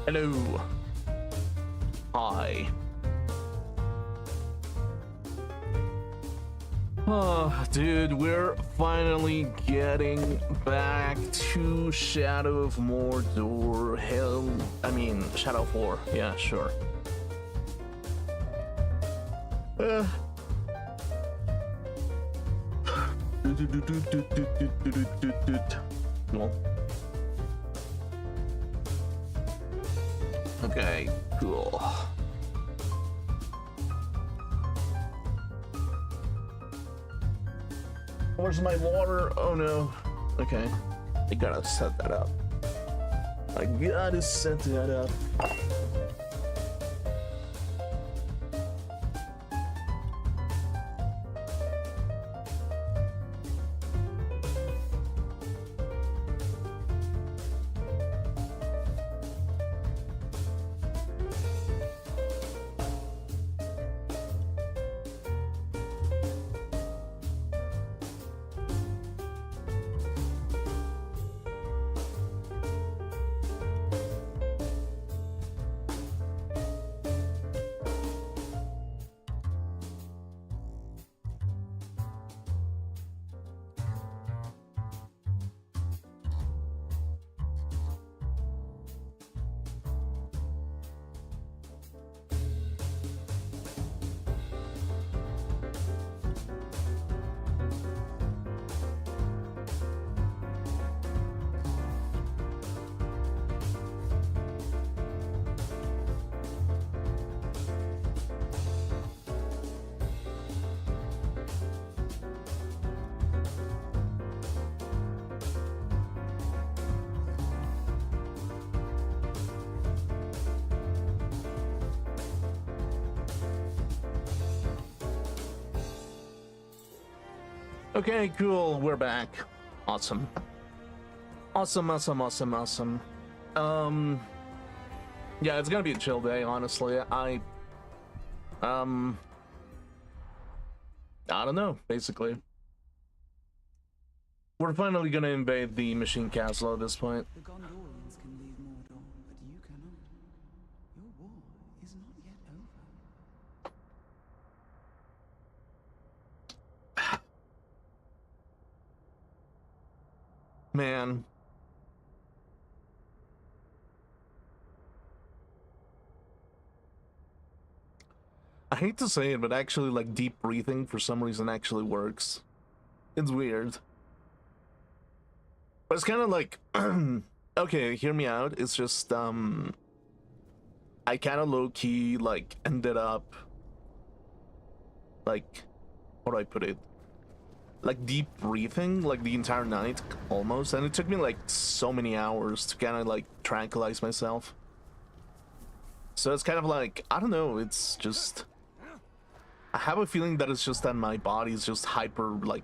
Hello. Hi. Oh, dude, we're finally getting back to Shadow of Mordor. Hell, I mean, Shadow 4. Yeah, sure. Well. Okay, cool. Where's my water? Oh no. Okay. I gotta set that up. I gotta set that up. Okay, cool. We're back. Awesome. Awesome. Yeah, it's gonna be a chill day, honestly. I don't know, basically. We're finally gonna invade the Machine Castle at this point. The Gondorians can leave Mordor, but you cannot. Your war is not yet over. Man. I hate to say it, but actually, like, deep breathing for some reason actually works. It's weird. But it's kind of like, okay, hear me out. It's just, I kind of low-key, like, ended up, like, how do I put it? Like, deep breathing, like, the entire night, almost. And it took me, like, so many hours to kind of, like, tranquilize myself. So it's kind of like, I don't know, it's just... I have a feeling that it's just that my body is just hyper, like...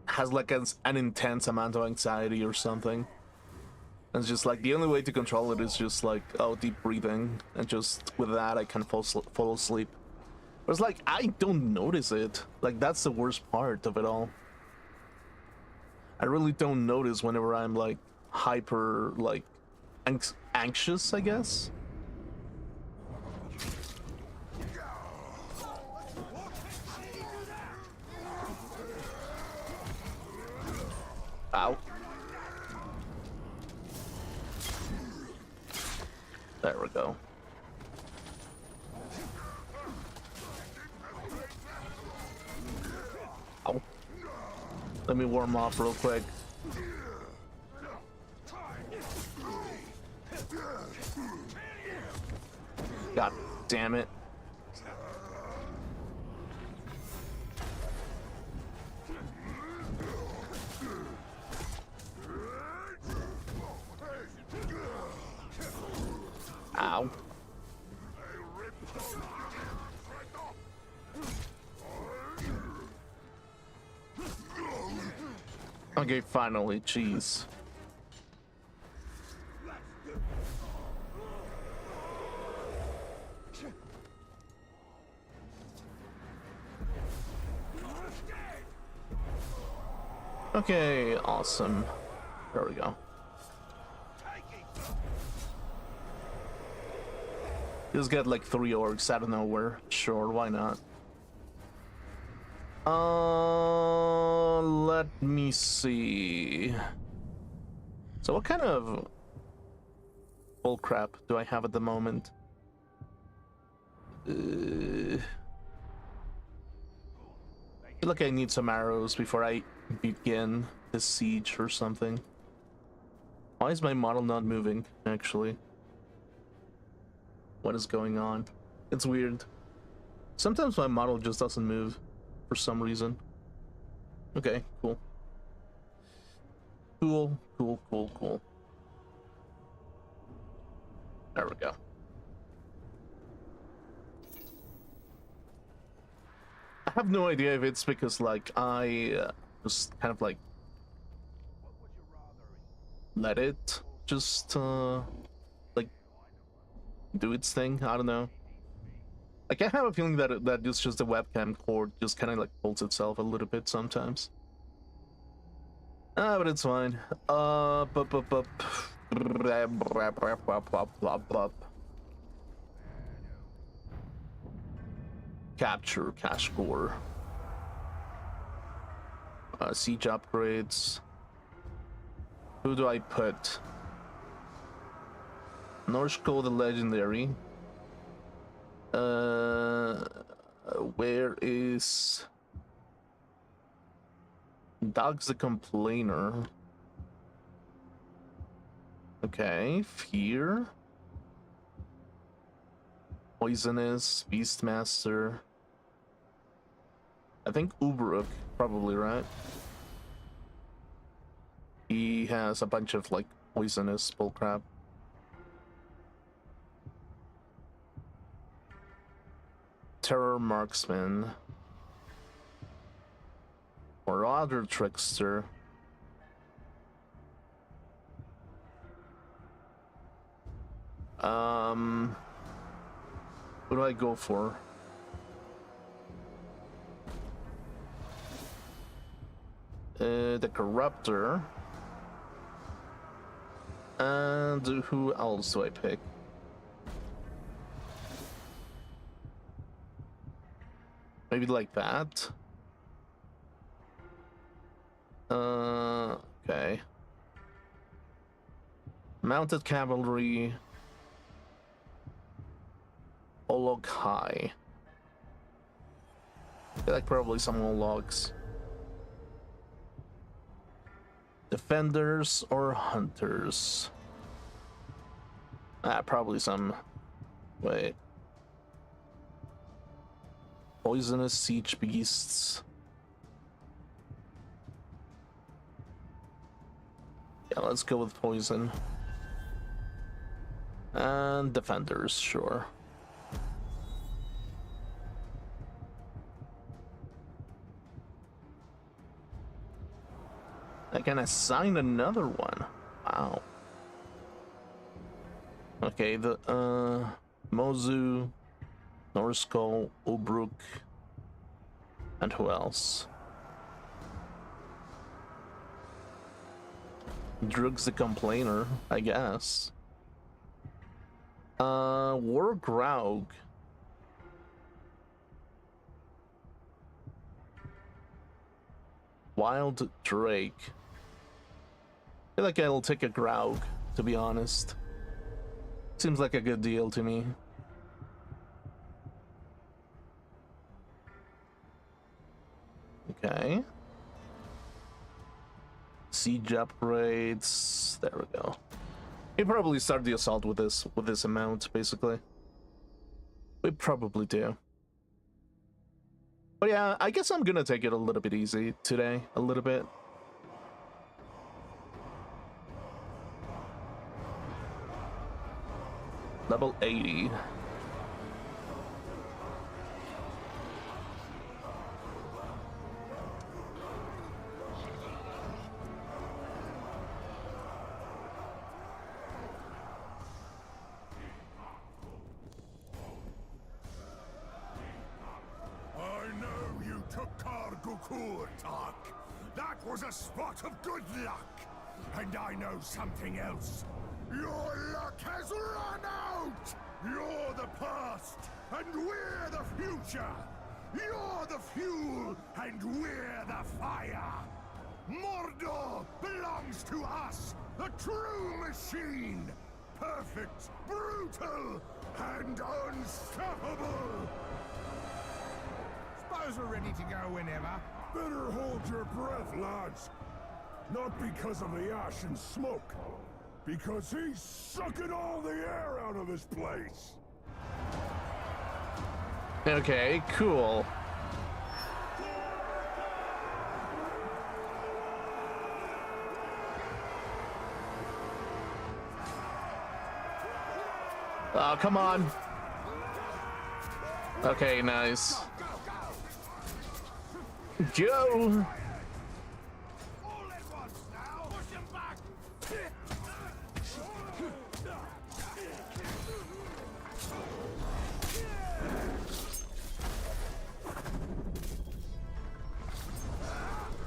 has, like, an intense amount of anxiety or something. And it's just, like, the only way to control it is just, like, oh, deep breathing. And just, with that, I can fall asleep. But it's like, I don't notice it. Like, that's the worst part of it all. I really don't notice whenever I'm, like, hyper, like, anxious, I guess. Ow. There we go. Ow. Let me warm up real quick. God damn it. Ow. Okay, finally, jeez. Okay, awesome. There we go. Just get like 3 orcs out of nowhere. Sure, why not? Let me see. So what kind of bullcrap do I have at the moment? I feel like I need some arrows before I begin the siege or something. Why is my model not moving, actually? What is going on? It's weird. Sometimes my model just doesn't move for some reason. Okay, cool. Cool. There we go. I have no idea if it's because, like, I just kind of, like, let it just, like, do its thing. I don't know. Like, I have a feeling that that it's just the webcam cord just kind of, like, pulls itself a little bit sometimes. But it's fine. Capture cash core. Siege upgrades. Who do I put? Norsko the Legendary. Where is Dogs the Complainer? Okay, Fear. Poisonous, Beastmaster. I think Ubruk, probably, right? He has a bunch of, like, poisonous bullcrap. Terror Marksman. Marauder Trickster. What do I go for? The Corruptor. And who else do I pick? Maybe like that. Okay. Mounted Cavalry. Olog High. I feel like probably some Ologs. Defenders or Hunters? Probably some. Wait. Poisonous Siege Beasts. Yeah, let's go with Poison. And Defenders, sure. I can assign another one. Wow. Okay, the Mozu, Norsko, Ubruk, and who else? Drugs the Complainer, I guess. War Graug. Wild Drake. I feel like I'll take a Graug, to be honest. Seems like a good deal to me. Okay. Siege upgrades. There we go. We probably start the assault with this amount, basically. We probably do. But yeah, I guess I'm gonna take it a little bit easy today. A little bit. Level 80. Kurtak. That was a spot of good luck. And I know something else. Your luck has run out! You're the past, and we're the future. You're the fuel, and we're the fire. Mordor belongs to us, the true machine. Perfect, brutal, and unstoppable. Suppose we're ready to go whenever. Better hold your breath, lads. Not because of the ash and smoke. Because he's sucking all the air out of this place. Okay, cool. Oh, come on. Okay, nice. Go! All at once now. Push him back.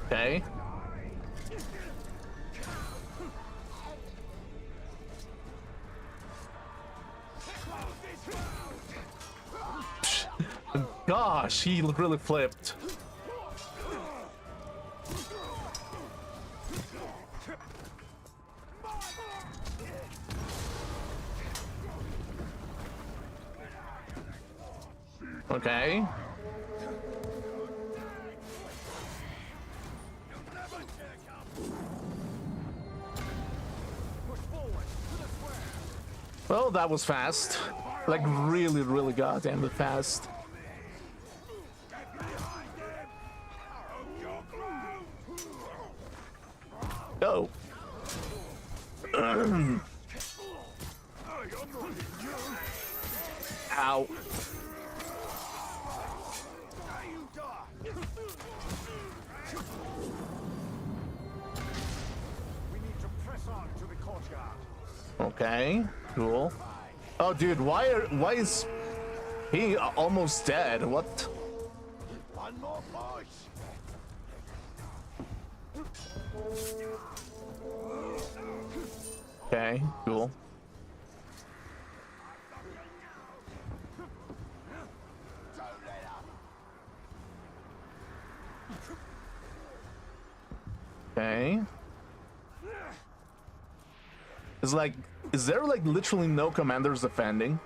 Okay. Gosh, he really flipped. Okay. Well, that was fast. Like, really, really goddamn fast. Go. Ow. We need to press on to the courtyard. Okay, cool. Oh, dude, why is he almost dead? What? One more push. Okay, cool. Okay. It's like, is there like literally no commanders defending?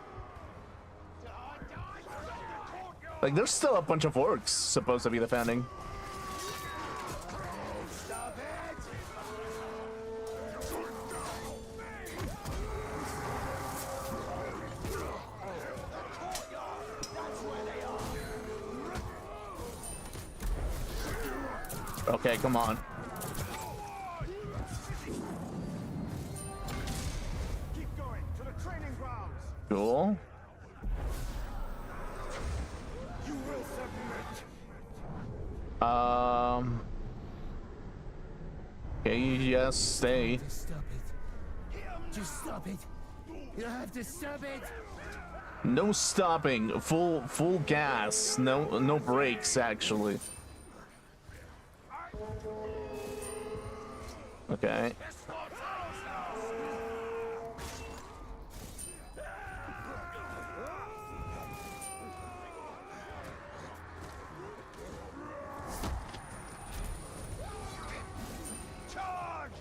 Like, there's still a bunch of orcs supposed to be defending. Okay, come on. Keep going to the training grounds. Cool. You will submit. Okay, yes, stay. Stop it. Just stop it. You have to stop it. No stopping. Full gas. No brakes actually. Okay. Charge!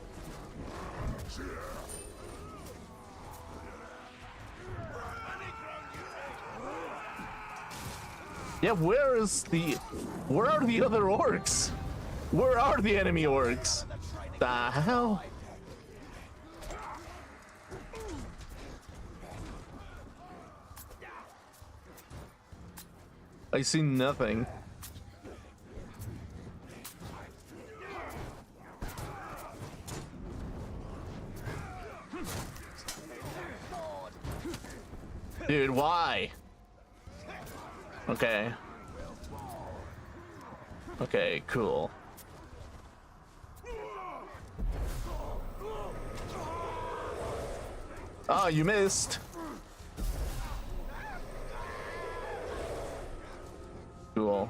Yeah, where are the other orcs? Where are the enemy orcs? The hell? I see nothing. Dude, why? Okay. Okay, cool. Oh, you missed. Cool.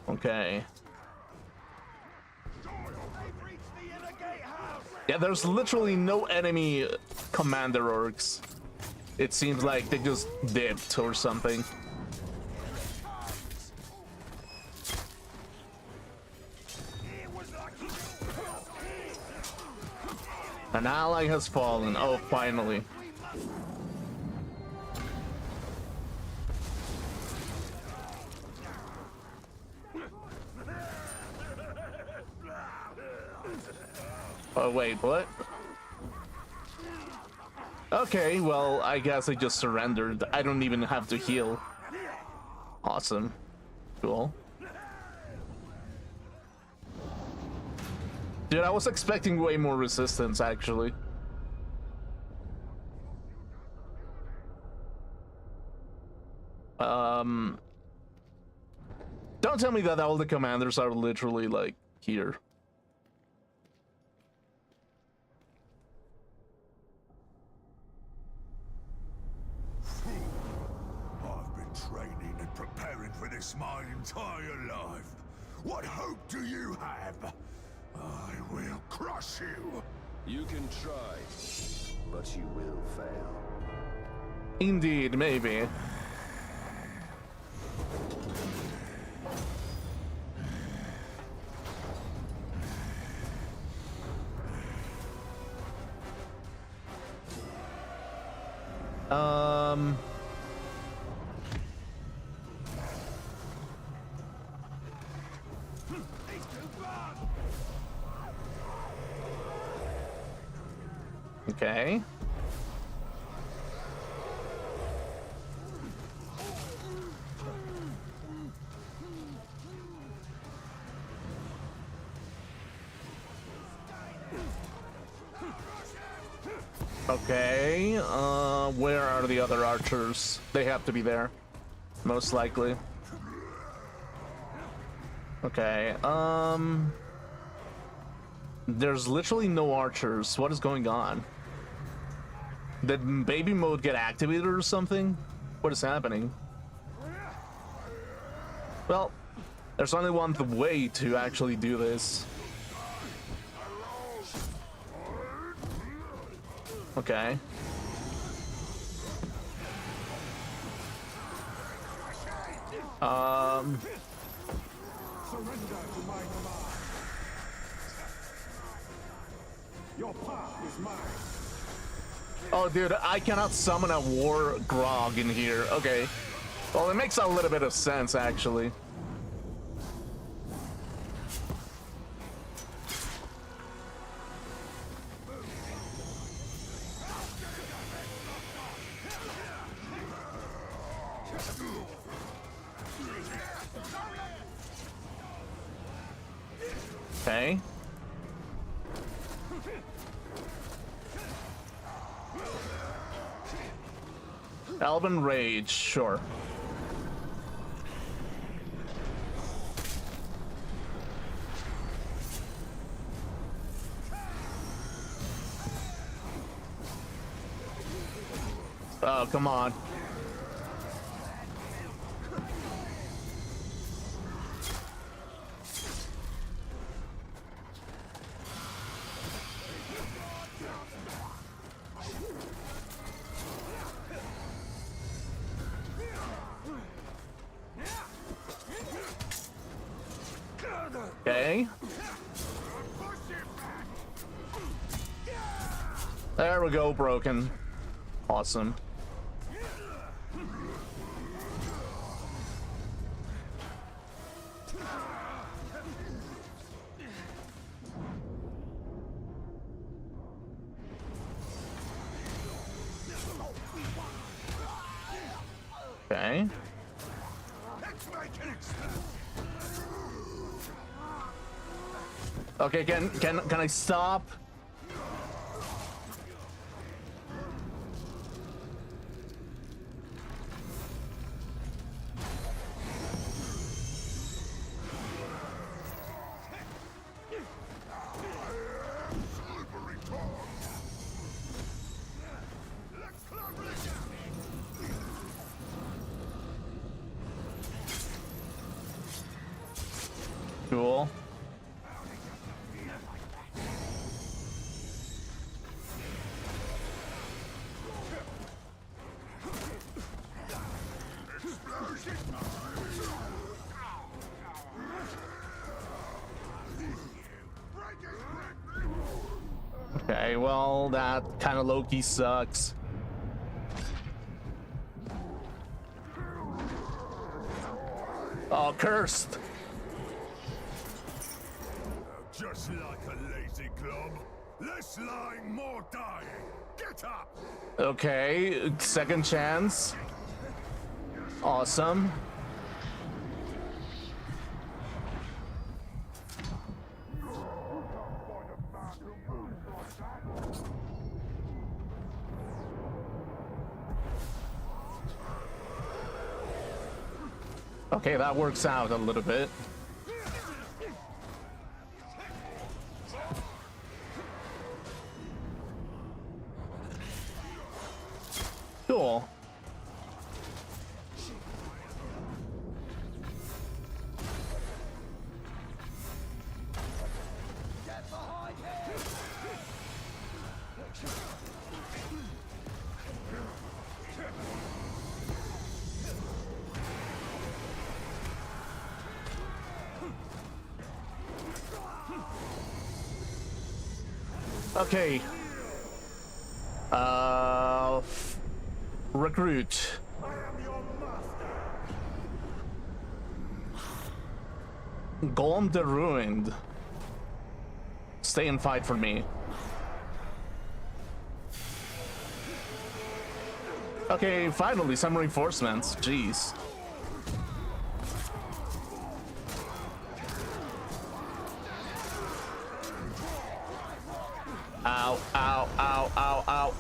Okay. Yeah, there's literally no enemy commander orcs. It seems like they just dipped or something. An ally has fallen. Oh, finally. Oh, wait, what? Okay, well, I guess I just surrendered. I don't even have to heal. Awesome. Cool. Dude, I was expecting way more resistance, actually. Don't tell me that all the commanders are literally, like, here. I've been training and preparing for this my entire life. What hope do you have? I will crush you. You can try, but you will fail. Indeed, maybe. Okay. Okay, where are the other archers? They have to be there, most likely. Okay, there's literally no archers. What is going on? Did baby mode get activated or something? What is happening? Well, there's only one way to actually do this. Okay. Surrender to my command. Your path is mine. Oh, dude, I cannot summon a war grog in here. Okay. Well, it makes a little bit of sense, actually. Okay. Elven Rage, sure. Oh, come on. Okay. There we go, broken. Awesome. Okay. Okay, can I stop? Cool. Okay, well, that kind of low-key sucks. Oh, cursed. Just like a lazy club. Less lying, more dying. Get up! Okay, second chance. Awesome. Okay, that works out a little bit. Cool. Okay. Recruit. Golem the Ruined. Stay and fight for me. Okay, finally, some reinforcements. Jeez. Ow, ow, ow, ow, ow.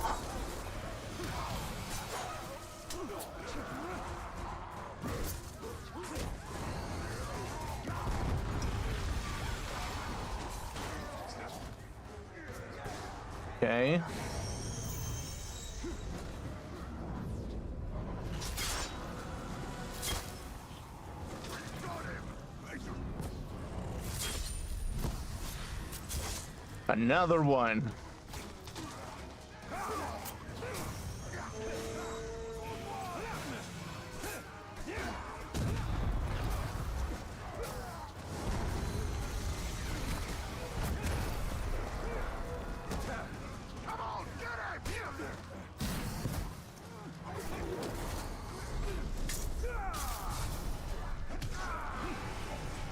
Okay. Another one.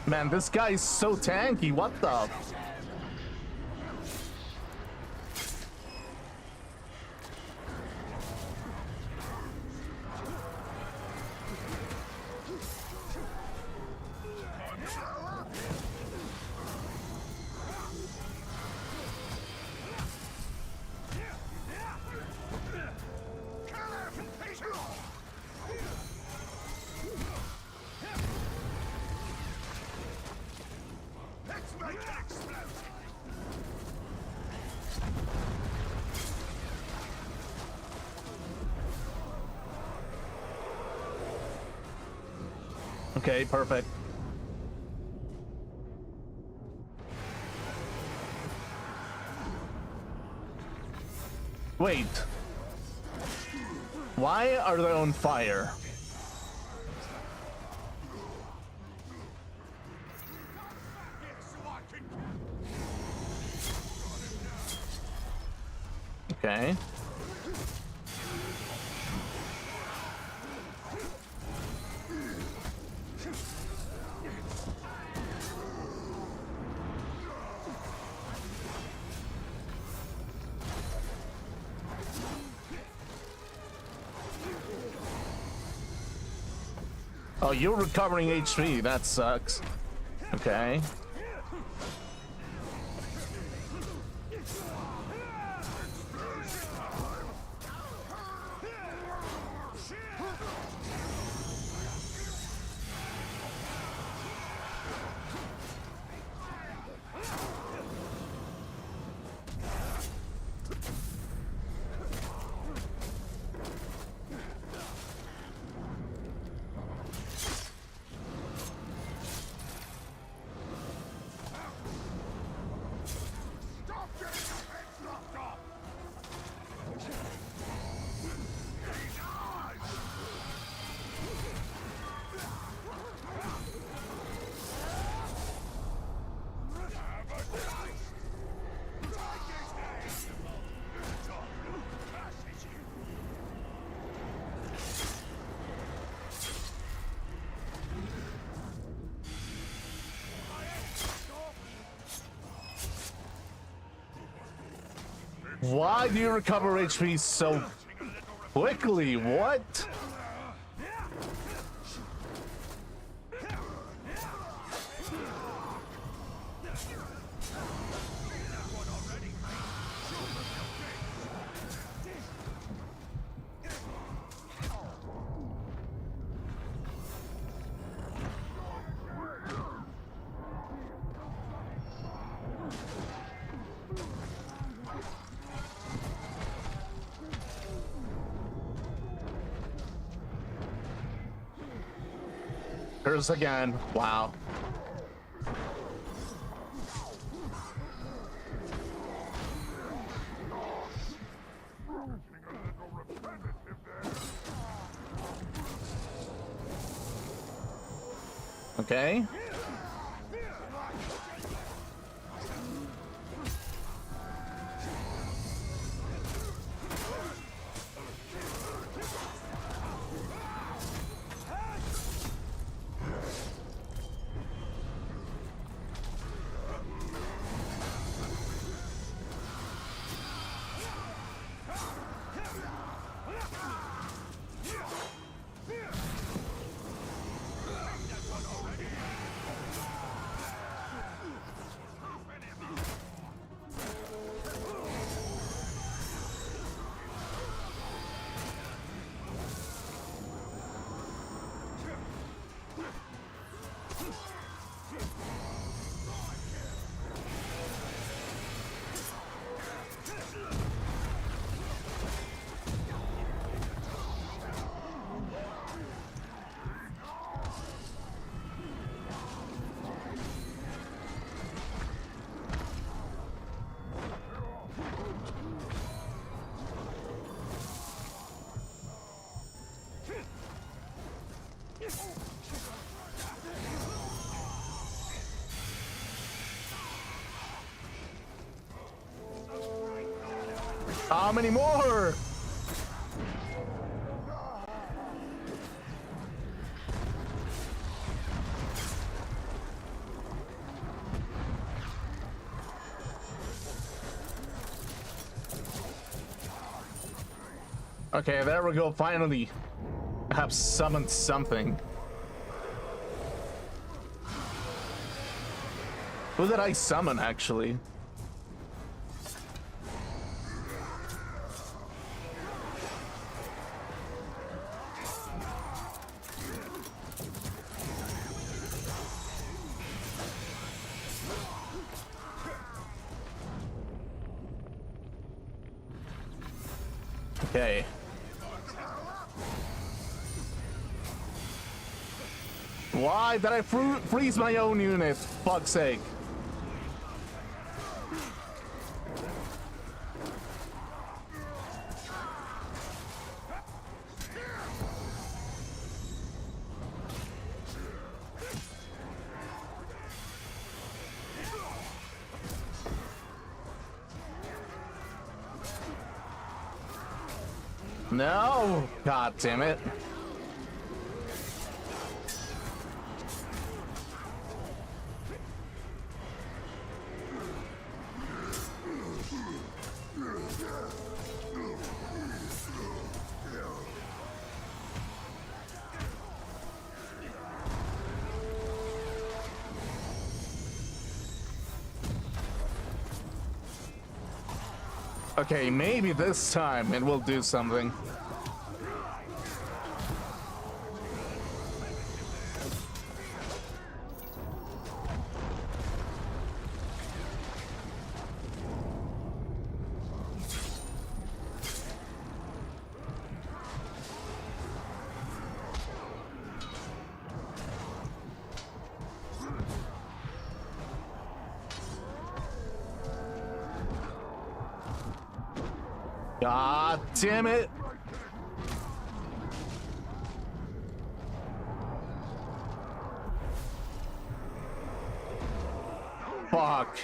Man, this guy is so tanky. What the? Okay, perfect. Wait. Why are they on fire? Okay. Oh, you're recovering HP. That sucks. Okay. Why do you recover HP so quickly? What? Curse again. Wow. Okay. How many more? Okay, there we go. Finally, I have summoned something. Who did I summon, actually? Okay. Why did I freeze my own unit? Fuck's sake. No! God damn it. Okay, maybe this time it will do something. God damn it. Fuck.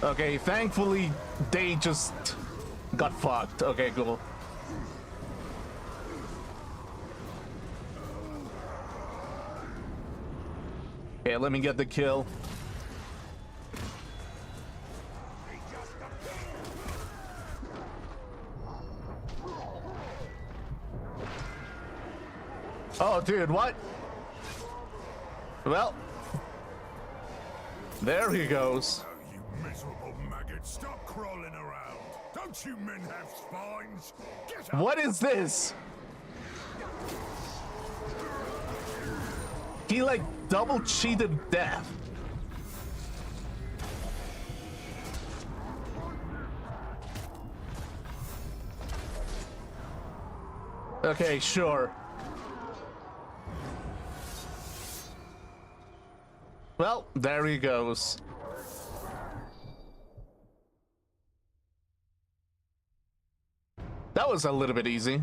Okay, thankfully they just got fucked. Okay, cool. Okay, let me get the kill. dude, what? Well, there he goes. Oh, you miserable maggot, stop crawling around. Don't you men have spines? Get up! What is this? He like double cheated death. Okay, sure. Well, there he goes. That was a little bit easy.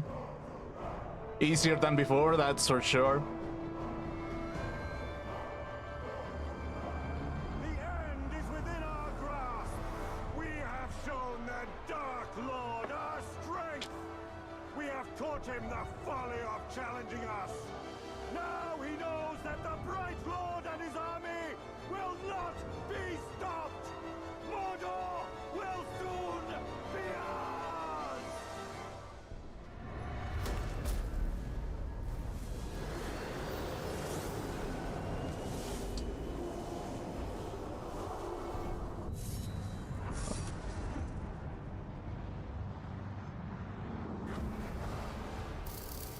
Easier than before, that's for sure. The end is within our grasp. We have shown the Dark Lord our strength. We have taught him the folly of challenging us. Now he knows that the Bright Lord and his army will not be stopped. Mordor will soon be ours.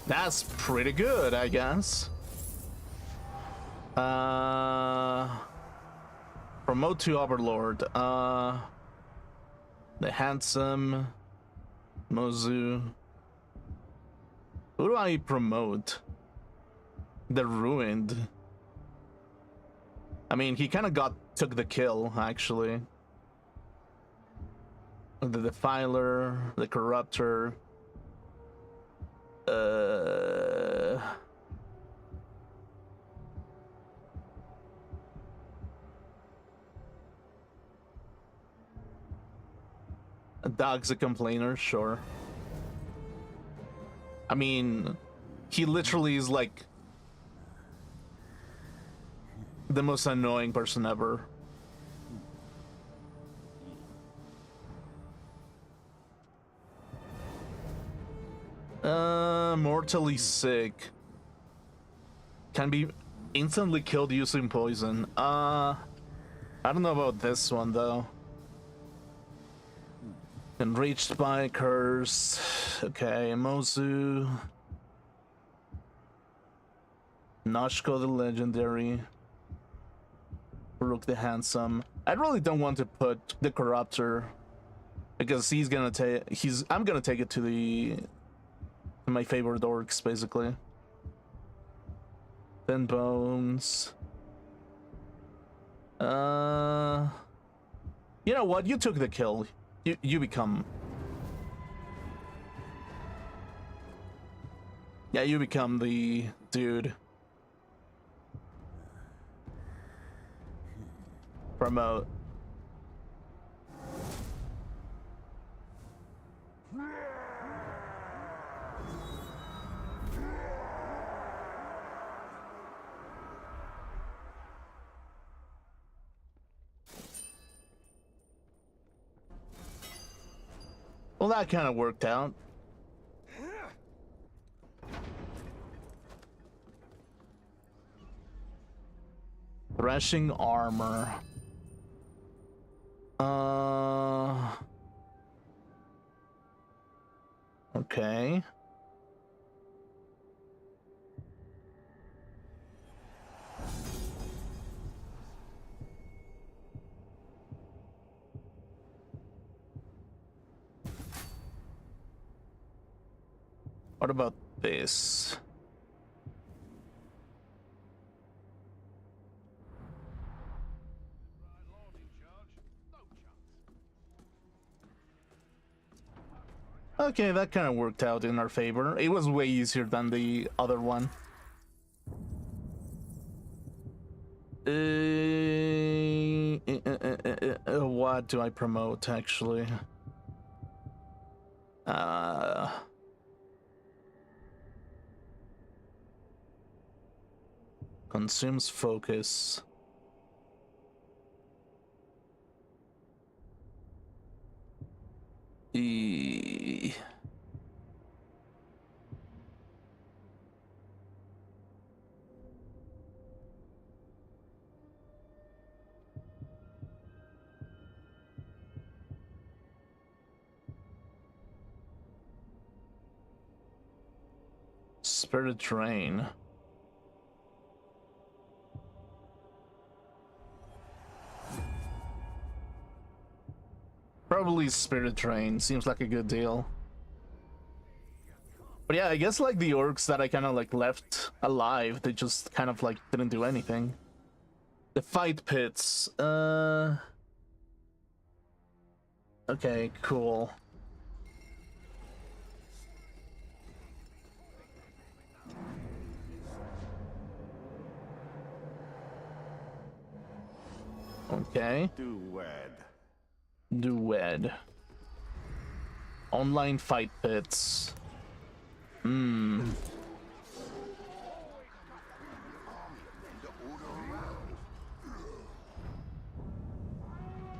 That's pretty good, I guess. Promote to Overlord. The handsome Mozu. Who do I promote? The ruined. I mean, he kind of took the kill, actually. The Defiler, the Corruptor. A dog's a complainer, sure. I mean, he literally is like the most annoying person ever. Mortally sick. Can be instantly killed using poison. I don't know about this one though. Enraged by curse. Okay, Mozu. Noshko the legendary. Rook the handsome. I really don't want to put the Corruptor because he's gonna take. I'm gonna take it to my favorite orcs basically. Thin Bones. You know what? You took the kill. You become. Yeah, you become the dude. Promote. Well, that kind of worked out. Threshing armor. Okay. What about this? Okay, that kind of worked out in our favor. It was way easier than the other one. What do I promote, actually? Consumes focus. Spirit Train. Probably Spirit Train. Seems like a good deal. But yeah, I guess like the orcs that I kind of like left alive, they just kind of like didn't do anything. The fight pits. Okay, cool. Okay. Dued. Online fight pits.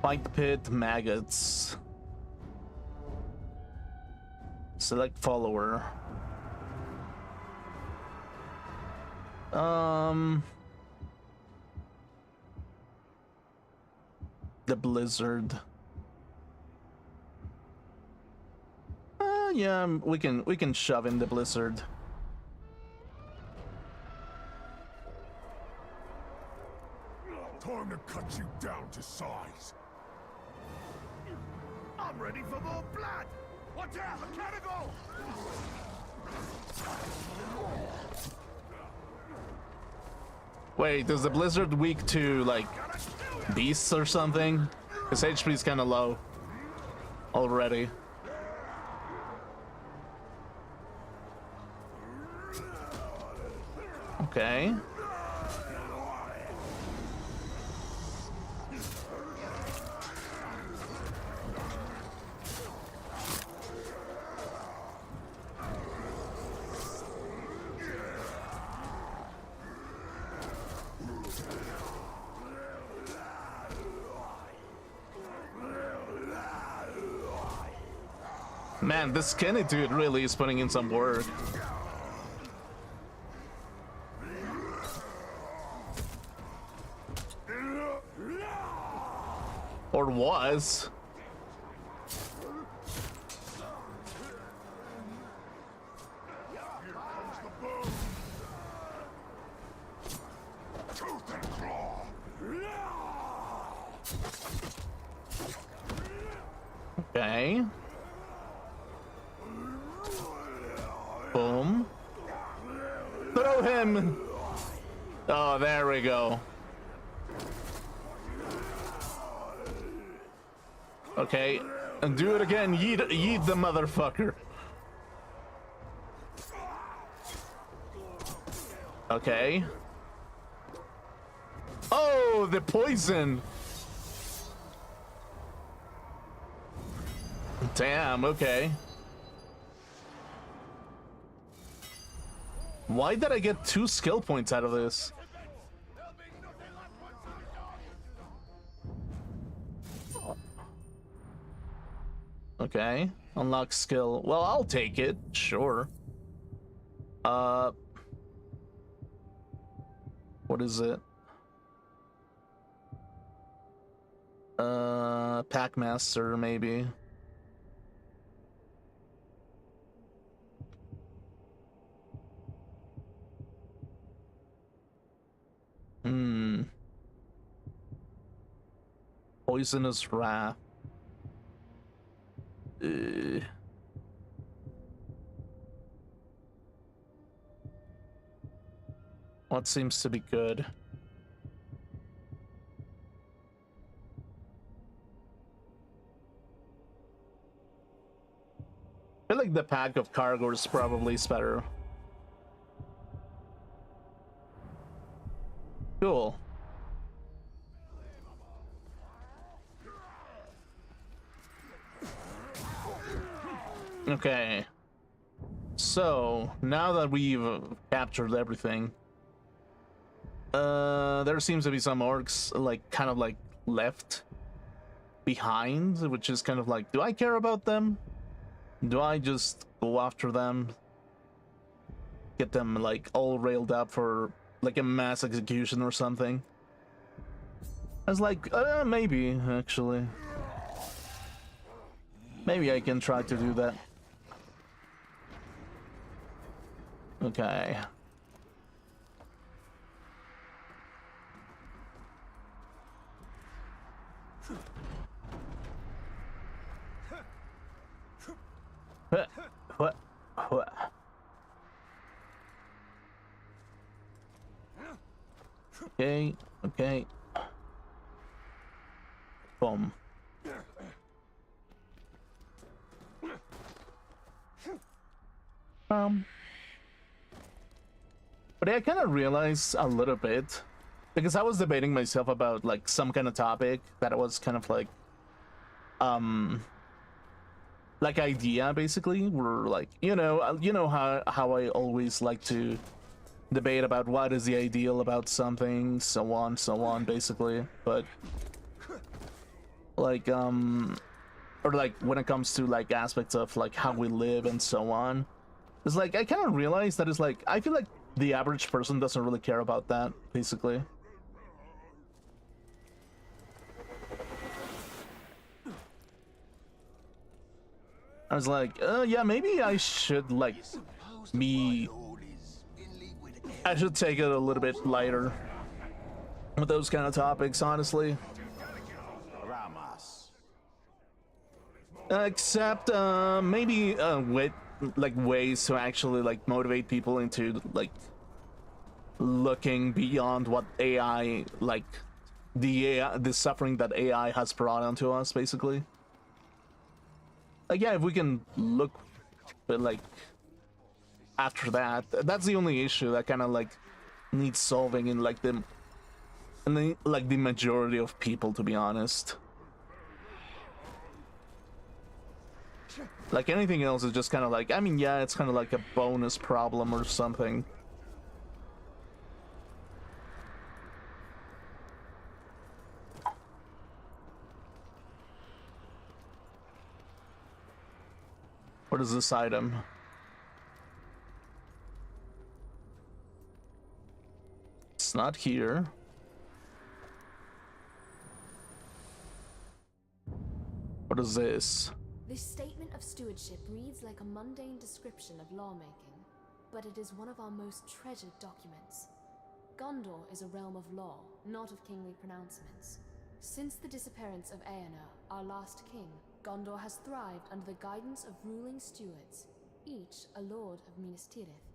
Fight pit maggots. Select follower. The Blizzard. Yeah, we can shove in the Blizzard. Time to cut you down to size. I'm ready for more blood! Watch out, mechanical! Wait, is the Blizzard weak to like beasts or something? His HP is kind of low already. Okay. Man, this skinny dude really is putting in some work. Or was. Okay. Boom. Throw him! Oh, there we go. Okay, and do it again. Yeet the motherfucker. Okay. Oh, the poison. Damn, okay. Why did I get 2 skill points out of this? Okay, unlock skill. Well, I'll take it, sure. What is it? Packmaster, maybe. Poisonous Wrath. What seems to be good? I feel like the pack of Caragors probably is better. Cool. Okay. So, now that we've captured everything, there seems to be some orcs, like, kind of, like, left behind, which is kind of like, do I care about them? Do I just go after them? Get them, like, all railed up for, like, a mass execution or something? I was like, maybe, actually. Maybe I can try to do that. Okay. What? Okay, okay. Boom. But I kind of realized a little bit, because I was debating myself about like some kind of topic that was kind of like idea basically, where like you know how I always like to debate about what is the ideal about something, so on basically. But like or like when it comes to like aspects of like how we live and so on, it's like I kind of realized that it's like I feel like the average person doesn't really care about that basically. I was like, yeah, maybe I should like I should take it a little bit lighter with those kind of topics, honestly. Except maybe with like ways to actually like motivate people into like looking beyond what AI, like the suffering that AI has brought onto us, basically. Like, yeah, if we can look, but like after that, that's the only issue that kind of like needs solving in like the majority of people, to be honest. Like anything else is just kind of like, I mean, yeah, it's kind of like a bonus problem or something. What is this item? It's not here. What is this? This statement of stewardship reads like a mundane description of lawmaking, but it is one of our most treasured documents. Gondor is a realm of law, not of kingly pronouncements. Since the disappearance of Eärnur, our last king, Gondor has thrived under the guidance of ruling stewards, each a lord of Minas Tirith.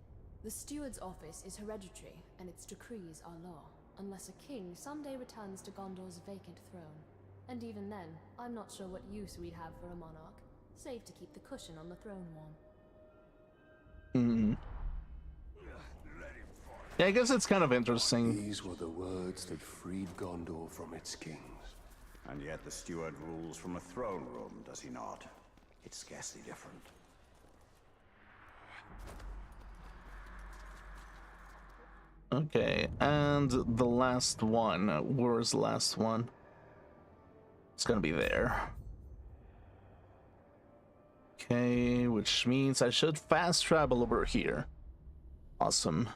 The steward's office is hereditary, and its decrees are law, unless a king someday returns to Gondor's vacant throne. And even then, I'm not sure what use we'd have for a monarch, save to keep the cushion on the throne warm. Yeah, I guess it's kind of interesting. These were the words that freed Gondor from its kings. And yet the steward rules from a throne room, does he not? It's scarcely different. Okay, and the last one. Where's the last one? It's gonna be there. Okay, which means I should fast travel over here. Awesome.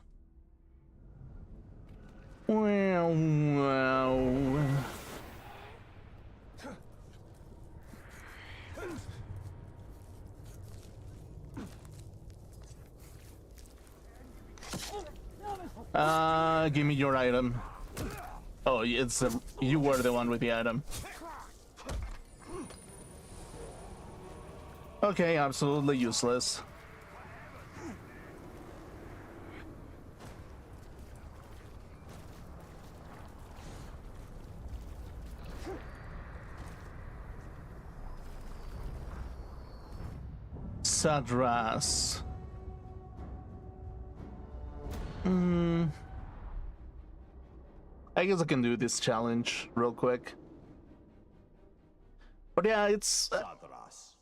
Well. Give me your item. Oh, it's you were the one with the item. Okay, absolutely useless. Sadras. I guess I can do this challenge real quick. But yeah, it's... Sadras.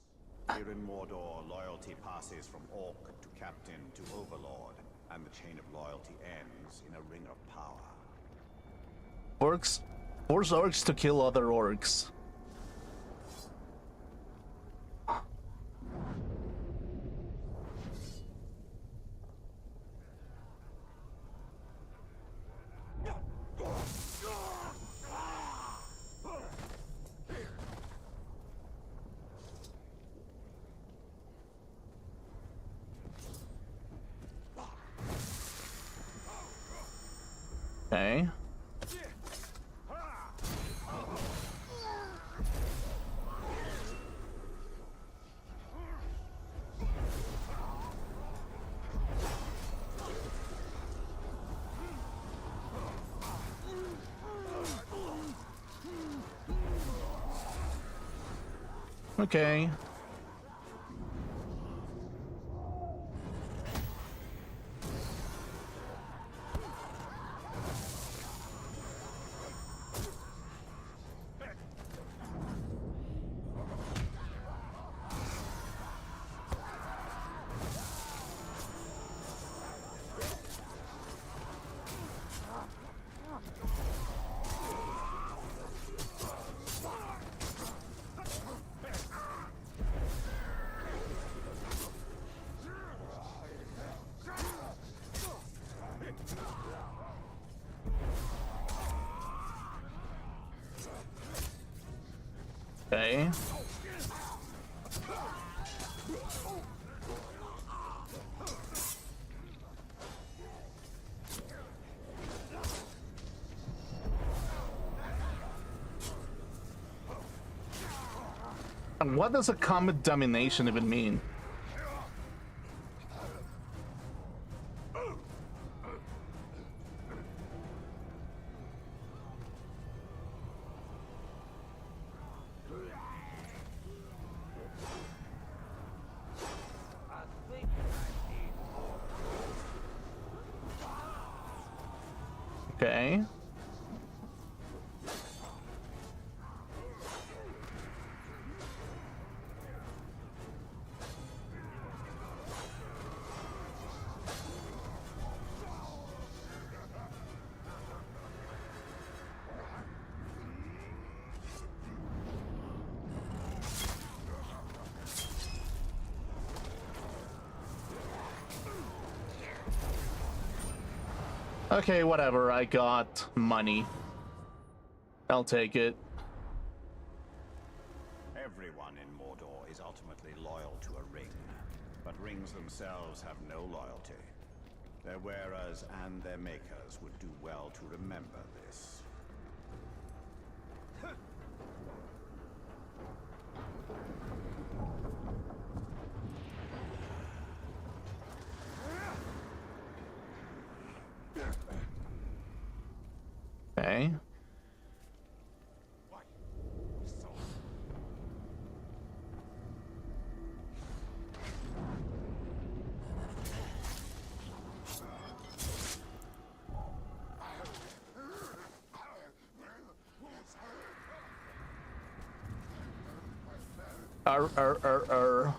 Here in Mordor, loyalty passes from orc to captain to overlord, and the chain of loyalty ends in a ring of power. Orcs? Force orcs to kill other orcs. Okay. Okay. Okay. And what does a comet domination even mean? Okay. Okay, whatever. I got money. I'll take it. Everyone in Mordor is ultimately loyal to a ring, but rings themselves have no loyalty. Their wearers and their makers would do well to remember this. Okay. Arr.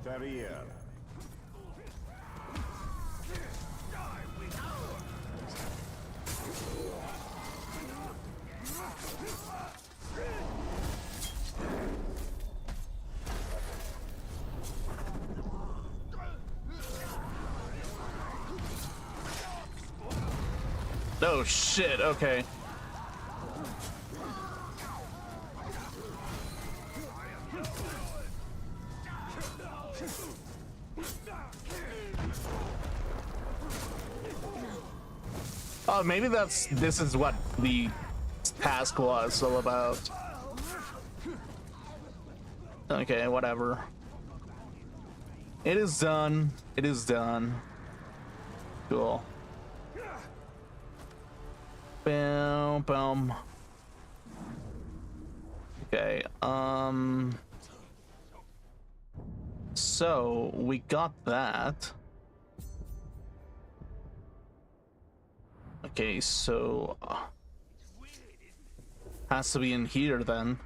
Tarir. Oh shit, okay. Oh, maybe this is what the task was all about. Okay, whatever. It is done. It is done. Cool. Boom, boom. Okay, so we got that. Okay, so has to be in here then.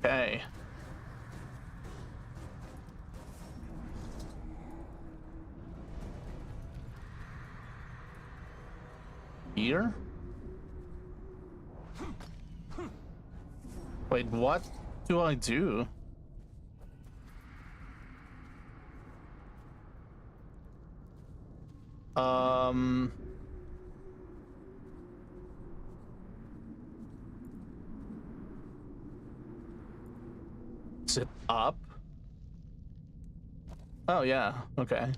Okay. Here? Wait, what do I do? Is it up? Oh yeah, okay.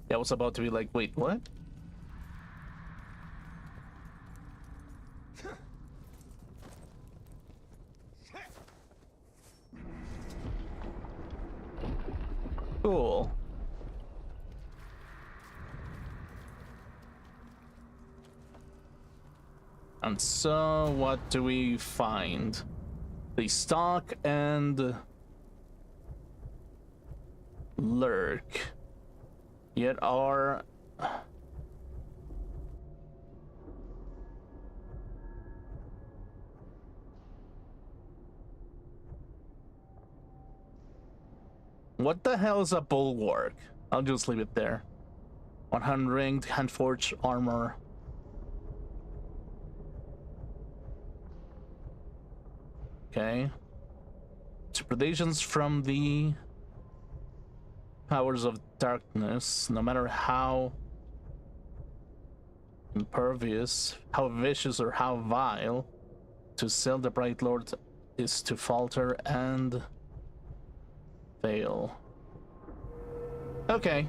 Yeah, I was about to be like, wait, what? Cool. And so, what do we find? The stock and lurk. Yet are what the hell is a bulwark? I'll just leave it there. 100 ringed, hand-forged armor. Okay. Predations from the powers of darkness, no matter how impervious, how vicious, or how vile, to assail the Bright Lord is to falter and fail. Okay.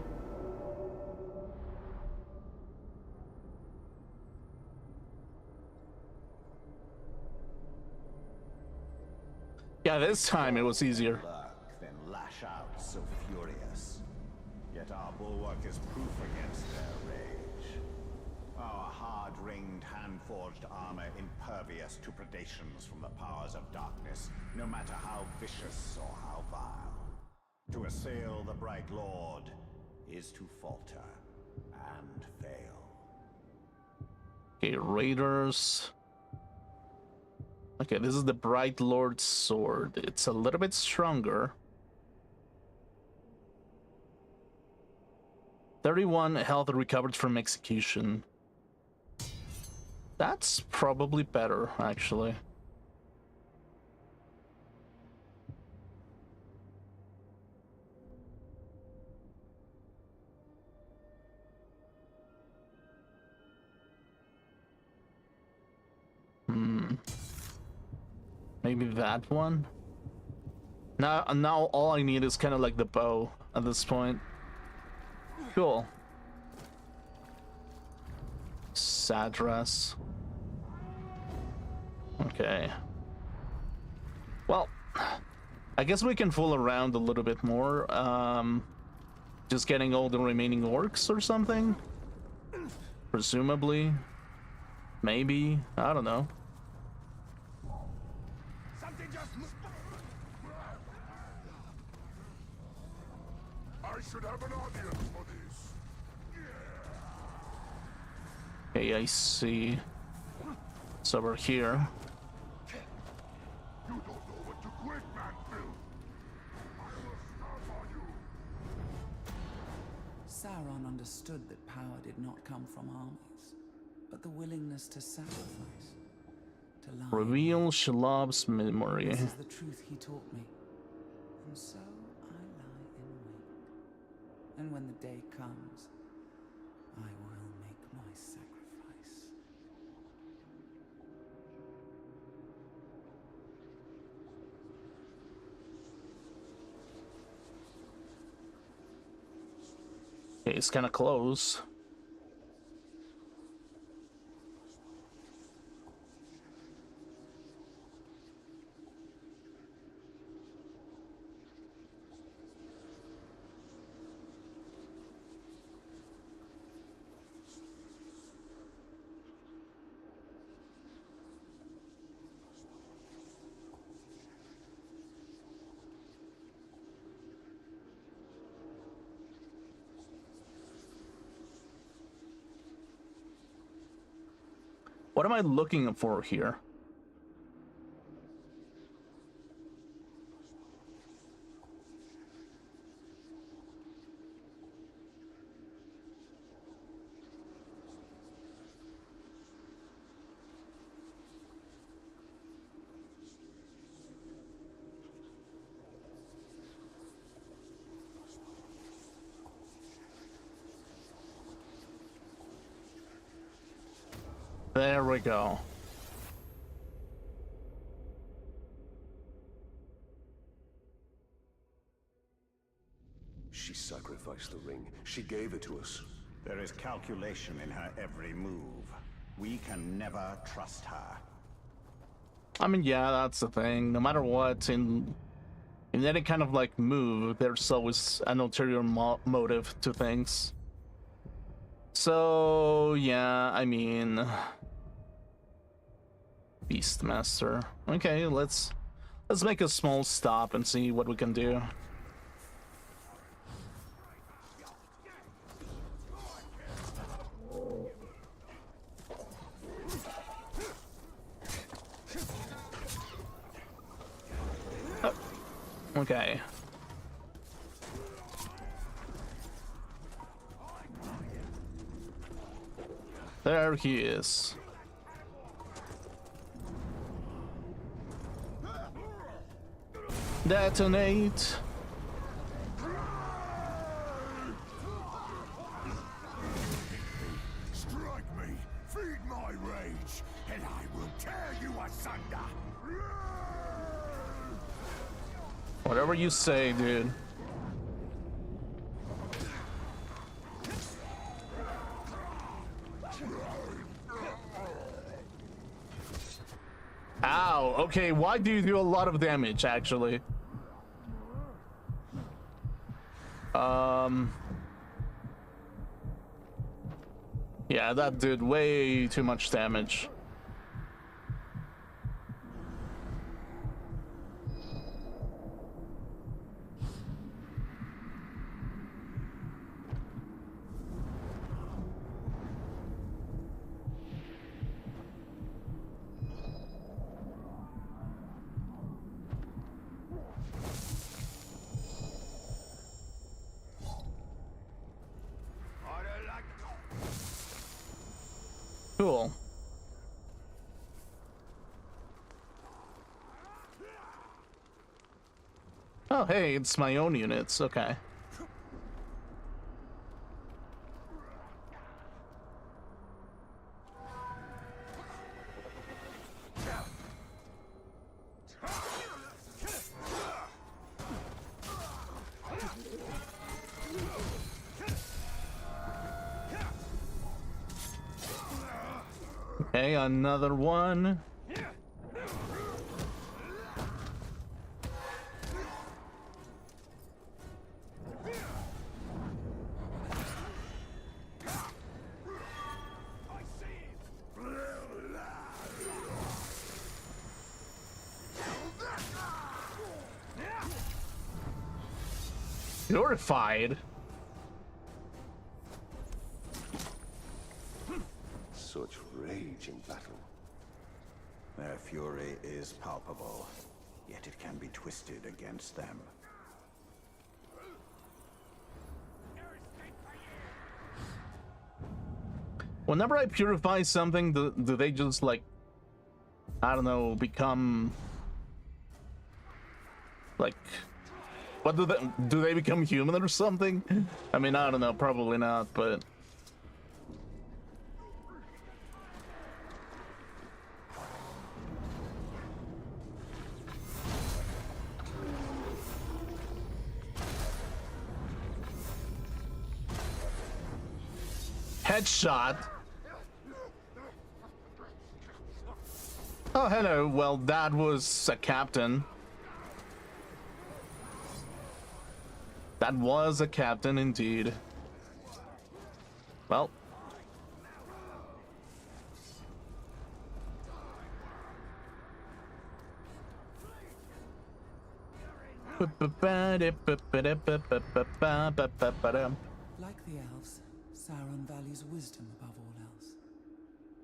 Yeah, this time it was easier. Lurk, then lash out so furious. Yet our bulwark is proof against their rage. Our hard-ringed, hand-forged armor impervious to predations from the powers of darkness, no matter how vicious or how vile. To assail the Bright Lord is to falter and fail. Okay, Raiders. Okay, this is the Bright Lord's sword. It's a little bit stronger. 31 health recovered from execution. That's probably better, actually. Maybe that one? Now all I need is kind of like the bow at this point. Cool. Sadras. Okay. Well, I guess we can fool around a little bit more. Just getting all the remaining orcs or something? Presumably. Maybe. I don't know. I should have an audience for this. Okay, I see. So we're here. You don't know what you quit, man, Phil. I will stomp on you. Sauron understood that power did not come from armies, but the willingness to sacrifice, to lie. Reveal Shalob's memory. This is the truth he taught me. And so I lie in wait. And when the day comes, I will make my sacrifice. Okay, it's kind of close. What am I looking for here? There we go. She sacrificed the ring. She gave it to us. There is calculation in her every move. We can never trust her. I mean, yeah, that's the thing. No matter what, in any kind of like move, there's always an ulterior motive to things. So yeah, I mean, Beastmaster. Okay, let's make a small stop and see what we can do. Okay. There he is. Detonate. Strike me, feed my rage, and I will tear you asunder. Whatever you say, dude. Ow, okay, why do you do a lot of damage, actually? Yeah, that did way too much damage. Cool. Oh, hey, it's my own units. Okay. Okay, another one. Purified. Such rage in battle. Their fury is palpable, yet it can be twisted against them. Whenever I purify something, do they just like, I don't know, become like, what do they become human or something? I mean, I don't know, probably not, but headshot. Oh, hello. Well, that was a captain. That was a captain indeed. Well. Like the elves, Sauron values wisdom above all else.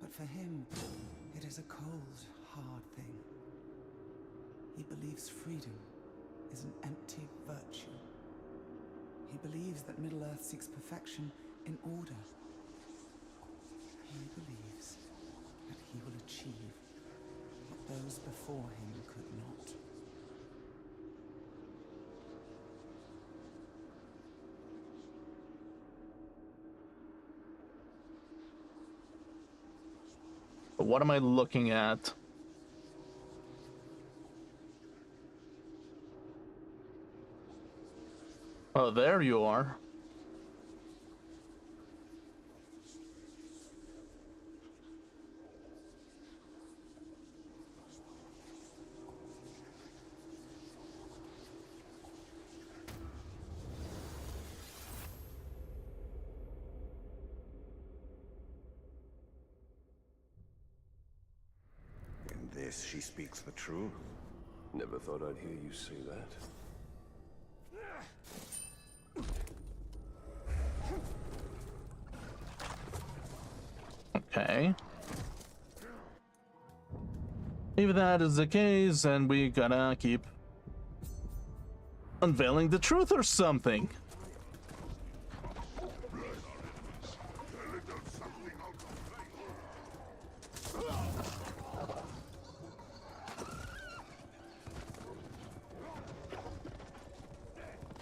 But for him, it is a cold, hard thing. He believes freedom is an empty virtue. He believes that Middle-earth seeks perfection in order. He believes that he will achieve what those before him could not. What am I looking at? Oh, there you are. In this, she speaks the truth. Never thought I'd hear you say that. Okay. If that is the case, then we gotta keep unveiling the truth or something.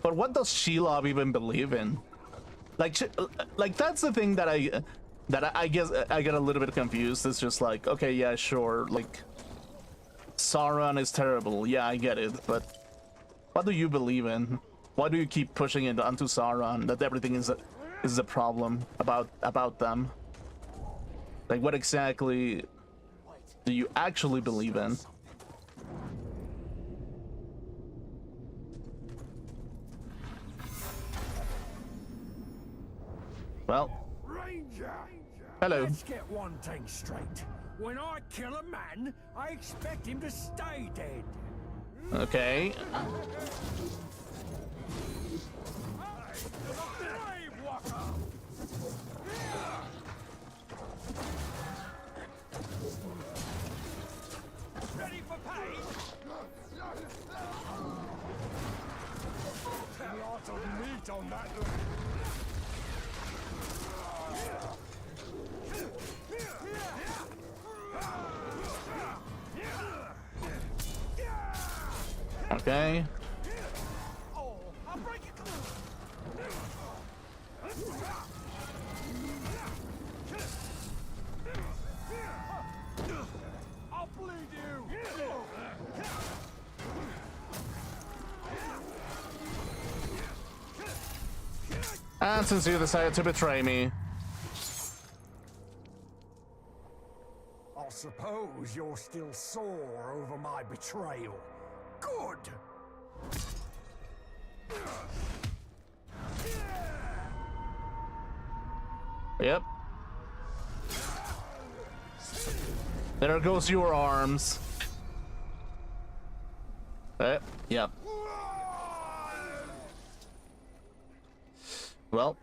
But what does Shelob even believe in? Like that's the thing that I guess I get a little bit confused. It's just like, okay, yeah, sure, like Sauron is terrible. Yeah, I get it, but what do you believe in? Why do you keep pushing it onto Sauron that everything is a problem about them? Like, what exactly do you actually believe in? Well, Ranger! hello. Let's get one thing straight. When I kill a man, I expect him to stay dead. Okay. Brave walker! Ready for pain? A lot of meat on that. Okay. Oh, I'll break it. I'll bleed you. And since you decided to betray me, I suppose you're still sore over my betrayal. Good. yep. There goes your arms. Yep. Well,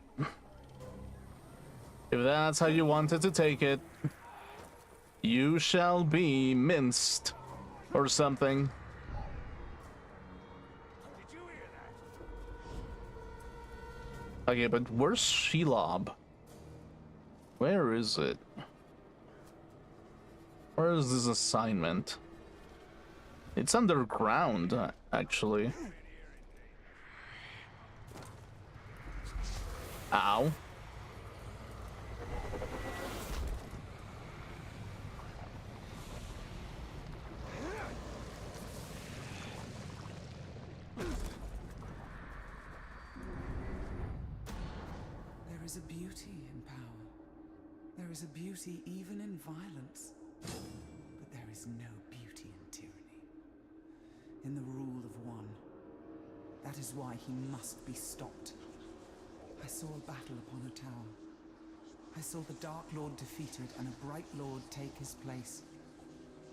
if that's how you wanted to take it, you shall be minced or something. Did you hear that? Okay, but where's Shelob? Where is it? Where is this assignment? It's underground, actually. Ow. There is a beauty in power. There is a beauty even in violence. But there is no beauty in tyranny. In the rule of one. That is why he must be stopped. I saw a battle upon a tower. I saw the Dark Lord defeated and a Bright Lord take his place.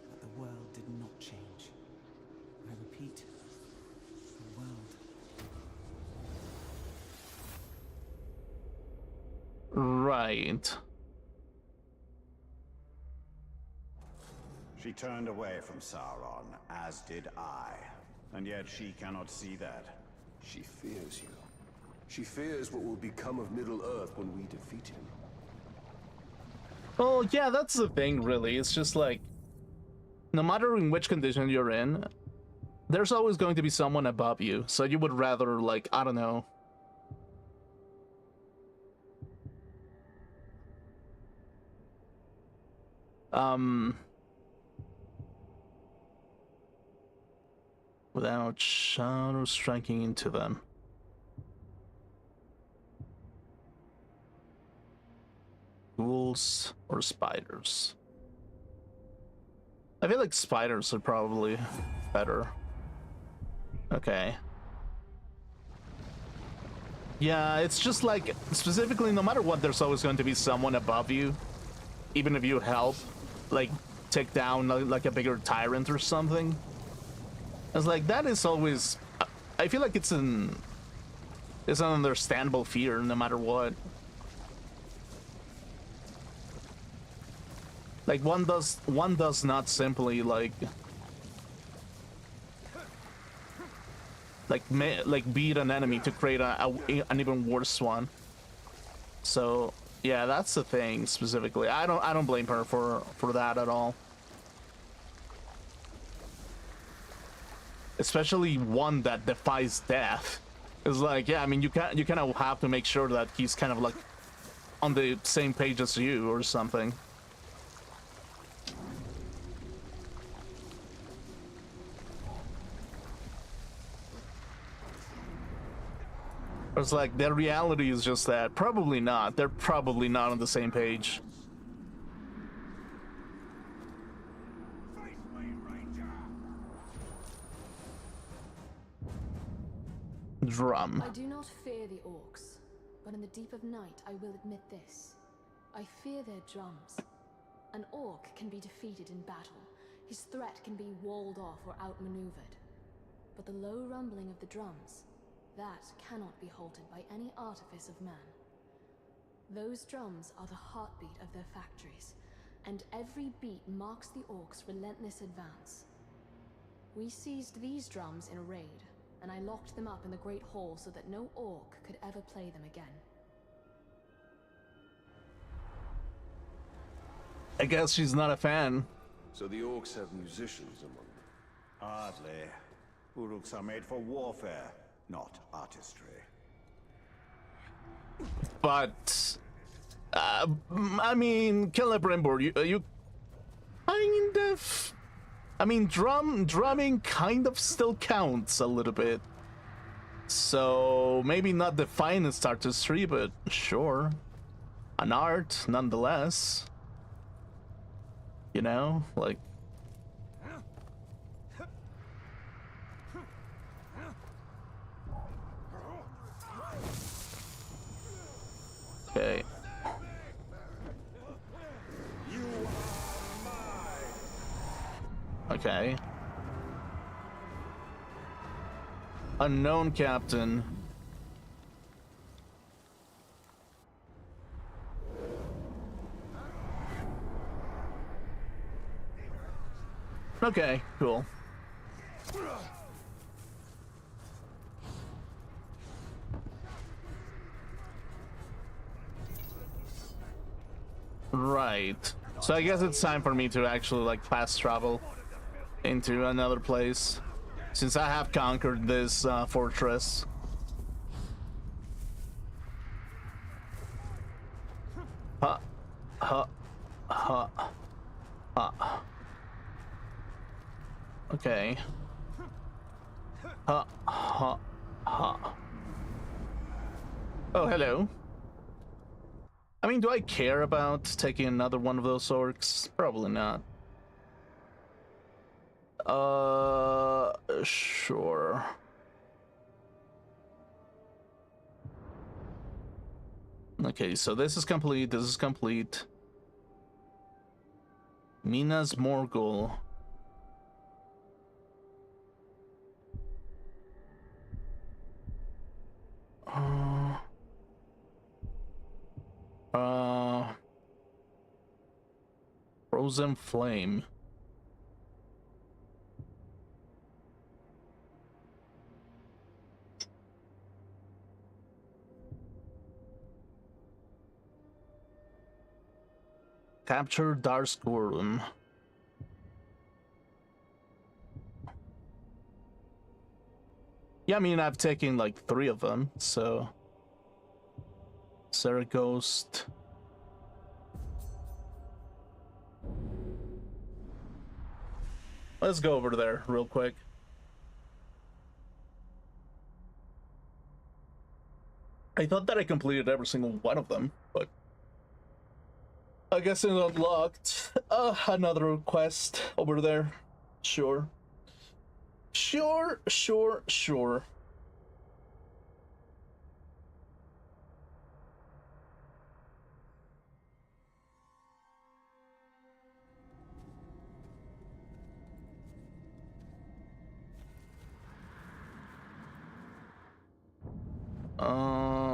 But the world did not change. I repeat, the world. Right. She turned away from Sauron, as did I. And yet she cannot see that. She fears you. She fears what will become of Middle-earth when we defeat him. Well, yeah, that's the thing, really. It's just like, no matter in which condition you're in, there's always going to be someone above you. So you would rather, like, I don't know. Without shadow striking into them. Ghouls or spiders? I feel like spiders are probably better. Okay. Yeah, it's just like, specifically, no matter what, there's always going to be someone above you. Even if you help, like, take down like a bigger tyrant or something. It's like, that is always... I feel like it's an understandable fear, no matter what. Like, one does not simply, like beat an enemy to create an even worse one. So, yeah, that's the thing, specifically. I don't blame her for that at all. Especially one that defies death. It's like, yeah, I mean, you kind of have to make sure that he's kind of like on the same page as you or something. It's like, the reality is just that probably not. They're probably not on the same page. Drum. I do not fear the orcs, but in the deep of night I will admit this. I fear their drums. An orc can be defeated in battle. His threat can be walled off or outmaneuvered. But the low rumbling of the drums, that cannot be halted by any artifice of man. Those drums are the heartbeat of their factories, and every beat marks the orcs' relentless advance. We seized these drums in a raid, and I locked them up in the Great Hall so that no orc could ever play them again. I guess she's not a fan. So the orcs have musicians among them? Hardly. Uruks are made for warfare, not artistry. But I mean, Celebrimbor, you kind of, I mean, drumming kind of still counts a little bit. So maybe not the finest artistry, but sure, an art nonetheless. You know, like. Okay. Okay. Unknown captain. Okay, cool. Right. So I guess it's time for me to actually like fast travel into another place, since I have conquered this fortress. Okay. Oh, hello. I mean, do I care about taking another one of those orcs? Probably not. Sure. Okay, so this is complete, this is complete. Minas Morgul. Frozen Flame. Capture Darsgorun. Yeah, I mean, I've taken like 3 of them, so. Sarah Ghost. Let's go over there real quick. I thought that I completed every single one of them, but I guess it unlocked another quest over there. Sure. Sure.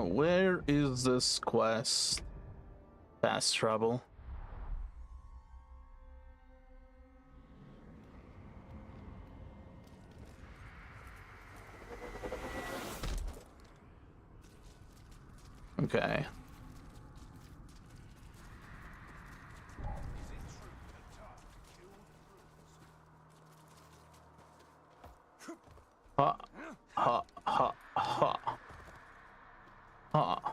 Where is this quest? Fast travel. Okay. Ha, ha, ha, ha. Ha.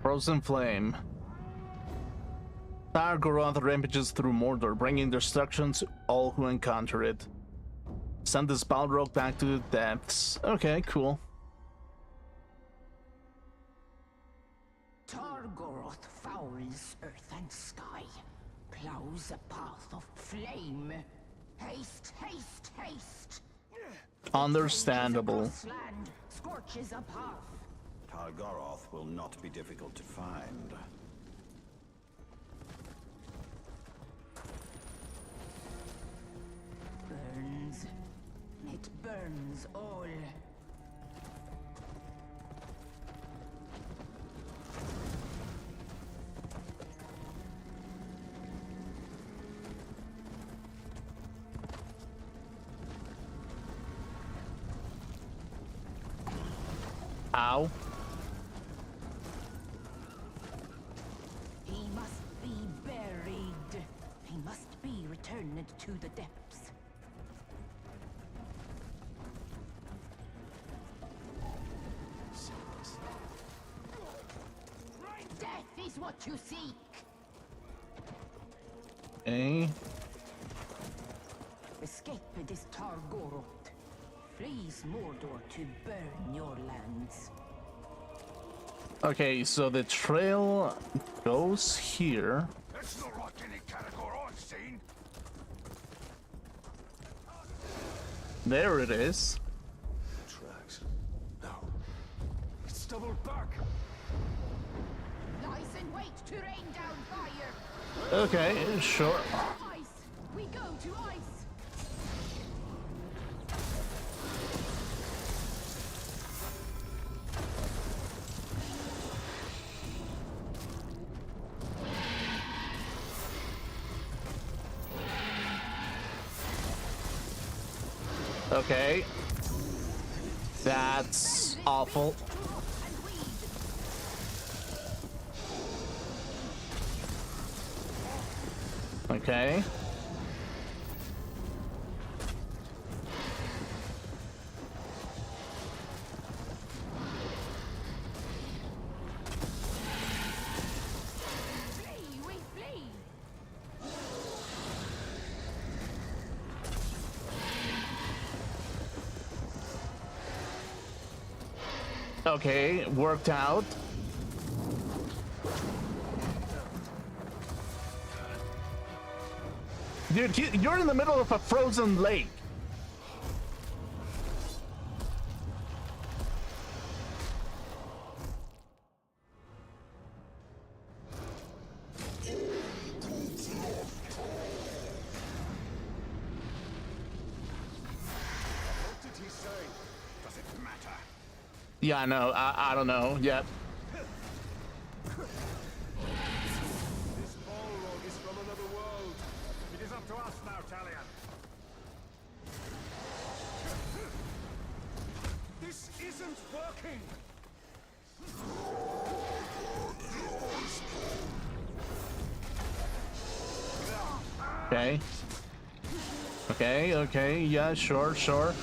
Frozen Flame. Targoroth rampages through Mordor, bringing destruction to all who encounter it. Send this Balrog back to the depths. Okay, cool. Targoroth fouls earth and sky, plows a path of flame. Haste, haste, haste! Understandable. Land scorches a path. Targoroth will not be difficult to find. Burns. It burns all. Ow. He must be buried. He must be returned to the depths. Death is what you seek. Okay. Escape this Targoroth. Freeze Mordor to burn your lands. Okay, so the trail goes here. That's not like any Caragor I've seen. There it is. Tracks. No. It's doubled back. Lies in wait to rain down fire. Okay, sure. Ice. We go to ice. Okay. That's awful. Okay. Flee, we flee. Okay, worked out. Dude, you're in the middle of a frozen lake. What did he say? Does it matter? Yeah, I know. I don't know yet. This Balrog is from another world. It is up to us now, Talion. This isn't working. Okay. Okay, yeah, sure.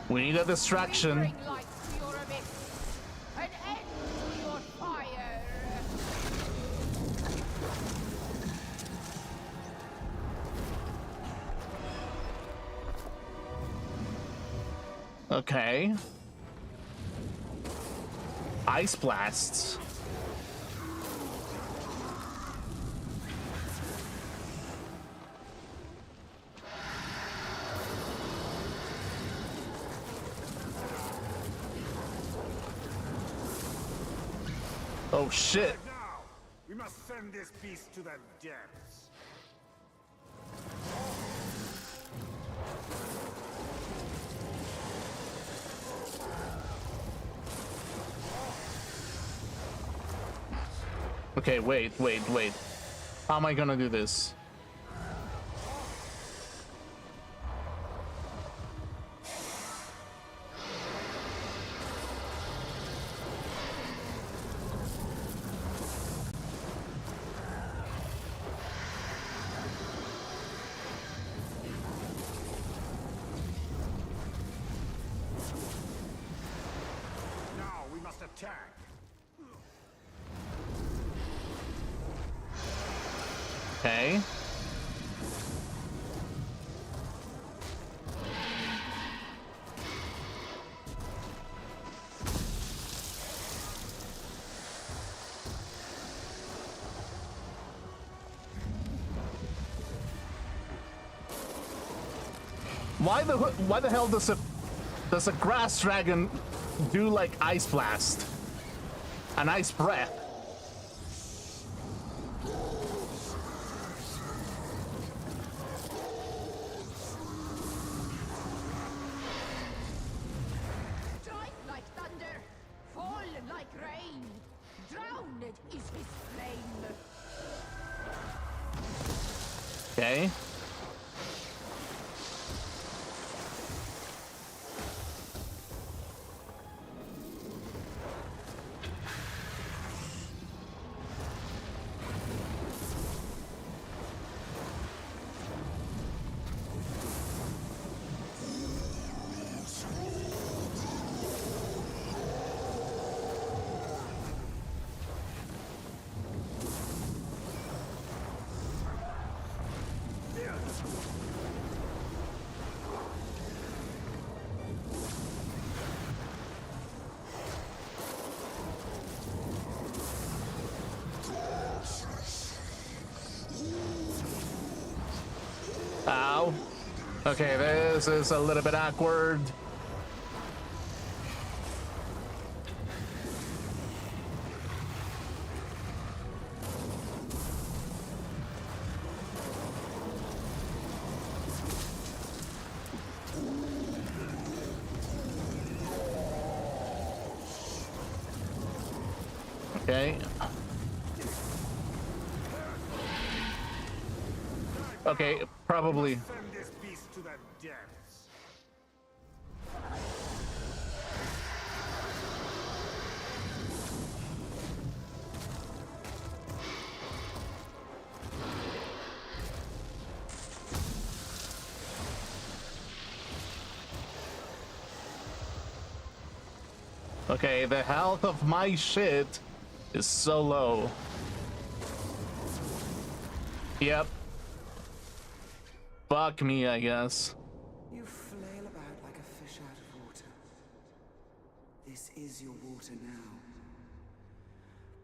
We need a distraction. Bring light to your abyss. Okay. Ice blasts. Oh shit. Now, we must send this beast to the depths. Okay, wait. How am I gonna do this? Now we must attack. Okay. Why the hell does a grass dragon do like ice blast? An ice breath? Strike like thunder, fall like rain. Drowned is his flame. Okay. Ow. Okay, this is a little bit awkward. Okay. Okay, probably. Send this beast to the depths. Okay, the health of my shit is so low. Yep. Fuck me, I guess. You flail about like a fish out of water. This is your water now.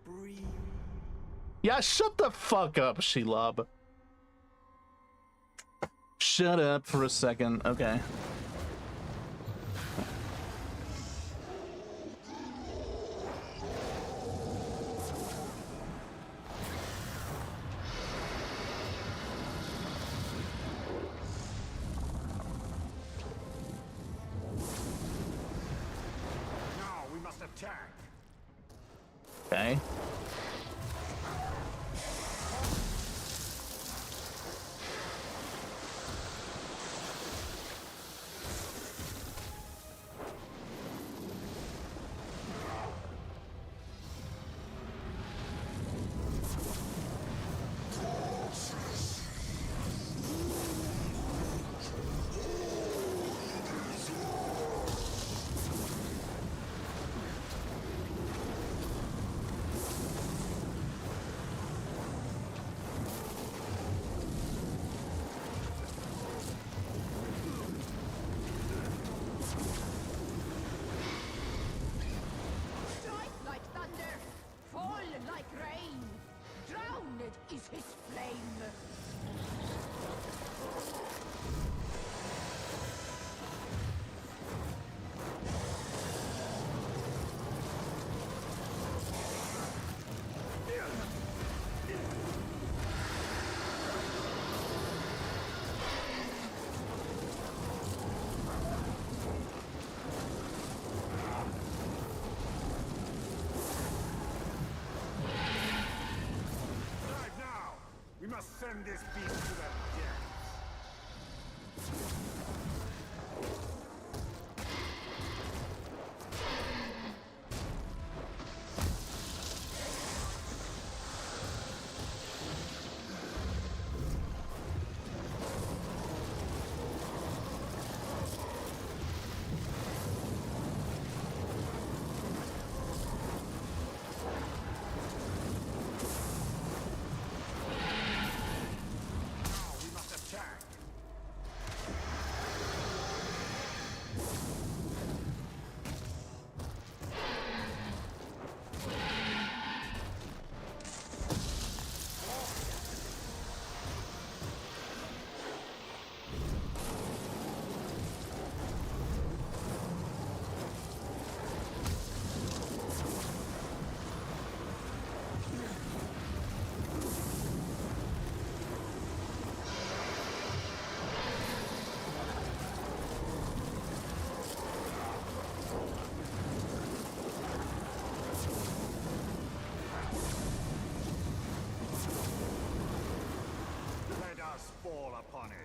Breathe. Yeah, shut the fuck up, Shelob. Shut up for a second. Okay. Now we must attack. Okay. send this beast to the depths. Fall upon it.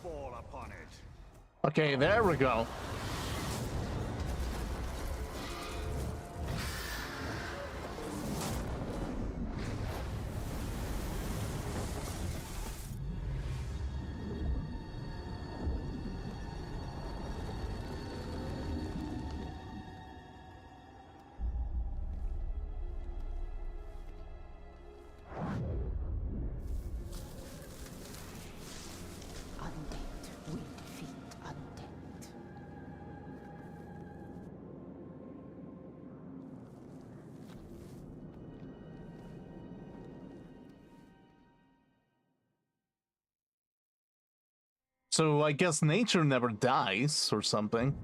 Fall upon it. Okay, there we go. So I guess nature never dies or something.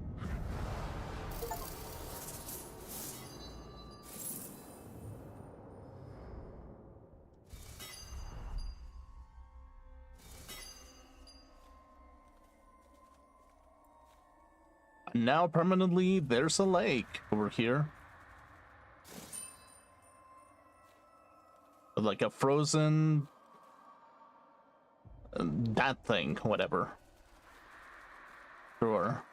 Now permanently there's a lake over here. Like a frozen... that thing, whatever. Sure.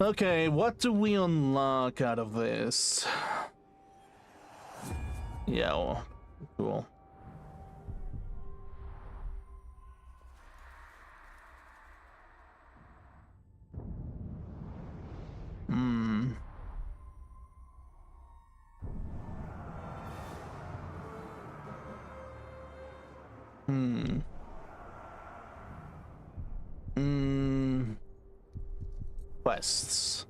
Okay, what do we unlock out of this? Yeah, well, cool. Hmm. Quests.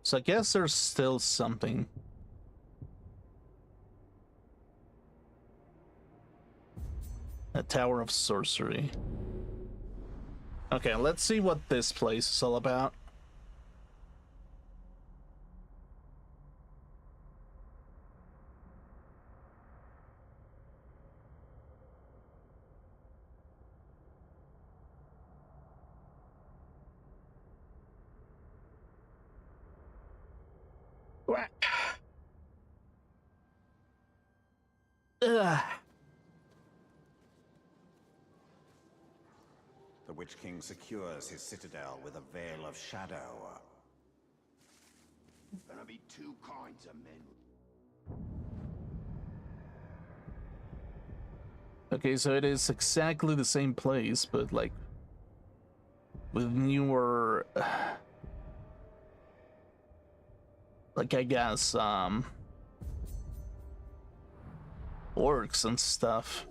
So I guess there's still something. A Tower of Sorcery. Okay, let's see what this place is all about. Ugh. The Witch King secures his citadel with a veil of shadow. Gonna be two kinds of men. Okay, so it is exactly the same place, but like with newer, like I guess orcs and stuff.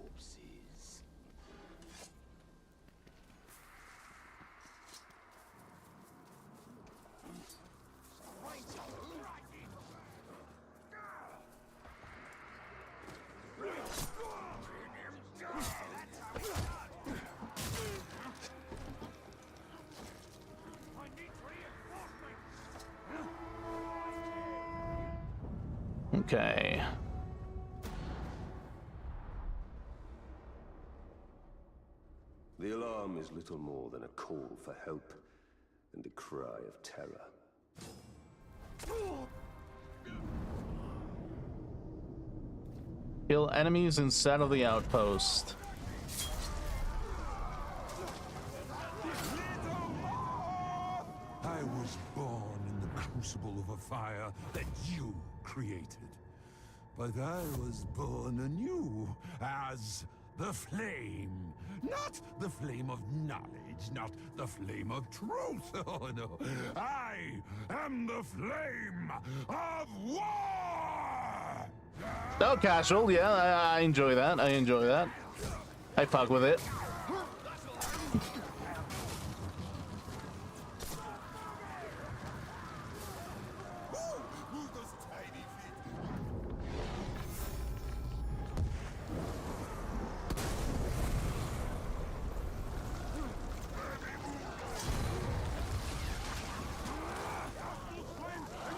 Okay. The alarm is little more than a call for help and a cry of terror. Kill enemies inside of the outpost. I was born in the crucible of a fire that you created. But I was born anew as the flame. Not the flame of knowledge, not the flame of truth. Oh no, I am the flame of war! Oh, casual, yeah, I enjoy that. I enjoy that. I fuck with it.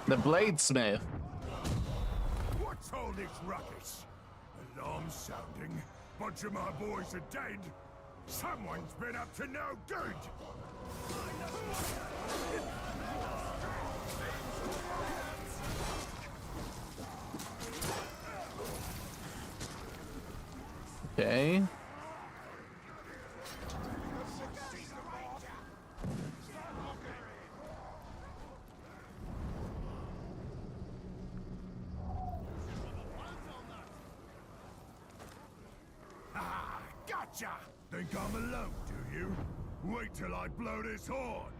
The Bladesmith. What's all this ruckus? Alarm sounding. Bunch of my boys are dead. Someone's been up to no good. Okay. Gotcha! Think I'm alone, do you? Wait till I blow this horn!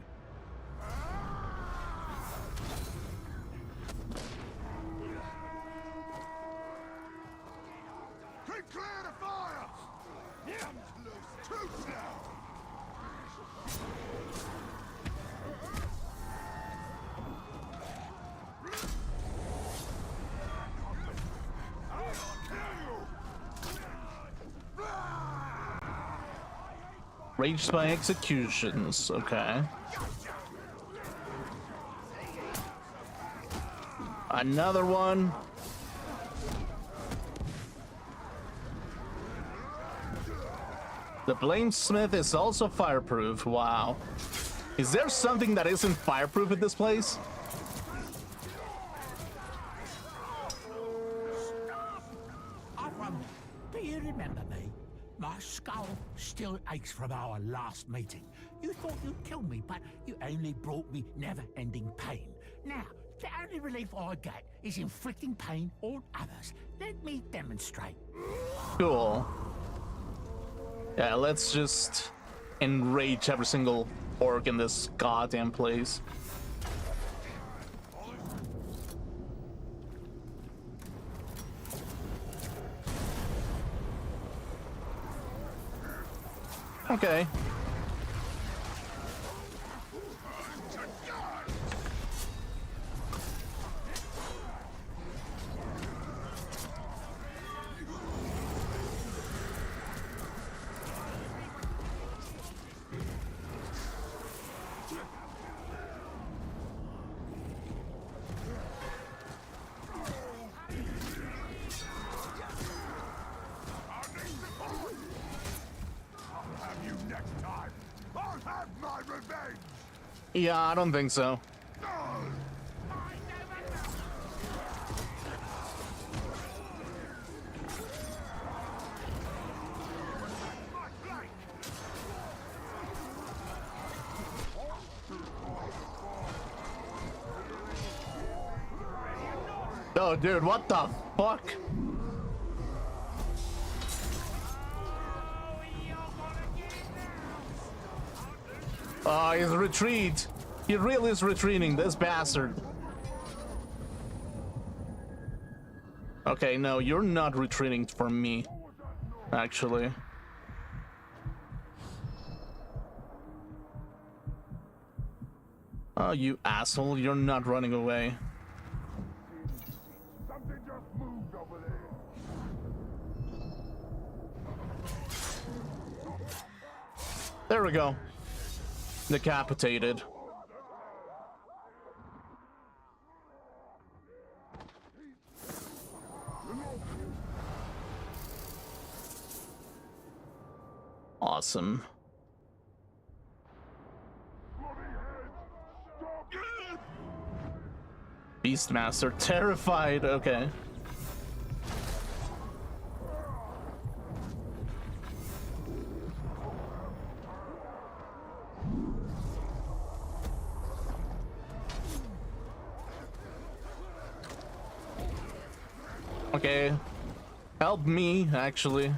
Keep clear of fire! Yeah, too slow! Raged by executions, okay. Another one. The Bladesmith is also fireproof, wow. Is there something that isn't fireproof at this place? Do you remember me? My skull still aches from our last meeting. You thought you'd kill me, but you only brought me never-ending pain. Now, the only relief I get is inflicting pain on others. Let me demonstrate. Cool. Yeah, let's just enrage every single orc in this goddamn place. Okay. Yeah, I don't think so. Oh, dude, what the fuck? Oh, he's retreat. He really is retreating, this bastard. Okay, no, you're not retreating from me, actually. Oh, you asshole, you're not running away. Something just moved over there. There we go. Decapitated. Awesome. Beastmaster terrified. Okay. Okay. Help me, actually.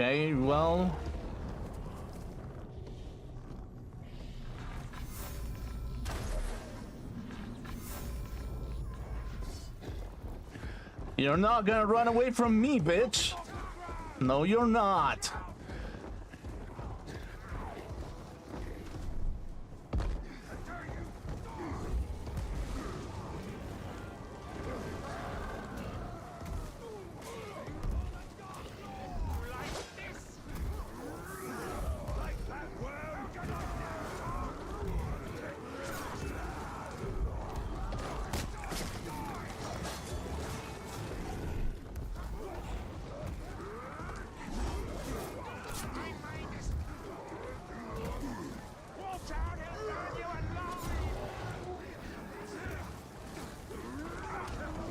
Okay, well... You're not gonna run away from me, bitch! No, you're not!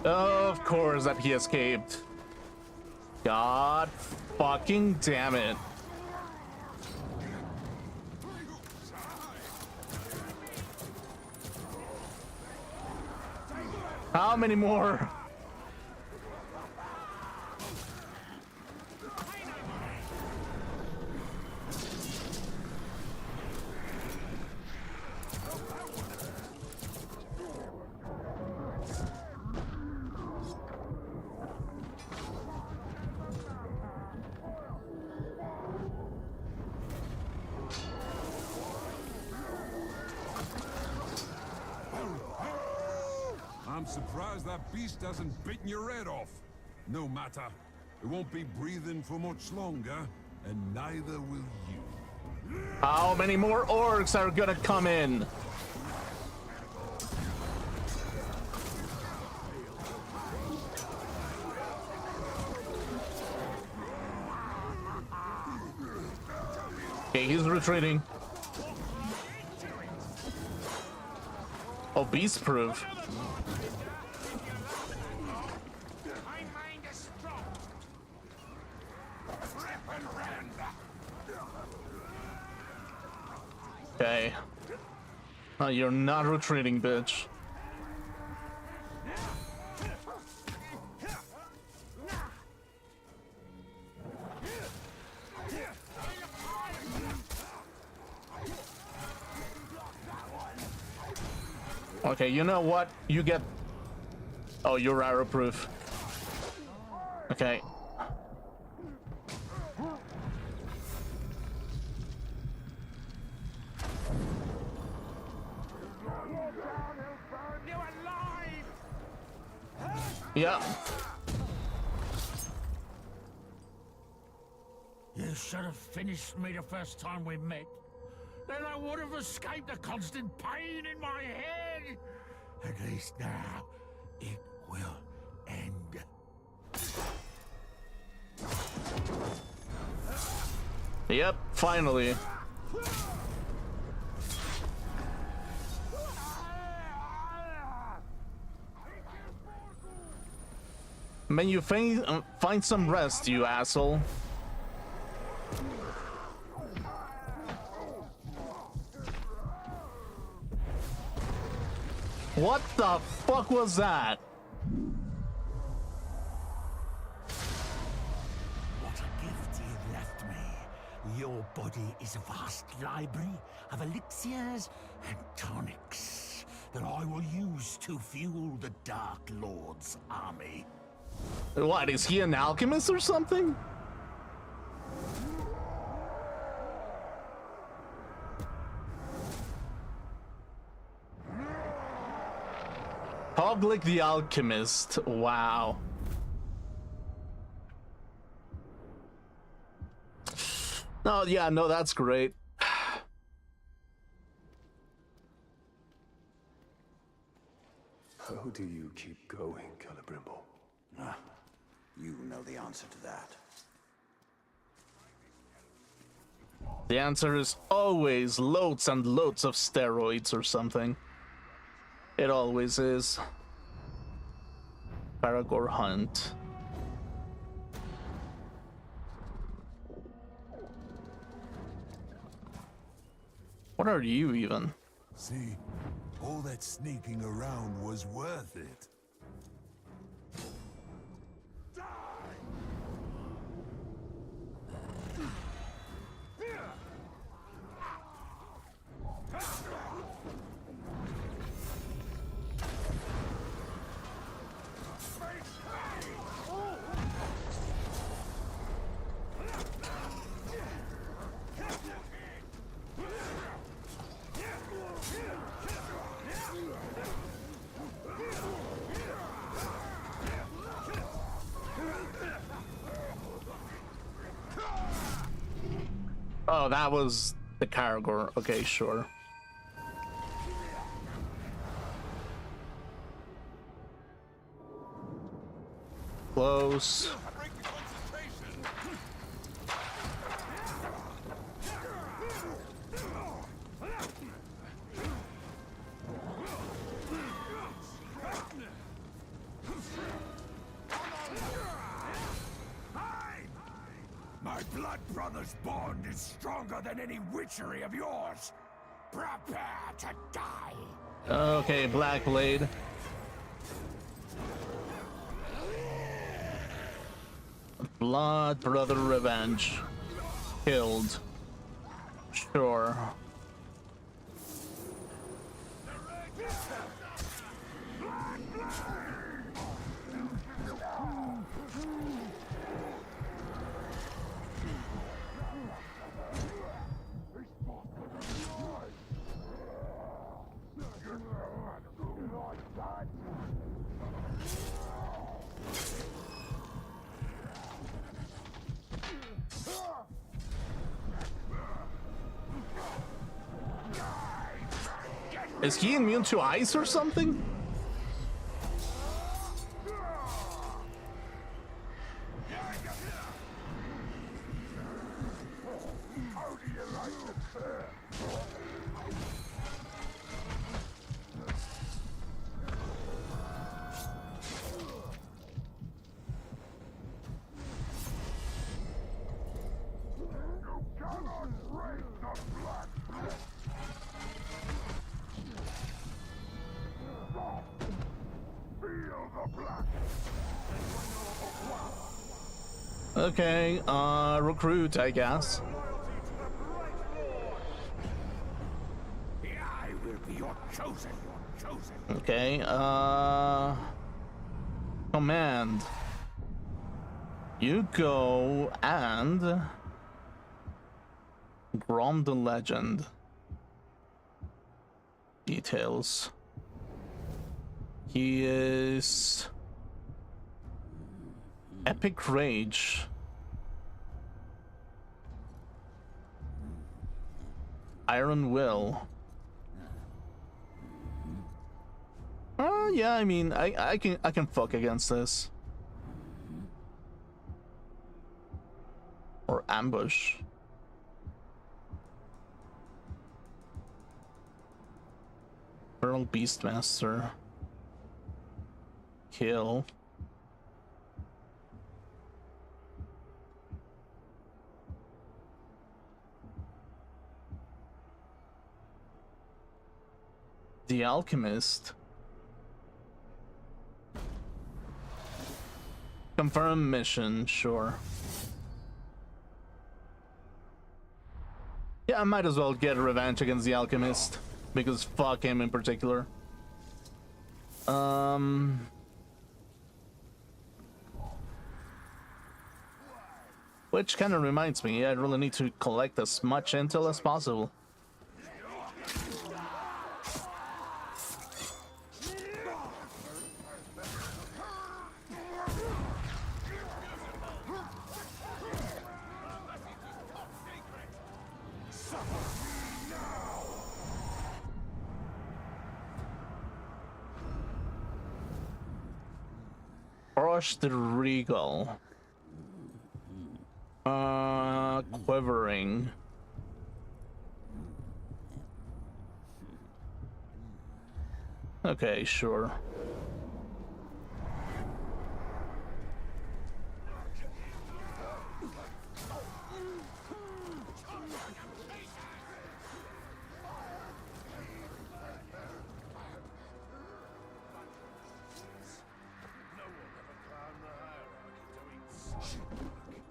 Of course that he escaped. God fucking damn it. How many more? I'm surprised that beast hasn't bitten your head off. No matter. It won't be breathing for much longer, and neither will you. How many more orcs are gonna come in? Okay, he's retreating. Oh, beast proof. Okay. Oh, you're not retreating, bitch. Okay, you know what? You get... Oh, you're arrow proof. Okay. Yeah. You should have finished me the first time we met. Then I would have escaped the constant pain in my head. At least now, it will end. Yep, finally. May you find some rest, you asshole. What the fuck was that? What a gift you've left me. Your body is a vast library of elixirs and tonics that I will use to fuel the Dark Lord's army. What, is he an alchemist or something? Hoglik the Alchemist. Wow. No, yeah, no, that's great. How do you keep going, Celebrimble? You know the answer to that. The answer is always loads and loads of steroids or something. It always is. Paragor Hunt. What are you even? See, all that sneaking around was worth it. Oh, that was the Caragor. Okay, sure. Close. My blood brother's bond is stronger than any witchery of yours. Prepare to die. Okay, Black Blade. Blood Brother Revenge. Killed. Sure. Is he immune to ice or something? Okay, recruit, I guess. I will be your chosen. Okay, command. You go and Grom the Legend. Details. He is Epic Rage. Iron Will. Yeah, I mean, I can fuck against this. Or ambush. Pearl Beastmaster. Kill. The Alchemist. Confirm mission, sure. Yeah, I might as well get revenge against the alchemist, because fuck him in particular. Which kind of reminds me, I really need to collect as much intel as possible. Crush the Regal. Quivering. Okay, sure.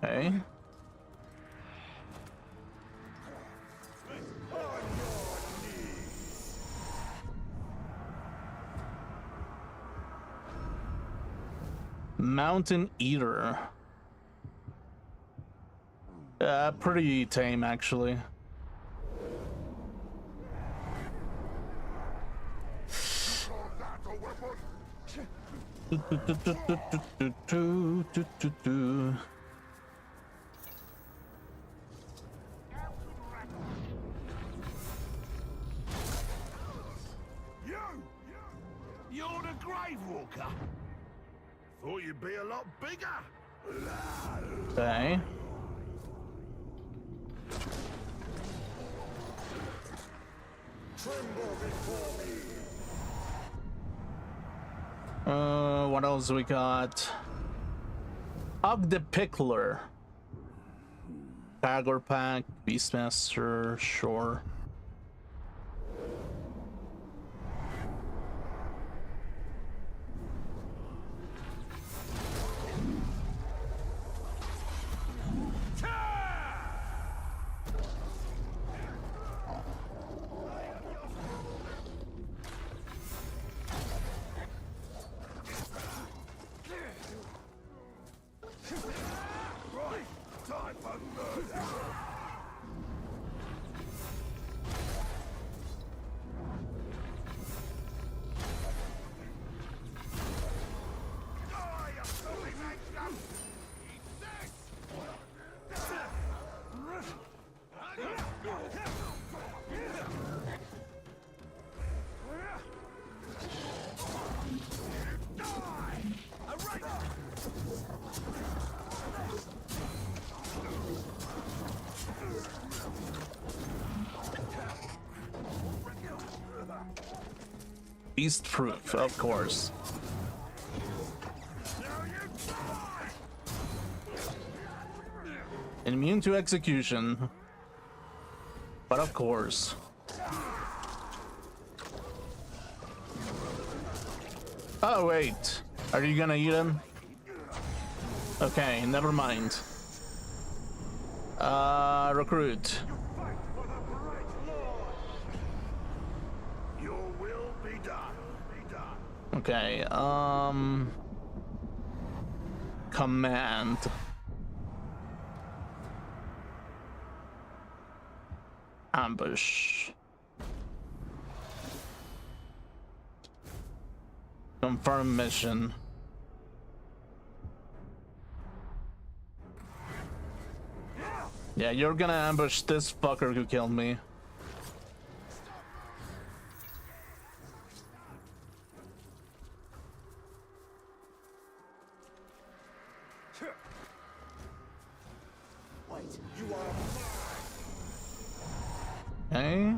Okay. Mountain Eater. Pretty tame, actually. You're the Grave Walker. Thought you'd be a lot bigger. Okay. What else we got? Og the Pickler. Dagger Pack, Beastmaster, sure. Beast proof, of course. Immune to execution. But of course. Oh wait, are you gonna eat him? Okay, never mind. Recruit. Okay, command. Ambush. Confirm mission. Yeah, you're gonna ambush this fucker who killed me. Okay.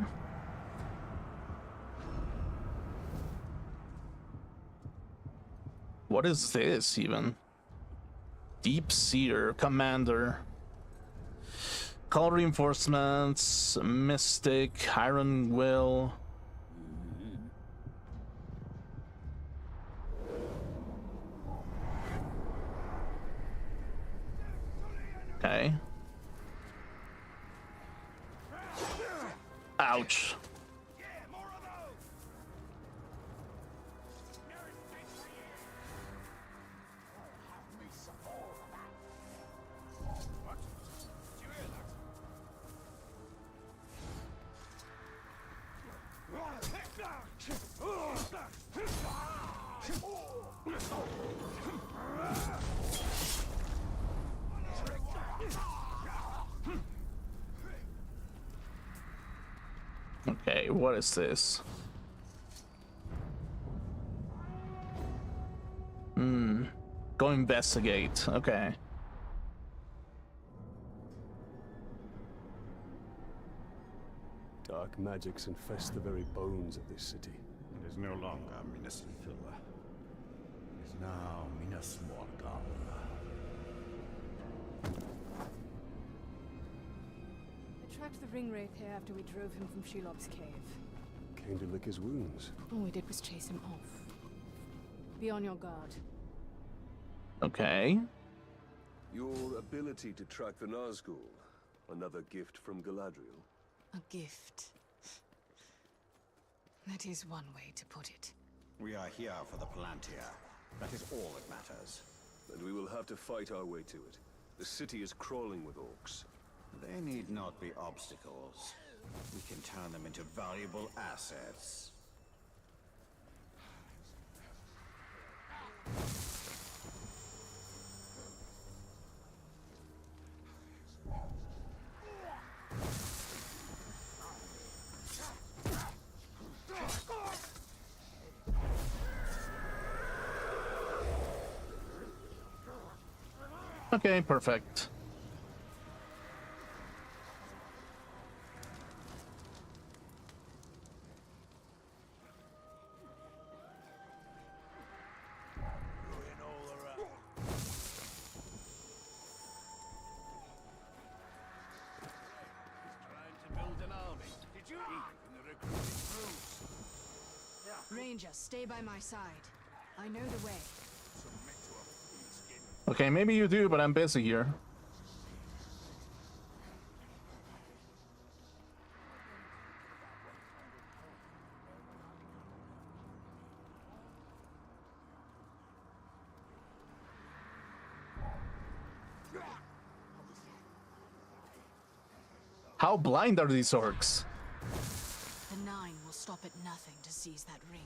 What is this even? Deep Seer Commander. Call reinforcements, Mystic, Iron Will. Okay. Ouch. Okay, what is this? Go investigate. Okay. Dark magics infest the very bones of this city. It is no longer Minas Ithil. It is now Minas Morgul. I tracked the ring wraith here after we drove him from Shelob's cave. Came to lick his wounds. All we did was chase him off. Be on your guard. Okay. Your ability to track the Nazgul. Another gift from Galadriel. A gift. That is one way to put it. We are here for the Palantir. That is all that matters. And we will have to fight our way to it. The city is crawling with orcs. They need not be obstacles. We can turn them into valuable assets. Okay, perfect. Ranger, stay by my side. I know the way. Okay, maybe you do, but I'm busy here. How blind are these orcs? The Nine will stop at nothing to seize that ring.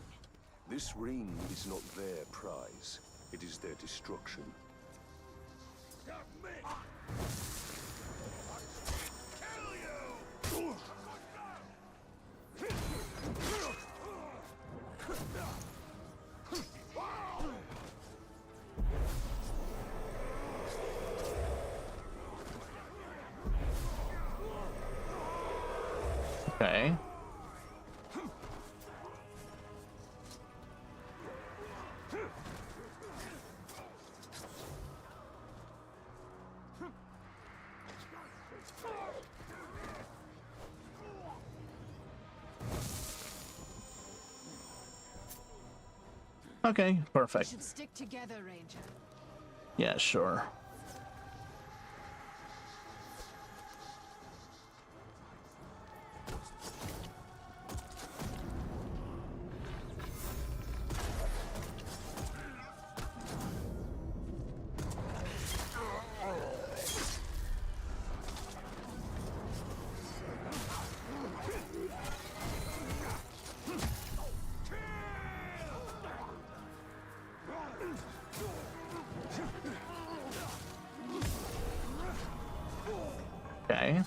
This ring is not their prize. It is their destruction. Okay. Okay, We perfect. should stick together, Ranger. Yeah, sure. Okay.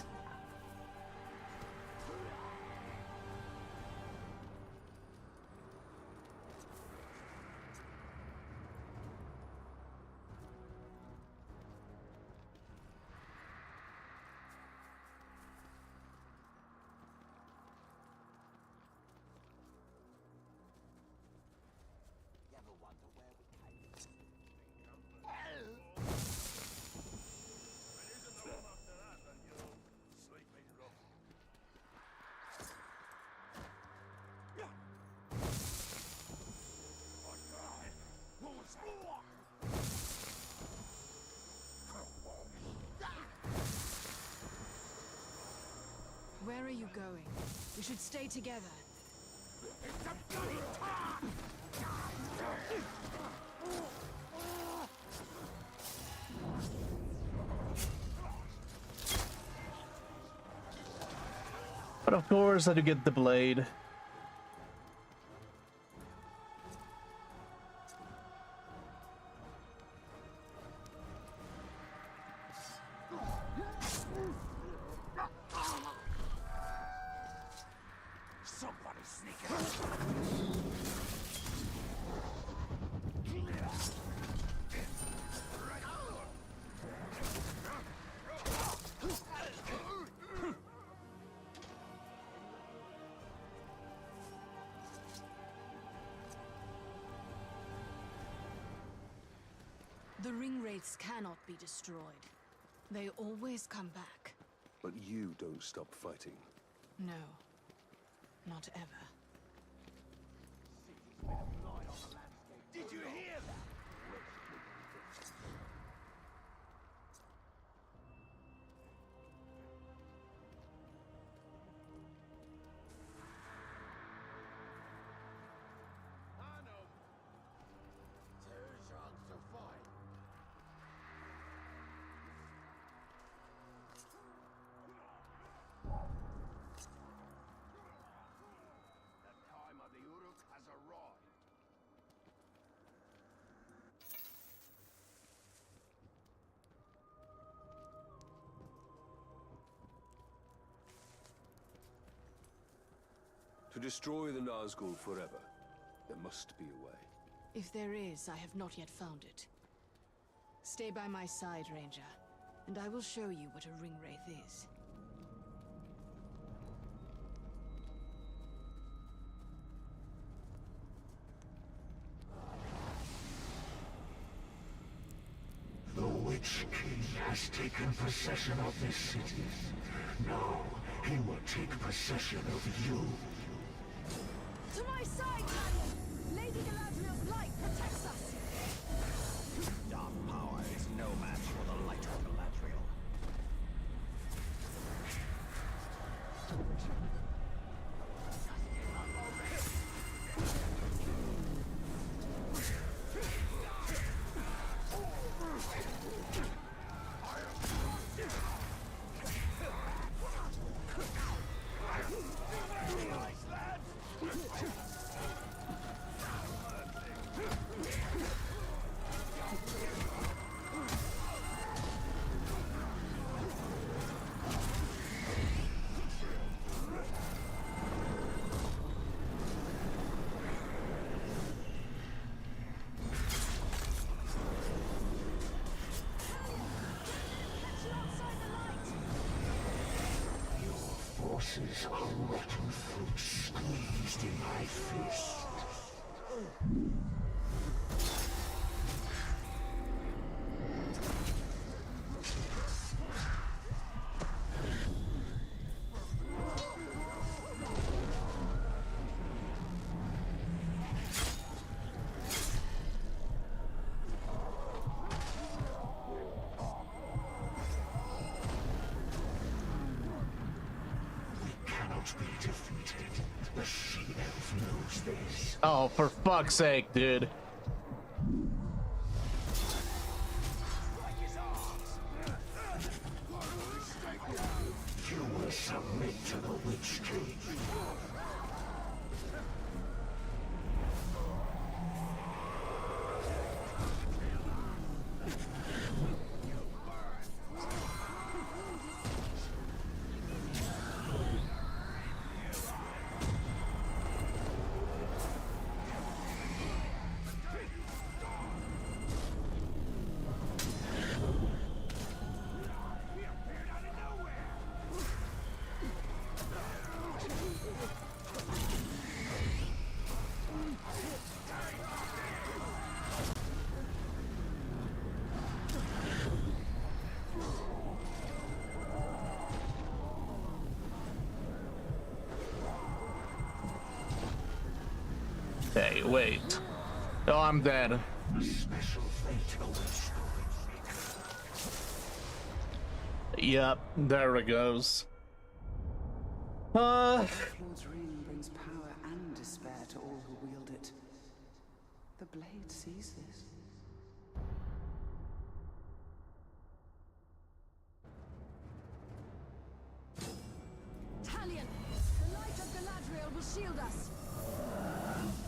are you going? We should stay together. It's a bloody tar! But of course, I do get the blade. Somebody sneaking. The ring wraiths cannot be destroyed. They always come back. But you don't stop fighting. No. Not ever. Did you hear that? I know. Too drunk to fight. The time of the Uruk has arrived. To destroy the Nazgul forever, there must be a way. If there is, I have not yet found it. Stay by my side, Ranger, and I will show you what a ring wraith is. The Witch King has taken possession of this city. Now, he will take possession of you. To my side, Guardian! Lady Galadriel's light protects us! Dark power is no match for the light of Galadriel. Forces are rotten fruit squeezed in my fist. Be defeated. The She Elf knows this. Oh, for fuck's sake, dude. You will submit to the Witch King. Hey, wait. Oh, I'm dead. A special fate awaits the Windbreaker. Yep, there it goes. Lord's ring brings power and despair to all who wield it. The blade sees this. Talion! The light of Galadriel will shield us!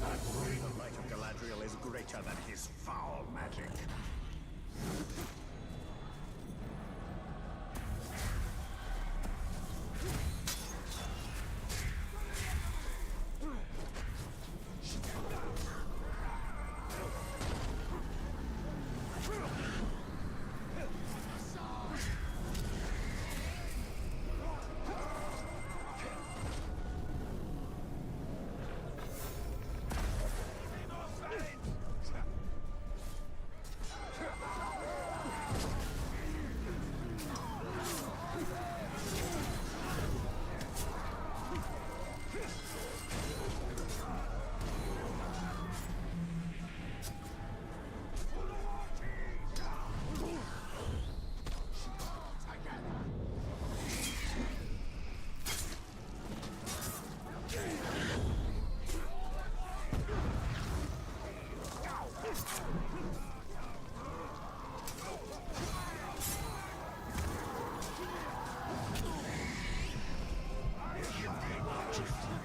The light of Galadriel is greater than his foul magic.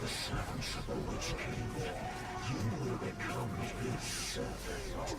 The servants of the Witch King, you will become his servant.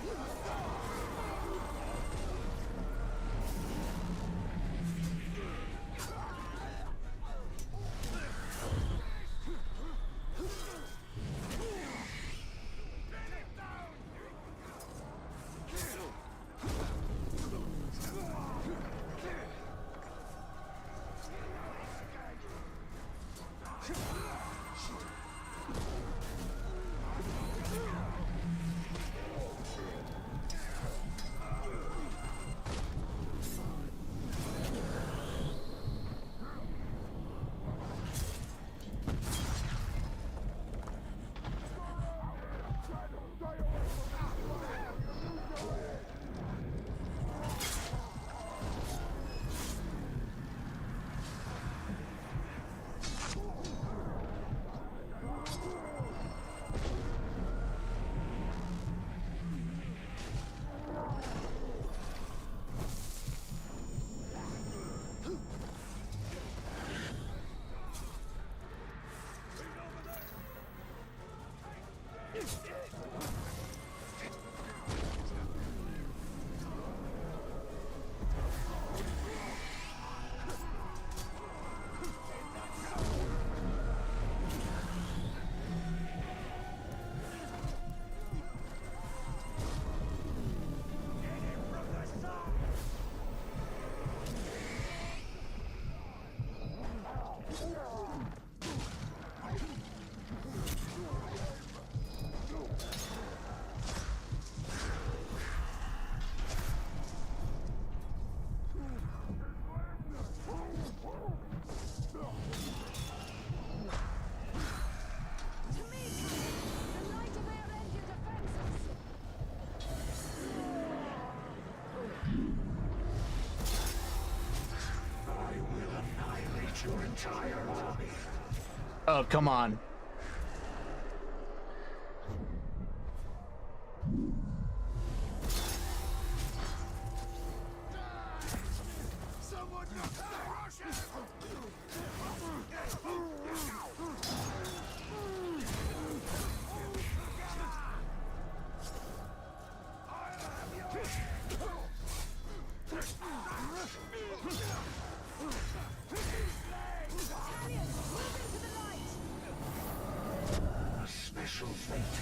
Oh, come on.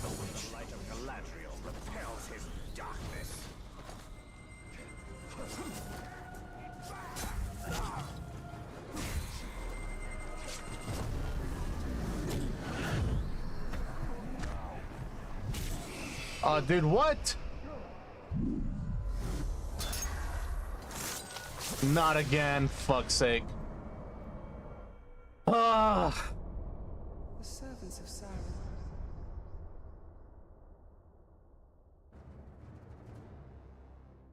The light of Galadriel repels his darkness. Dude, what? Not again, fuck's sake. Ah. The servants of Sauron.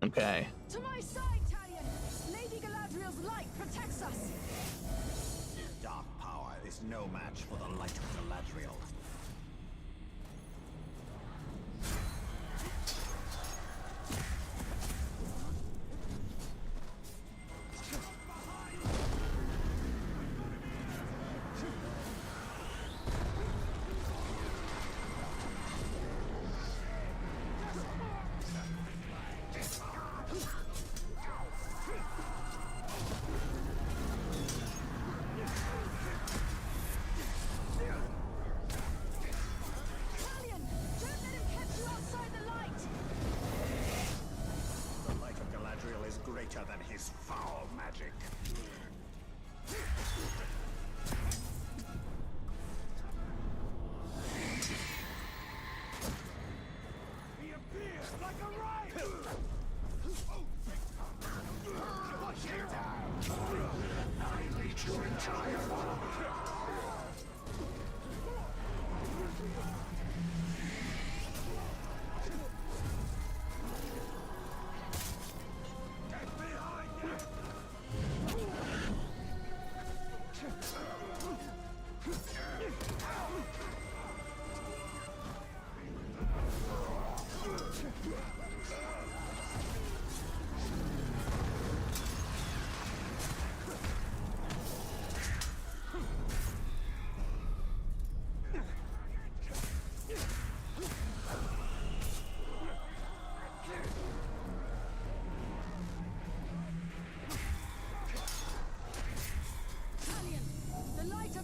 Okay. To my side, Talion! Lady Galadriel's light protects us! Dark power is no match for the light of Galadriel. Greater than his foul magic. He appears like a rider! Annihilate your entire army.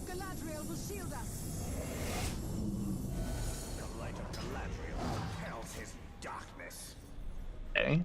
Galadriel will shield us. The light of Galadriel repels his darkness. Okay.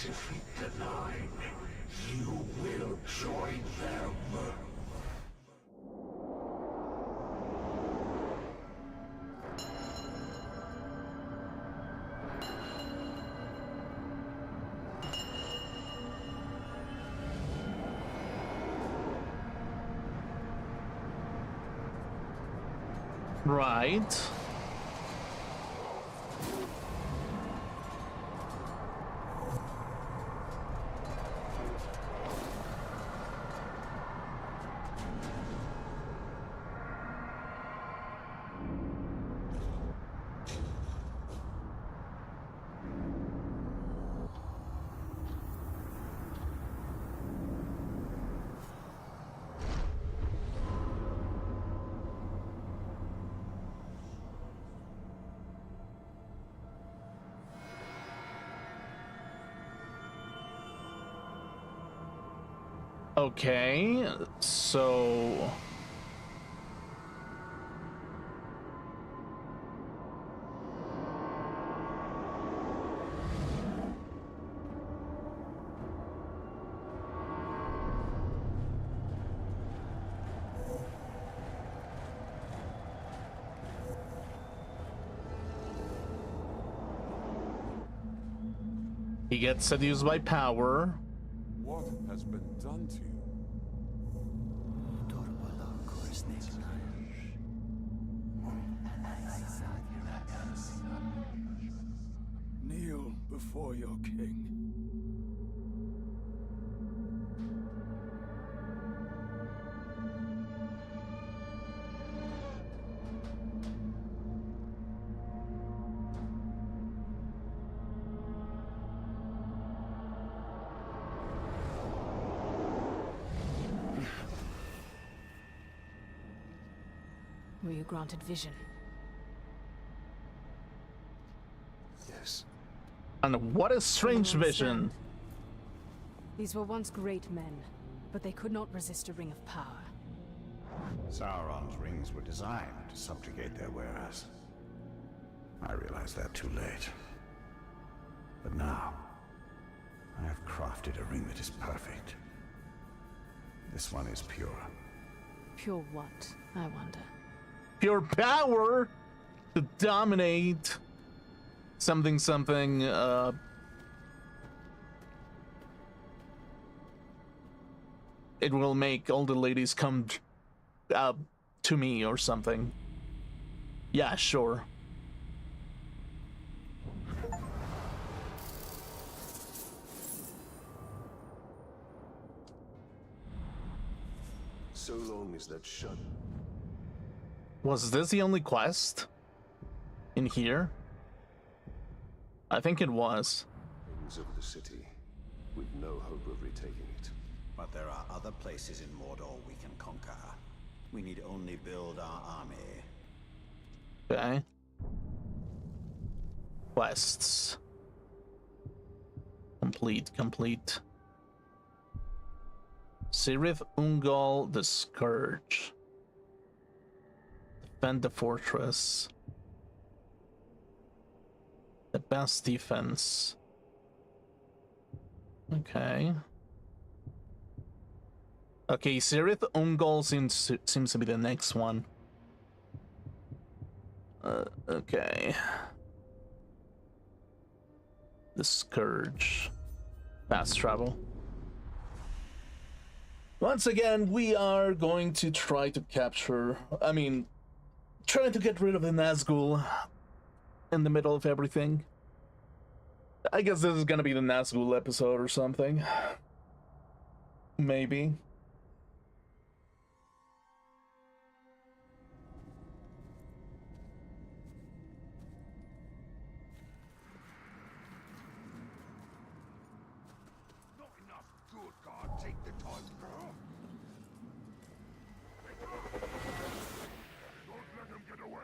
Defeat the Nine. You will join them. Right. Okay, so he gets seduced by power. What has been done to you? Kneel before your king. Were you granted vision? Yes. And what a strange vision. These were once great men, but they could not resist a ring of power. Sauron's rings were designed to subjugate their wearers. I realized that too late. But now, I have crafted a ring that is perfect. This one is pure. Pure what, I wonder? Pure power to dominate something. It will make all the ladies come to me or something. Yeah, sure. So long as that shut. Was this the only quest in here? I think it was. Rings of the city, with no hope of retaking it. But there are other places in Mordor we can conquer. We need only build our army. Okay. Quests. Complete. Cirith Ungol the Scourge. Defend the fortress. The best defense. Okay. Okay, Cirith Ungol seems to be the next one. Okay. The Scourge. Fast travel. Once again, we are going to try to trying to get rid of the Nazgul in the middle of everything. I guess this is gonna be the Nazgul episode or something. Maybe. Not enough. Good God, take the time, girl. Don't let him get away.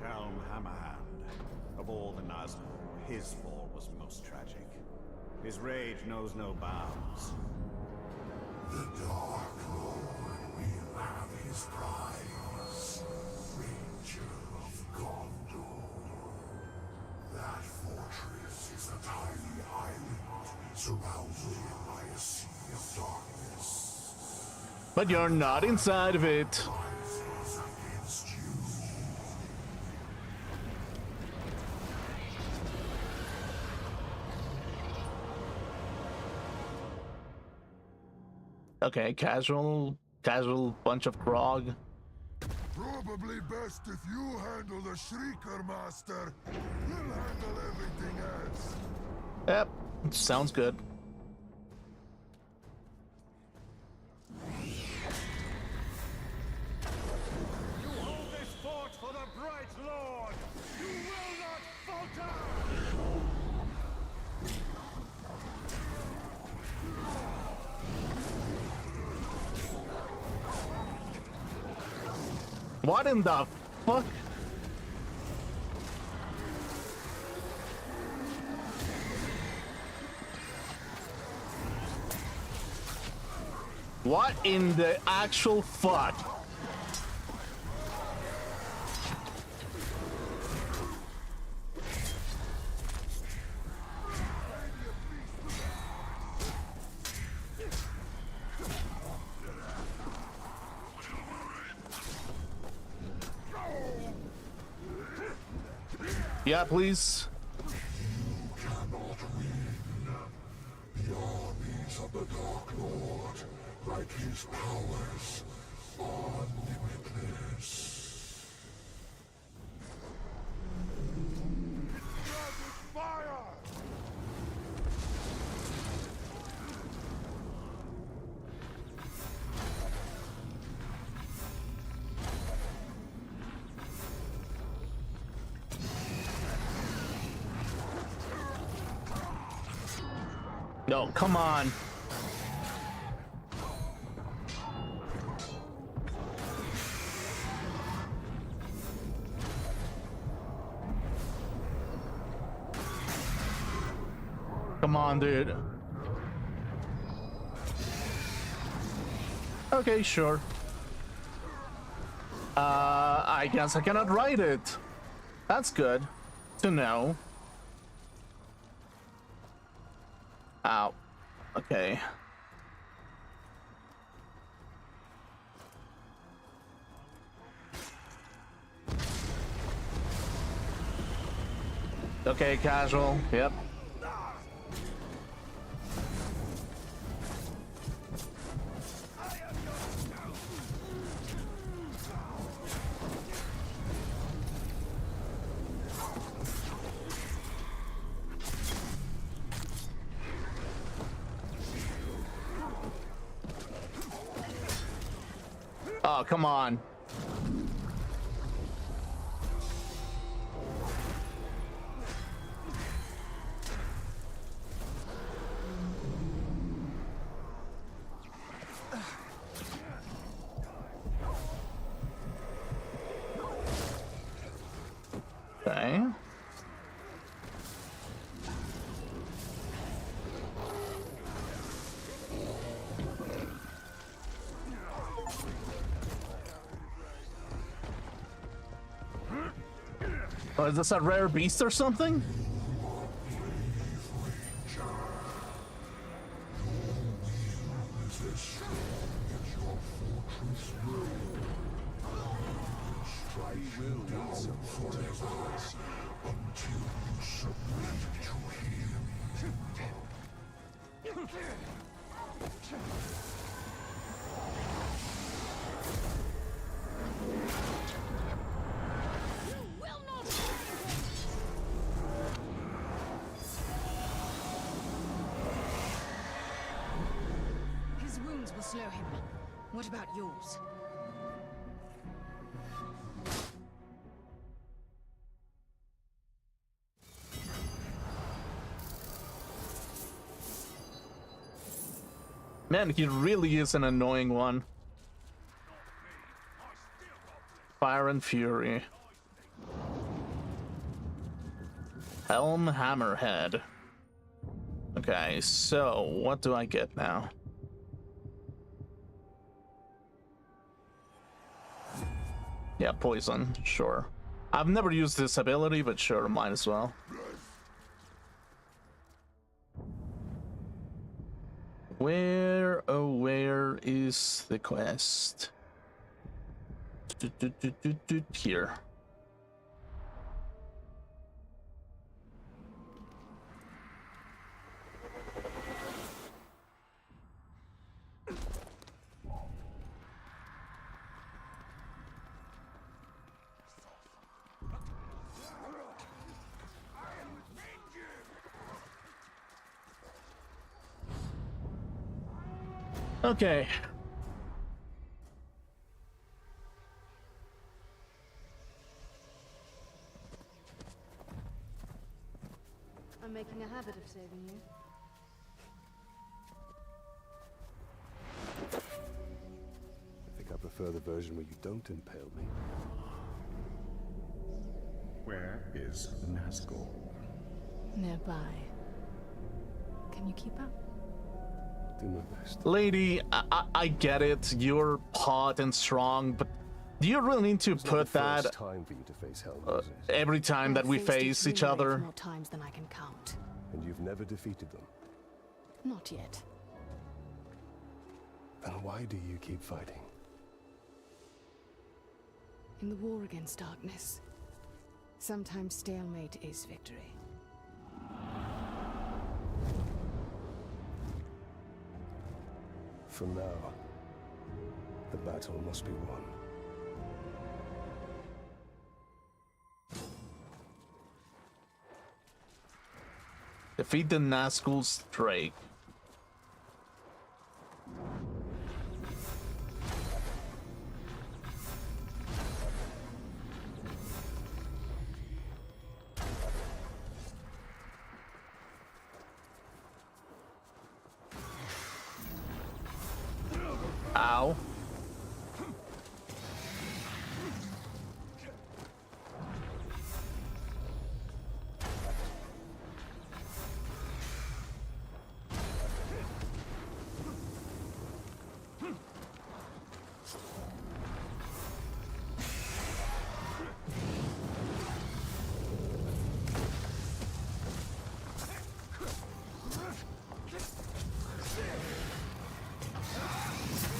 Helm Hammerhand. Of all the Nazgul, his fall was most tragic. His rage knows no bounds. The Dark Lord will have his prize. Ranger of Gondor. That fortress is a tiny island surrounded by a sea of darkness. But you're not inside of it. Rises against you. Okay, casual bunch of grog. Probably best if you handle the Shrieker, Master. We'll handle everything else. Yep, sounds good. You hold this fort for the Bright Lord! You will not falter! What in the fuck? What in the actual fuck? Yeah, please. You cannot win. The armies of the Dark Lord, like his powers, No, come on. Come on, dude. Okay, sure. I guess I cannot write it. That's good to know. Ow. Okay. Okay, casual. Yep. Oh, come on. Okay. Oh, is this a rare beast or something? His wounds will slow him. What about yours? Man, he really is an annoying one. Fire and Fury. Helm Hammerhead. Okay, so what do I get now? Yeah, poison, sure. I've never used this ability, but sure, might as well. Where, oh, where is the quest? Here. Okay. I'm making a habit of saving you. I think I prefer the version where you don't impale me. Where is the Nazgul? Nearby. Can you keep up? Do my best. Lady, I get it. You're hot and strong, but do you really need to put that Time for you to face Helm, is it? every time that we I've faced face it each really other? more times than I can count. And you've never defeated them. Not yet. Then why do you keep fighting? In the war against darkness, sometimes stalemate is victory. For now, The battle must be won. Defeat the Nazgul's Drake. Ow.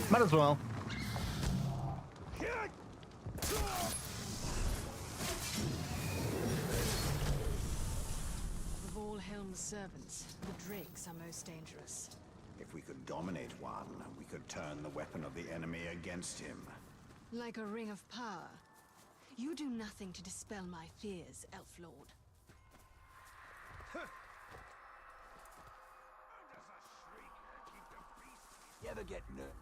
Might as well. Of all Helm's servants, the Drakes are most dangerous. If we could dominate one, we could turn the weapon of the enemy against him. Like a ring of power. You do nothing to dispel my fears, Elf Lord. You ever get nervous?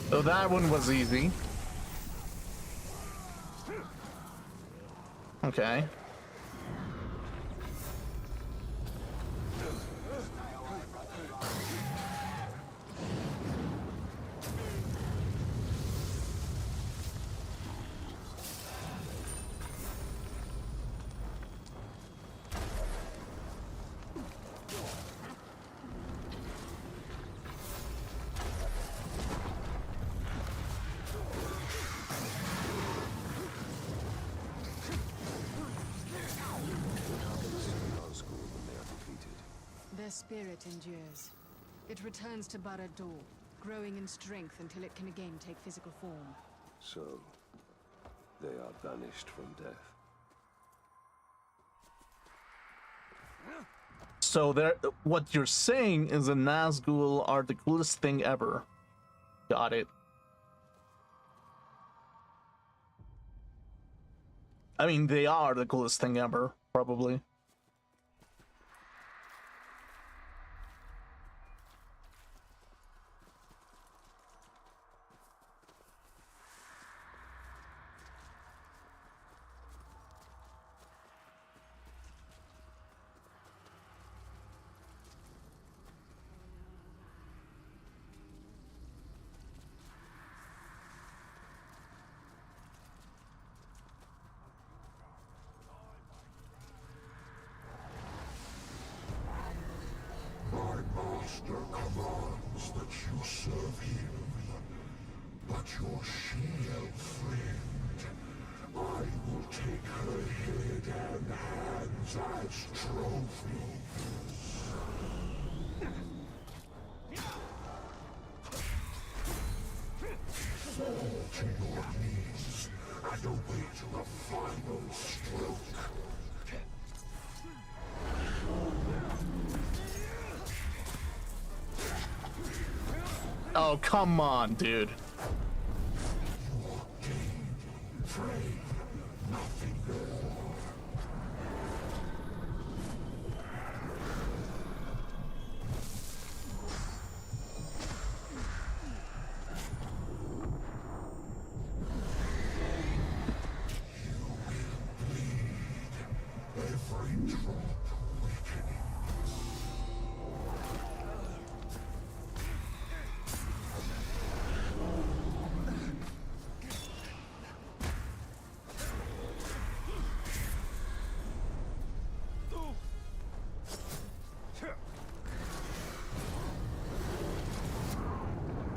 So that one was easy. Okay. Their spirit endures. It returns to Barad-dûr, growing in strength until it can again take physical form. So, they are banished from death. So there, what you're saying is the Nazgul are the coolest thing ever. Got it. I mean, they are the coolest thing ever, probably. Master commands that you serve him, but your she-elf friend, I will take her head and hands as trophies. Fall to your knees and await the final stroke. Oh, come on, dude.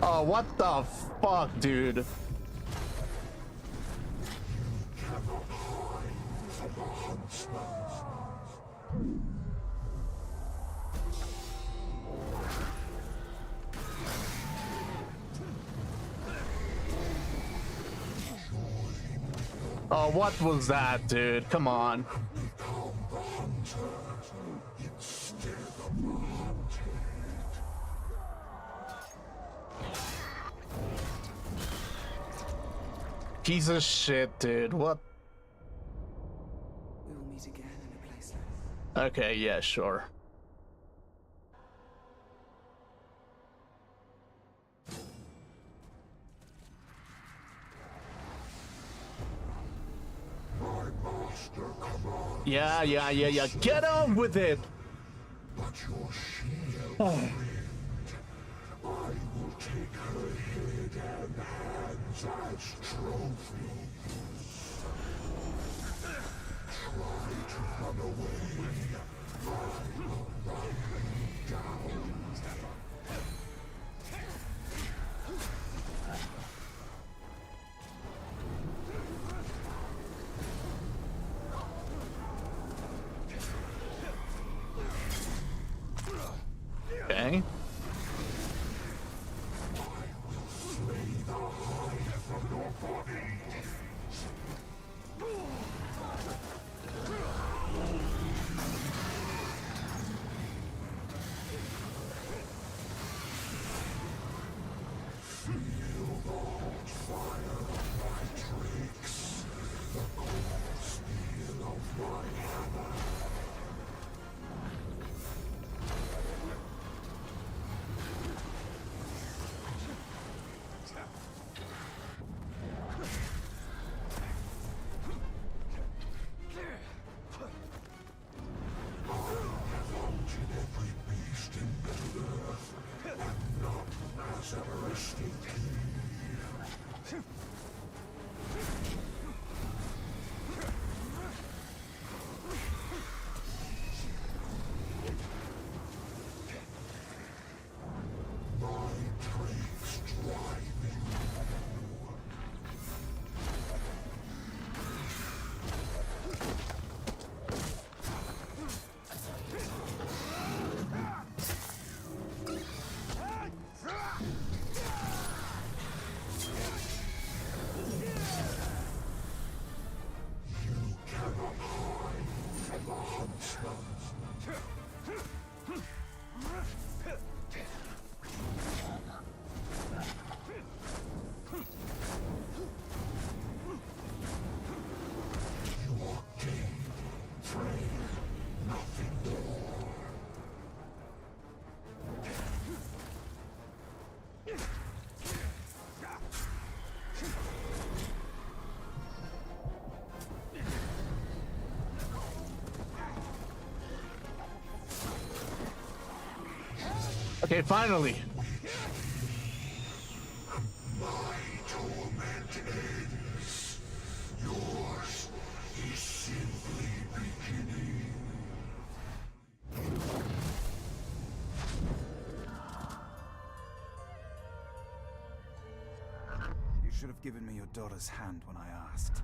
Oh, what the fuck, dude? Oh, what was that, dude? Come on. Piece of shit, dude. What? We will meet again in a place like this. Okay, yeah, sure. Yeah. Get on with it. But your she-elf friend, I will take her head and hands as trophies. Try to run away. I will run you down. Okay. Okay, finally. My torment ends. Yours is simply beginning. You should have given me your daughter's hand when I asked.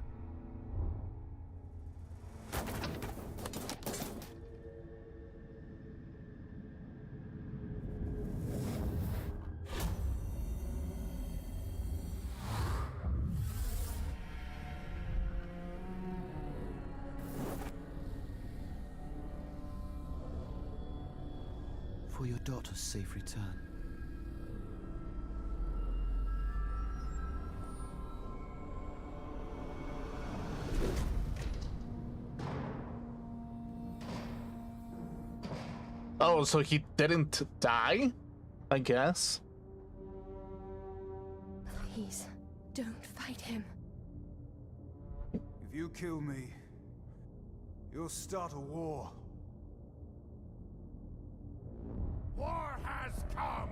For your daughter's safe return. Oh, so he didn't die? I guess. Please, don't fight him. If you kill me, you'll start a war. War has come!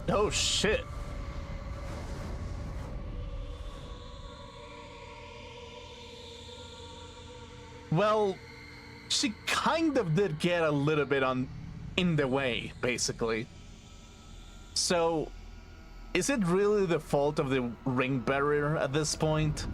Oh shit. Well, she kind of did get a little bit in the way, basically. So, is it really the fault of the ring barrier at this point?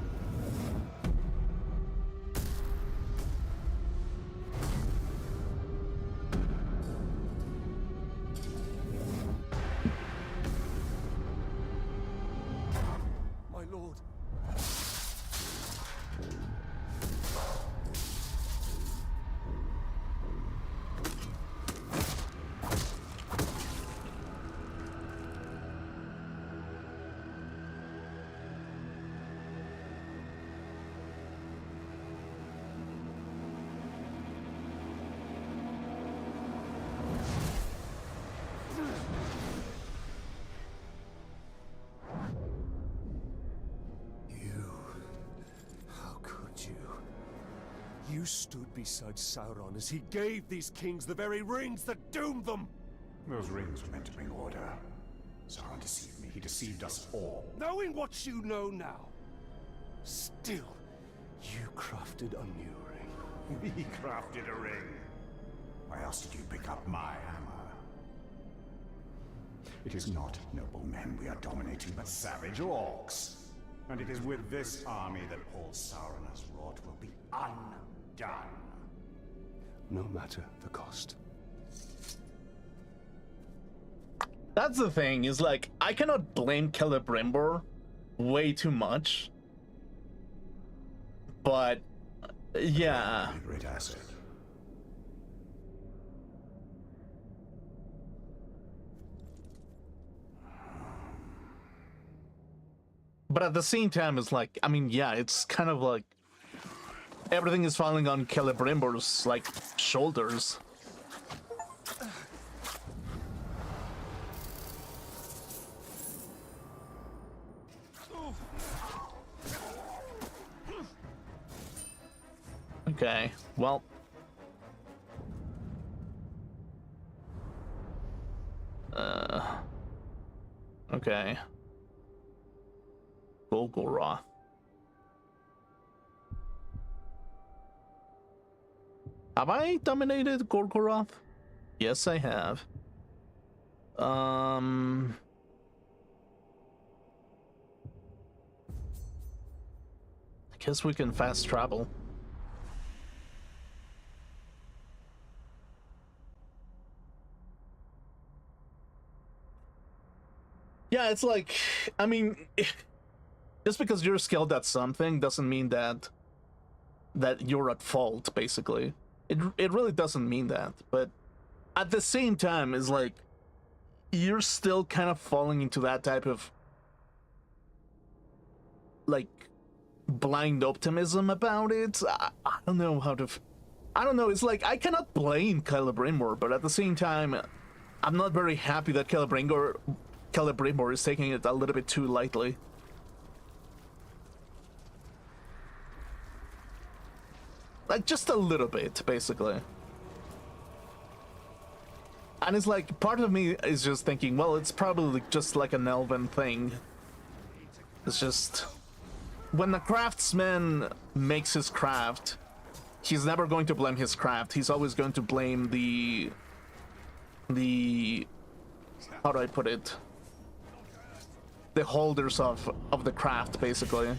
stood beside Sauron as he gave these kings the very rings that doomed them! Those rings were meant to bring order. Sauron deceived me. He deceived us all. Knowing what you know now, still, you crafted a new ring. We crafted a ring. Why else did you pick up my hammer? It is not noble men we are dominating, but savage orcs. And it is with this army that all Sauron has wrought will be undone. No matter the cost. That's the thing, is like, I cannot blame Celebrimbor way too much. But, yeah. A great asset. But at the same time, it's like, I mean, yeah, it's kind of like everything is falling on Celebrimbor's, like, shoulders. Okay, well. Okay. Golgoroth. Have I dominated Golgoroth? Yes, I have. I guess we can fast travel. Yeah, it's like, I mean, just because you're skilled at something doesn't mean that you're at fault, basically. It really doesn't mean that, but at the same time, it's like, you're still kind of falling into that type of, like, blind optimism about it. I don't know how to... I don't know, it's like, I cannot blame Celebrimbor, but at the same time, I'm not very happy that Celebrimbor is taking it a little bit too lightly. Like, just a little bit, basically. And it's like, part of me is just thinking, well, it's probably just like an elven thing. It's just... when the craftsman makes his craft, he's never going to blame his craft. He's always going to blame the... how do I put it? The holders of the craft, basically. And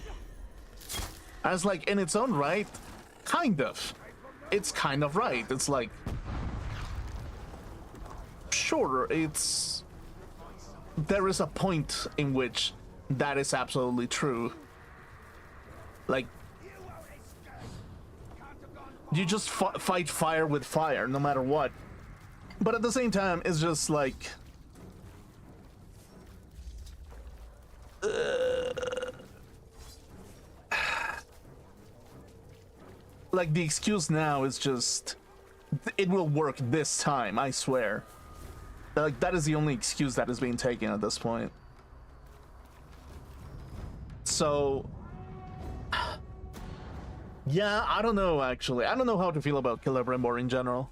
it's like, in its own right, kind of. It's kind of right. It's like, sure, it's... there is a point in which that is absolutely true. Like, you just fight fire with fire, no matter what. But at the same time, it's just like... like, the excuse now is just... it will work this time, I swear. Like, that is the only excuse that is being taken at this point. So... yeah, I don't know, actually. I don't know how to feel about Celebrimbor in general.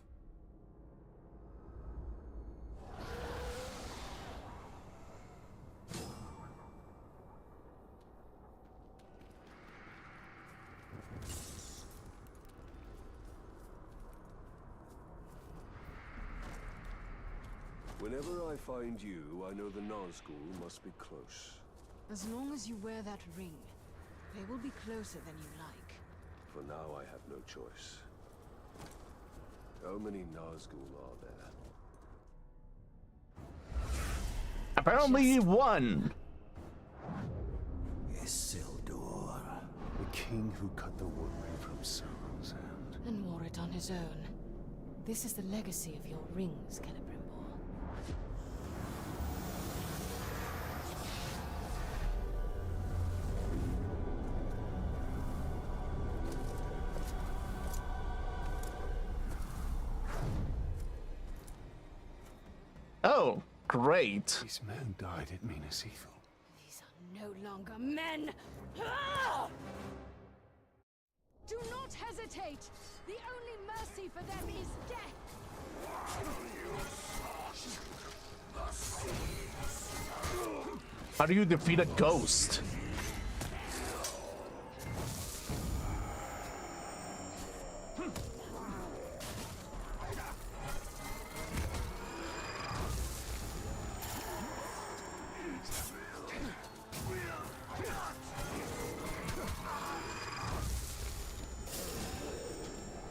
Whenever I find you, I know the Nazgul must be close. As long as you wear that ring, they will be closer than you like. For now, I have no choice. How many Nazgul are there? Apparently one. Isildur, the king who cut the one ring from Sauron's hand. And wore it on his own. This is the legacy of your rings, Celebrimbor. Oh, great. These men died at Minas Ithil. These are no longer men! Ah! Do not hesitate! The only mercy for them is death! How do you defeat a ghost?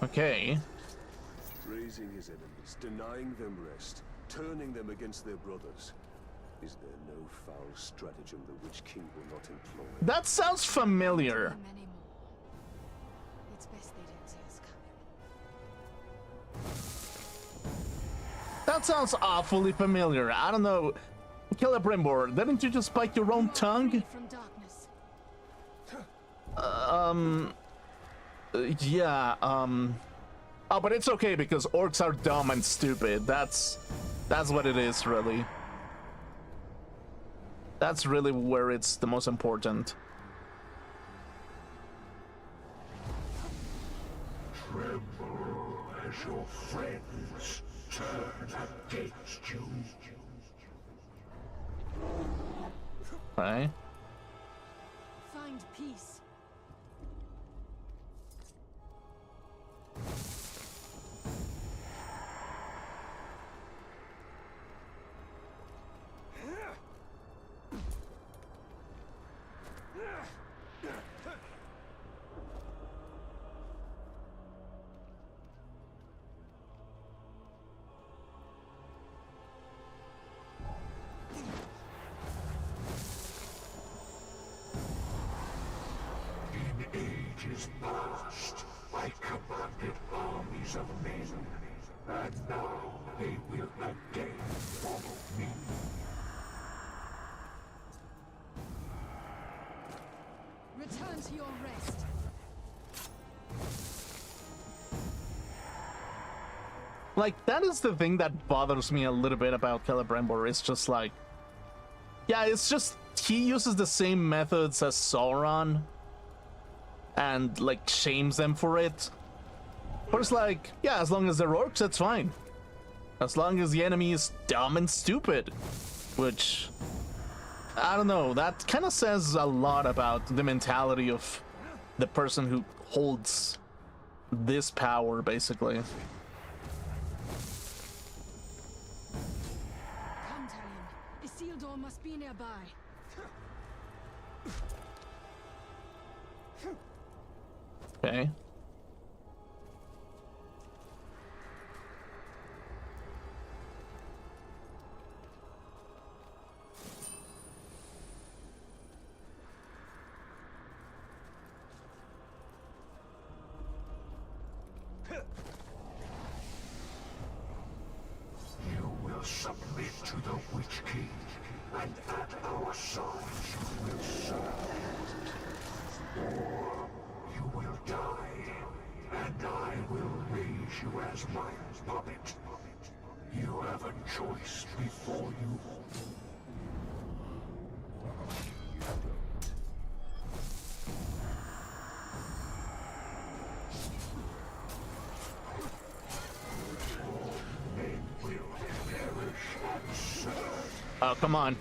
Okay. Raising his enemies, denying them rest, turning them against their brothers. Is there no foul stratagem the Witch King will not employ? That sounds familiar. Many more. It's best they don't see us coming. That sounds awfully familiar. I don't know. Celebrimbor, didn't you just bite your own tongue? From darkness. Yeah, oh, but it's okay because orcs are dumb and stupid. That's what it is, really. That's really where it's the most important. Tremble as your friends turn against you. Right? Find peace. Ages past, I commanded armies of men, and now they will again follow me. Return to your rest. Like, that is the thing that bothers me a little bit about Celebrimbor. It's just like, yeah, it's just he uses the same methods as Sauron and like shames them for it. But it's like, yeah, as long as they're orcs, that's fine. As long as the enemy is dumb and stupid. Which, I don't know, that kind of says a lot about the mentality of the person who holds this power, basically. Come, Talion. Isildur must be nearby. Okay. You will submit to the Witch King, and at our side you will serve. Or you will die, and I will raise you as my puppet. You have a choice before you. Men will perish and serve. Oh, come on.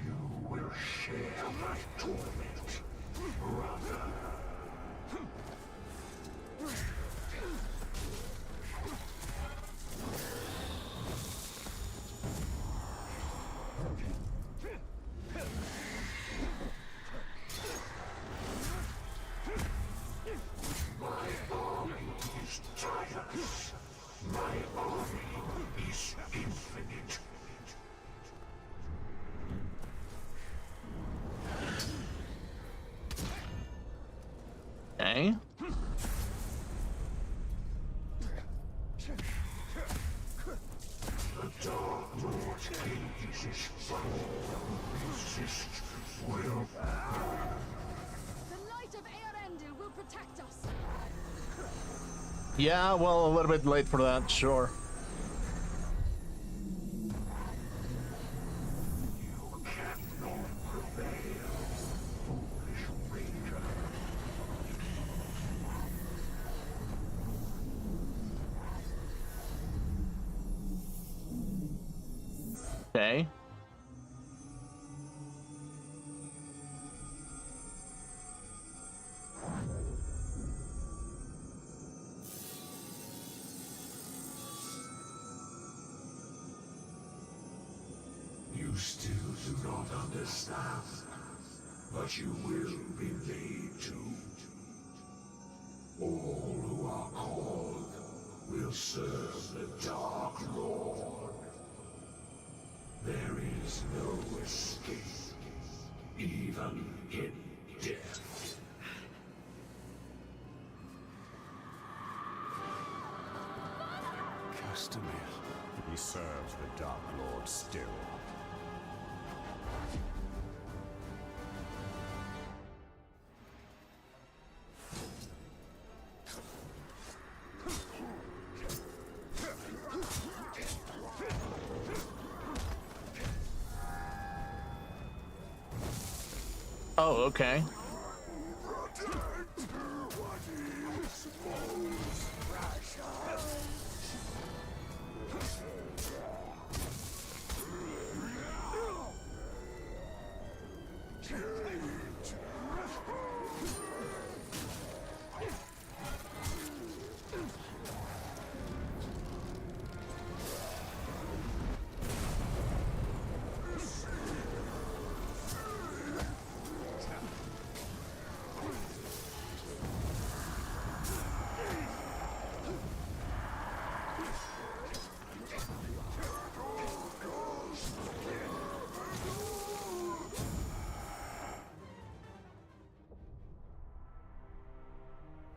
You will share my torment, brother. My army is tireless. My army is infinite. Okay. The Dark Lord's cage is full. Resist will. The light of Eärendil will protect us. Yeah, well, a little bit late for that, sure. Okay. You still do not understand, but you will be made to. All who are called will serve the Dark Lord. There is no escape, even in death. Castamere. He serves the Dark Lord still. Oh, okay.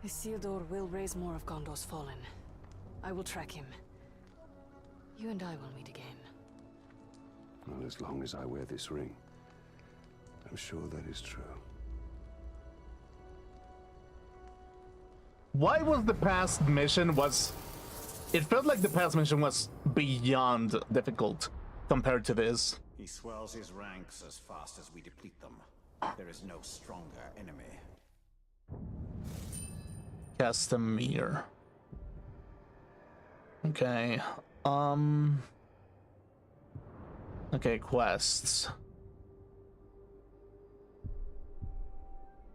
Isildur will raise more of Gondor's fallen. I will track him. You and I will meet again. Well, as long as I wear this ring, I'm sure that is true. Why was the past mission it felt like the past mission was beyond difficult compared to this. He swells his ranks as fast as we deplete them. There is no stronger enemy. Castamere. Okay. Okay, quests.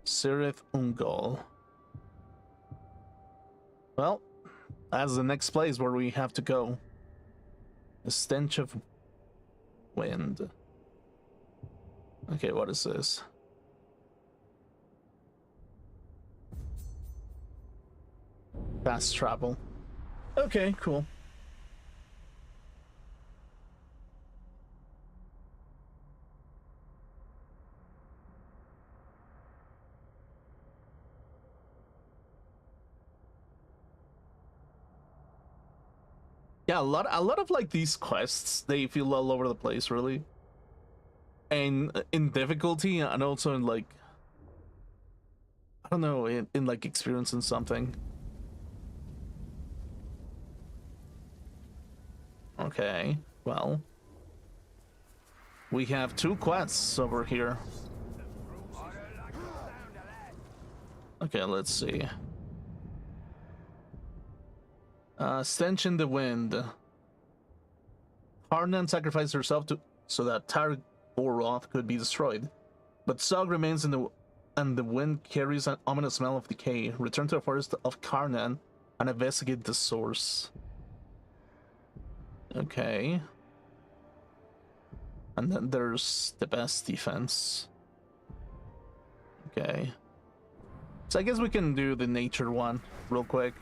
Cirith Ungol. Well, that's the next place where we have to go. The Stench of Wind. Okay, what is this? Fast travel. Okay, cool. Yeah, a lot of like these quests, they feel all over the place, really. And in difficulty, and also in like, I don't know, in like experiencing something. Okay, well, we have 2 quests over here. Okay, let's see. Stench in the Wind. Harnan sacrificed herself so that Tar Goroth could be destroyed, but Zog remains and the wind carries an ominous smell of decay. Return to the forest of Karnan and investigate the source. Okay. And then there's the best defense. Okay. So I guess we can do the nature one real quick.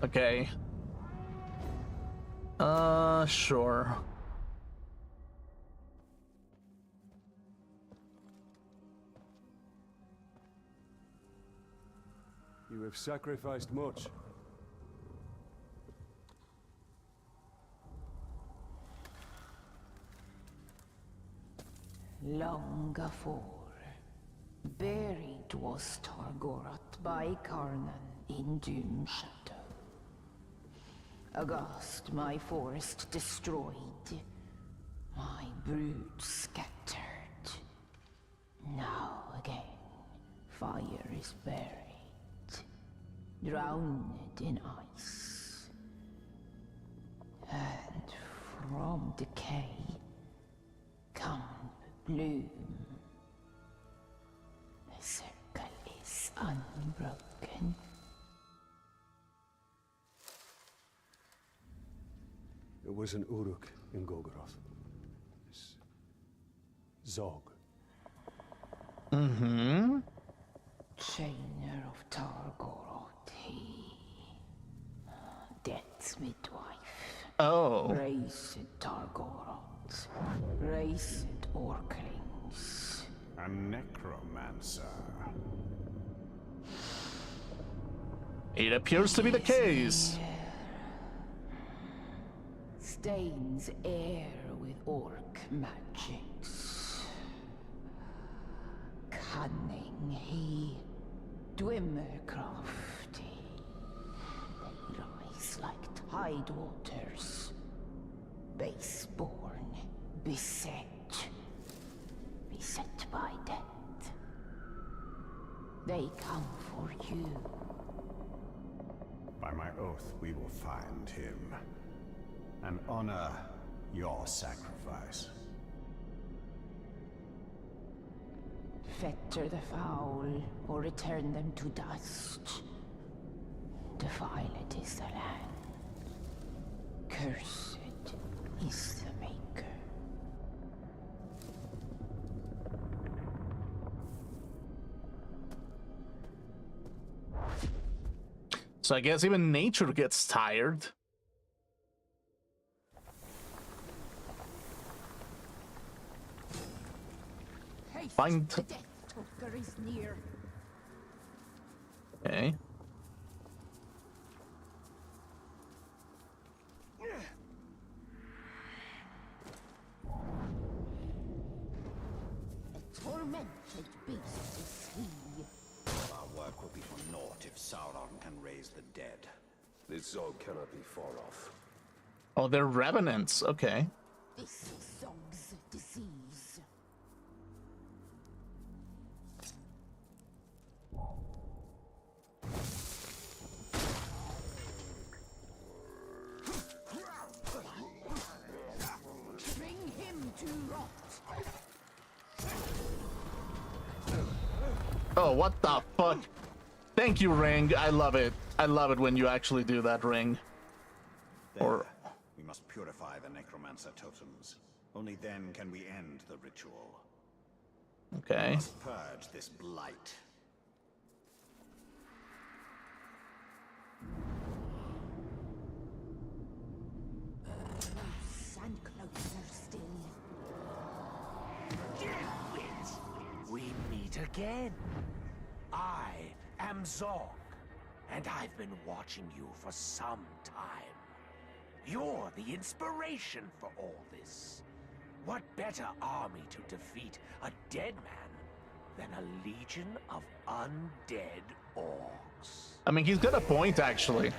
Okay. Sure. We've sacrificed much. Long afore, buried was Targorath by Karnan in Doom Shadow. Aghast, my forest destroyed, my brood scattered. Now again, fire is buried, drowned in ice. And from decay come bloom. The circle is unbroken. It was an Uruk in Golgoroth. This Zog. Mm-hmm. Chainer of Targorath, he. Death's midwife. Oh. Raised Targorath. Raised Orklings. A necromancer. It appears to be the case. Stains air with orc magics. Cunning he, Dwemer crafty. They rise like tide waters. Baseborn, beset by death. They come for you. By my oath, we will find him and honor your sacrifice. Fetter the foul, or return them to dust. Defiled is the land. Cursed is the maker. So I guess even nature gets tired. Find. The death talker is near. Okay. A tormented beast is he. Our work will be for naught if Sauron can raise the dead. This Zog cannot be far off. Oh, they're revenants. Okay. This is Zog's disease. Bring him to rot. Oh, what the fuck? Thank you, Ring. I love it. I love it when you actually do that, Ring. There, we must purify the necromancer totems. Only then can we end the ritual. Okay. We must purge this blight. Close and closer still. We meet again. I am Zog, and I've been watching you for some time. You're the inspiration for all this. What better army to defeat a dead man than a legion of undead orcs? I mean, he's got a point, actually.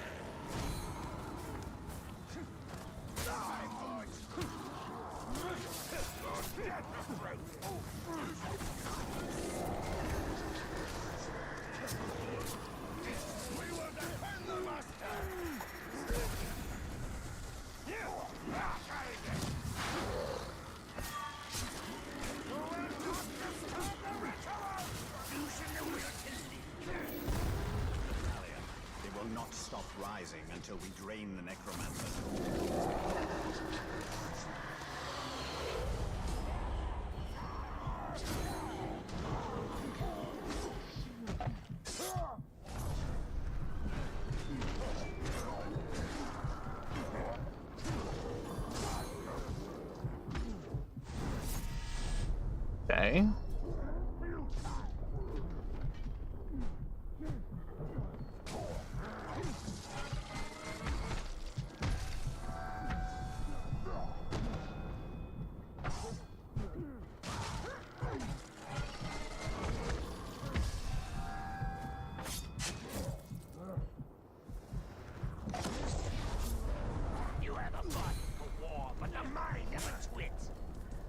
They will not stop rising until we drain the necromancer. Okay.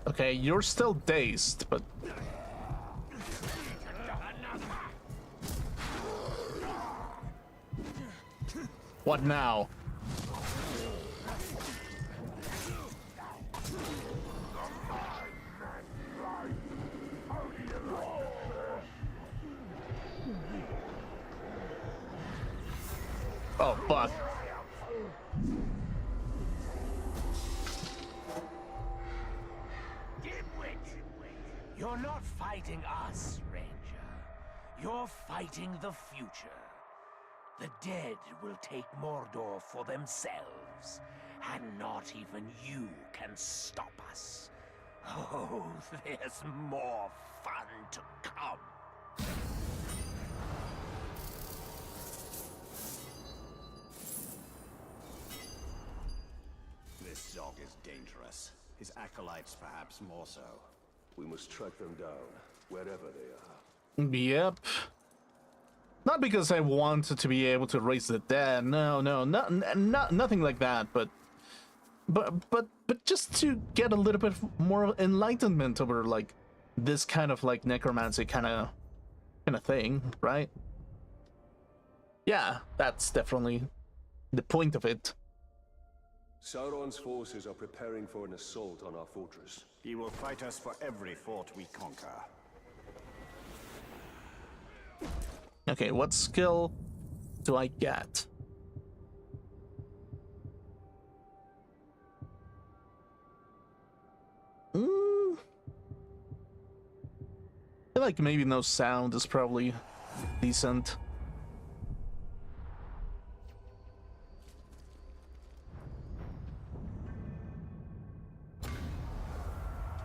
Okay, you're still dazed, but... What now? Oh, fuck. You're not fighting us, Ranger. You're fighting the future. The dead will take Mordor for themselves, and not even you can stop us. Oh, there's more fun to come. This Zog is dangerous. His acolytes perhaps more so. We must track them down, wherever they are. Yep. Not because I wanted to be able to raise the dead. No, nothing like that. But just to get a little bit more enlightenment over like this kind of like necromancy kind of thing, right? Yeah, that's definitely the point of it. Sauron's forces are preparing for an assault on our fortress. He will fight us for every fort we conquer. Okay, what skill do I get? I feel like maybe no sound is probably decent.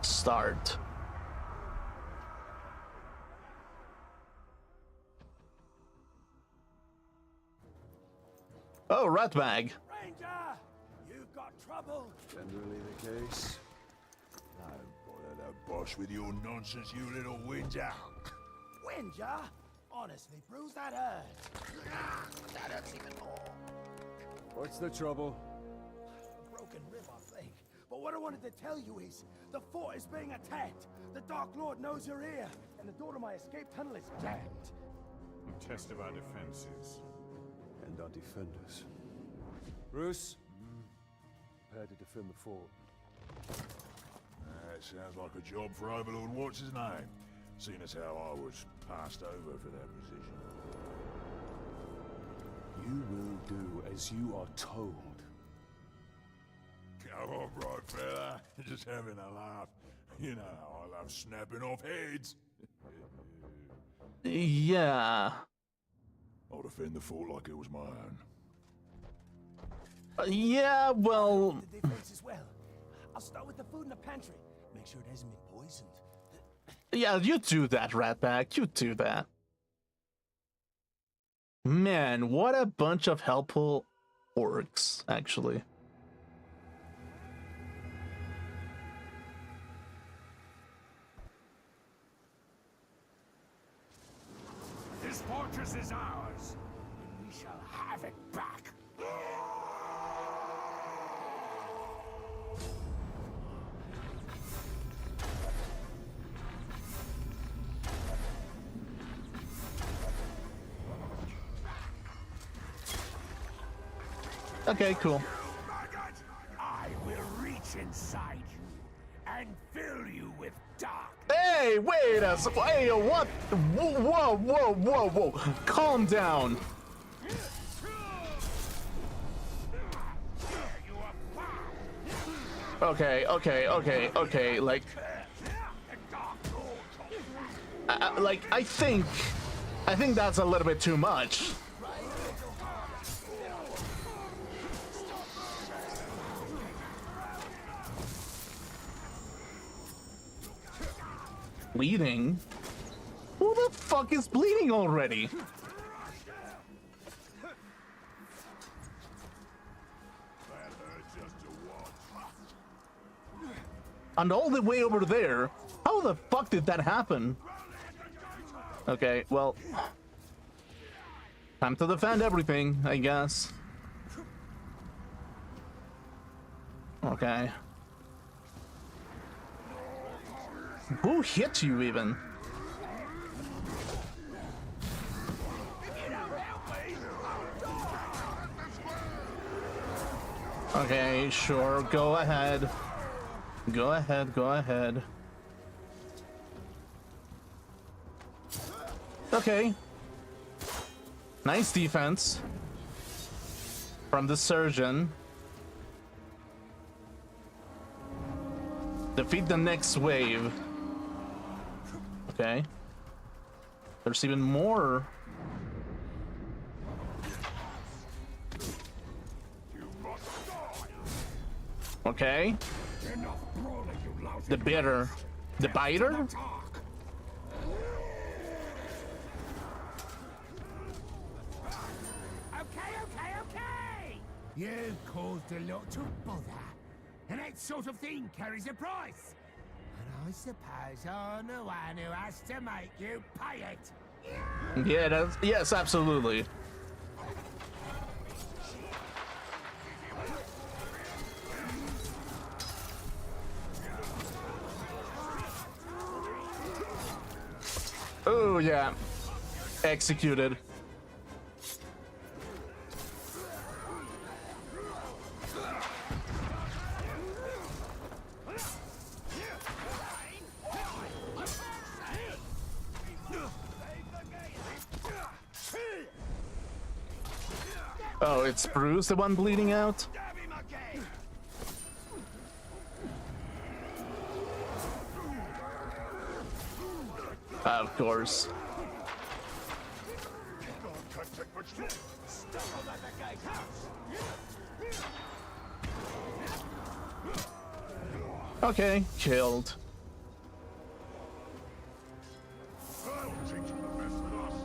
Start. Oh, rat bag. Ranger! You've got trouble! Generally the case. Don't bother the boss with your nonsense, you little whinger. Whinger? Honestly, Bruce, that hurts. That hurts even more. What's the trouble? Broken rib, I think. But what I wanted to tell you is, the fort is being attacked. The Dark Lord knows you're here, and the door to my escape tunnel is jammed. A test of our defenses. And our defenders. Bruce, prepare to defend the fort. That sounds like a job for Overlord What's-His-Name, seeing as how I was passed over for that position. You will do as you are told. Come on, right, fella. Just having a laugh. You know how I love snapping off heads. Yeah. I'll defend the fort like it was my own. Yeah, well... The defense as well. I'll start with the food in the pantry. Make sure it hasn't been poisoned. Yeah, you do that, Ratbag. You do that. Man, what a bunch of helpful orcs, actually. This fortress is ours, and we shall have it back. Okay, cool. I will reach inside you and fill you with dark. Hey, wait a second. Hey, what? Whoa. Calm down. Okay. Like, I think that's a little bit too much. Bleeding? Who the fuck is bleeding already? And all the way over there? How the fuck did that happen? Okay, well... time to defend everything, I guess. Who hit you even? Okay, sure. Go ahead. Go ahead. Go ahead. Okay. Nice defense from the surgeon. Defeat the next wave. Okay. There's even more. Okay. The bitter. The biter? Okay. You've caused a lot of bother, and that sort of thing carries a price. And I suppose I'm the one who has to make you pay it. Yeah, that's, yes, absolutely. Oh, yeah. Executed. Oh, it's Bruce, the one bleeding out? Of course. Okay, killed.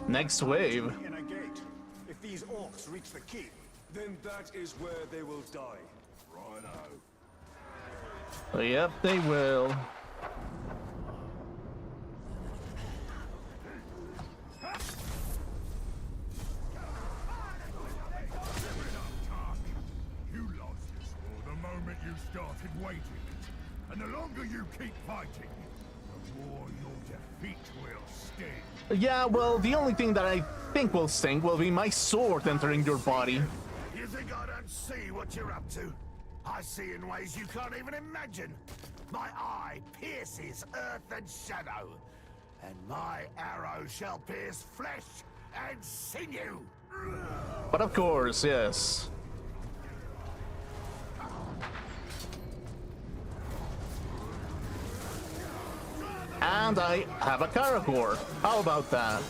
Next wave. If these orcs reach the keep, then that is where they will die. Righto. Yep, they will. You lost this war the moment you started waiting. And the longer you keep fighting, the more your defeat will sting. Yeah, well, the only thing that I think will sting will be my sword entering your body. You think I don't see what you're up to? I see in ways you can't even imagine. My eye pierces earth and shadow, and my arrow shall pierce flesh and sinew. But of course, yes. And I have a Karakor. How about that?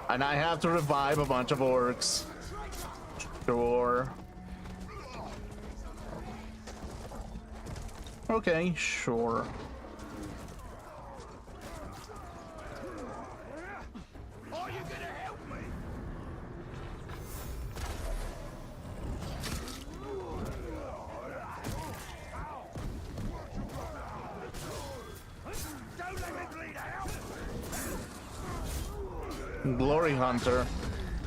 And I have to revive a bunch of orcs. Sure. Okay, sure. Are you gonna help me? Don't let me bleed out. Glory Hunter.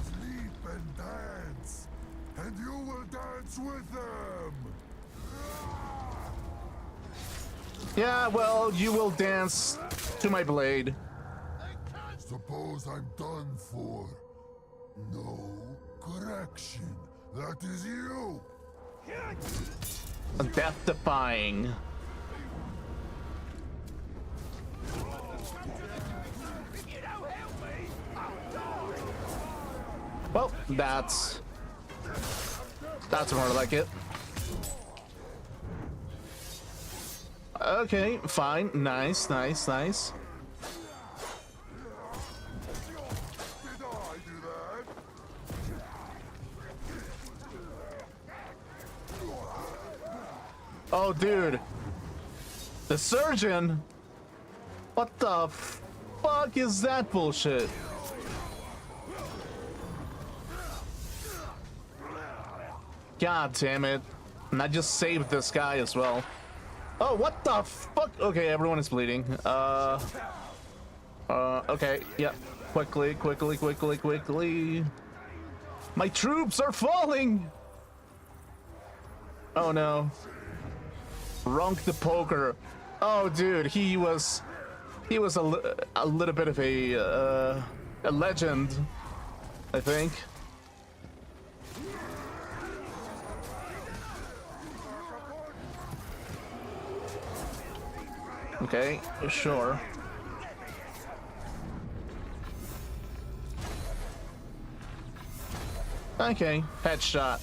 Sleep and dance, and you will dance with them. Yeah, well, you will dance to my blade. Suppose I'm done for. No correction. That is you. Death-defying. Well, that's more like it. Okay, fine. Nice, nice, nice. Oh, dude. The surgeon? What the fuck is that bullshit? God damn it. And I just saved this guy as well. Oh, what the fuck? Okay, everyone is bleeding. Okay, yeah. Quickly. My troops are falling! Oh no. Ronk the Poker. Oh, dude, he was a little bit of a legend, I think. Okay, sure. Okay, headshot.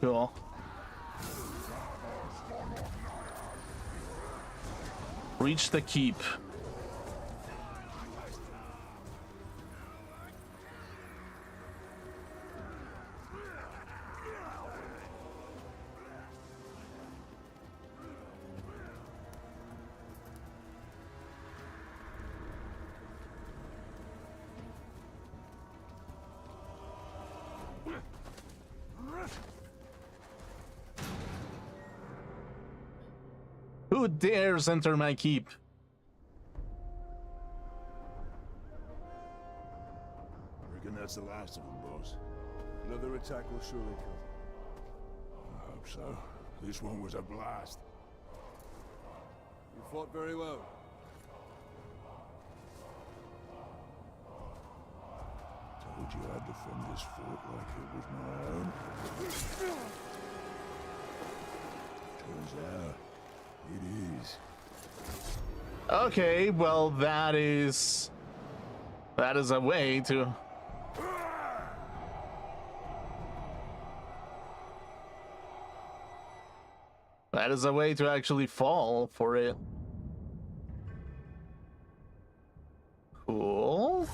Cool. Reach the keep. Who dares enter my keep? Reckon that's the last of them, boss. Another attack will surely come. I hope so. This one was a blast. You fought very well. Told you I'd defend this fort like it was my own. Turns out, it is. Okay, well that is a way to actually fall for it. Cool.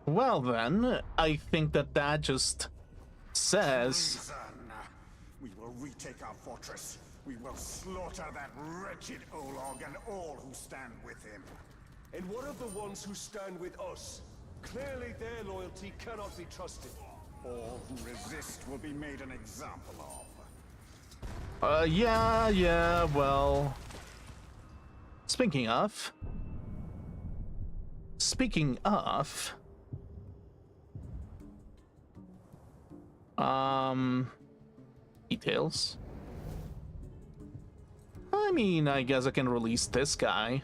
Well then, I think that just says... We will retake our fortress. We will slaughter that wretched Olog and all who stand with him. And what of the ones who stand with us? Clearly their loyalty cannot be trusted. All who resist will be made an example of. Yeah, well... Speaking of... Details. I mean, I guess I can release this guy.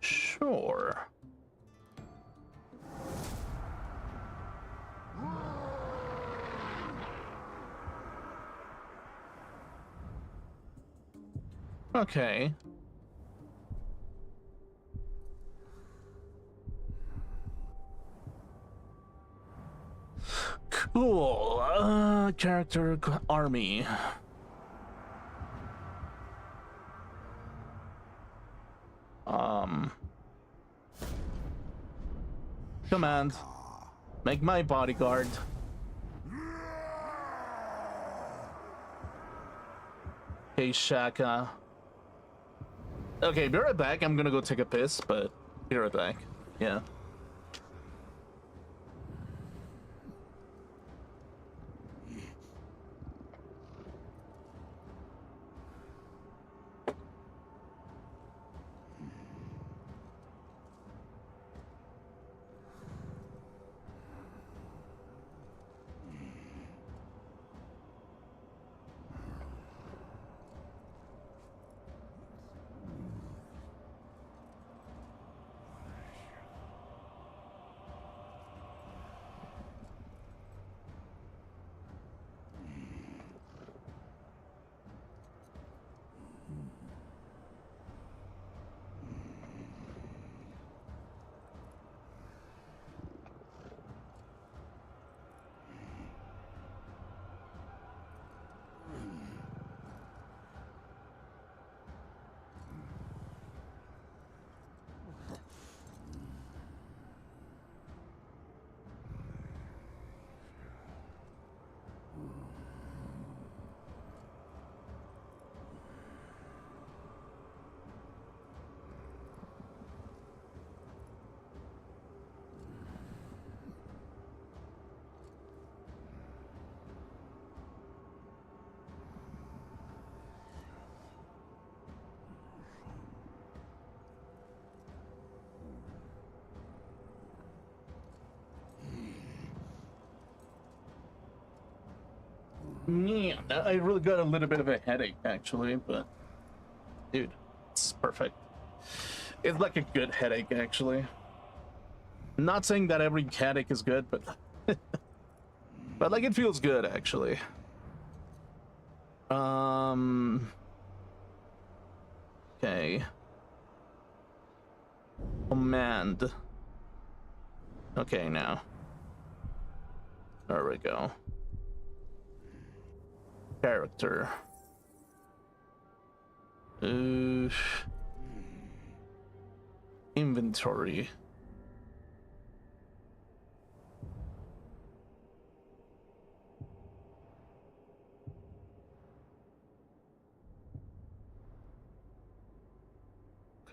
Sure. Okay. Cool. Character army. Command. Make my bodyguard. Hey, Shaka. Okay, be right back. I'm gonna go take a piss, but be right back. Yeah. Yeah, I really got a little bit of a headache actually, but dude, it's perfect. It's like a good headache actually. Not saying that every headache is good, but but like it feels good actually. Okay. Command. Okay, now. There we go. Character. Inventory.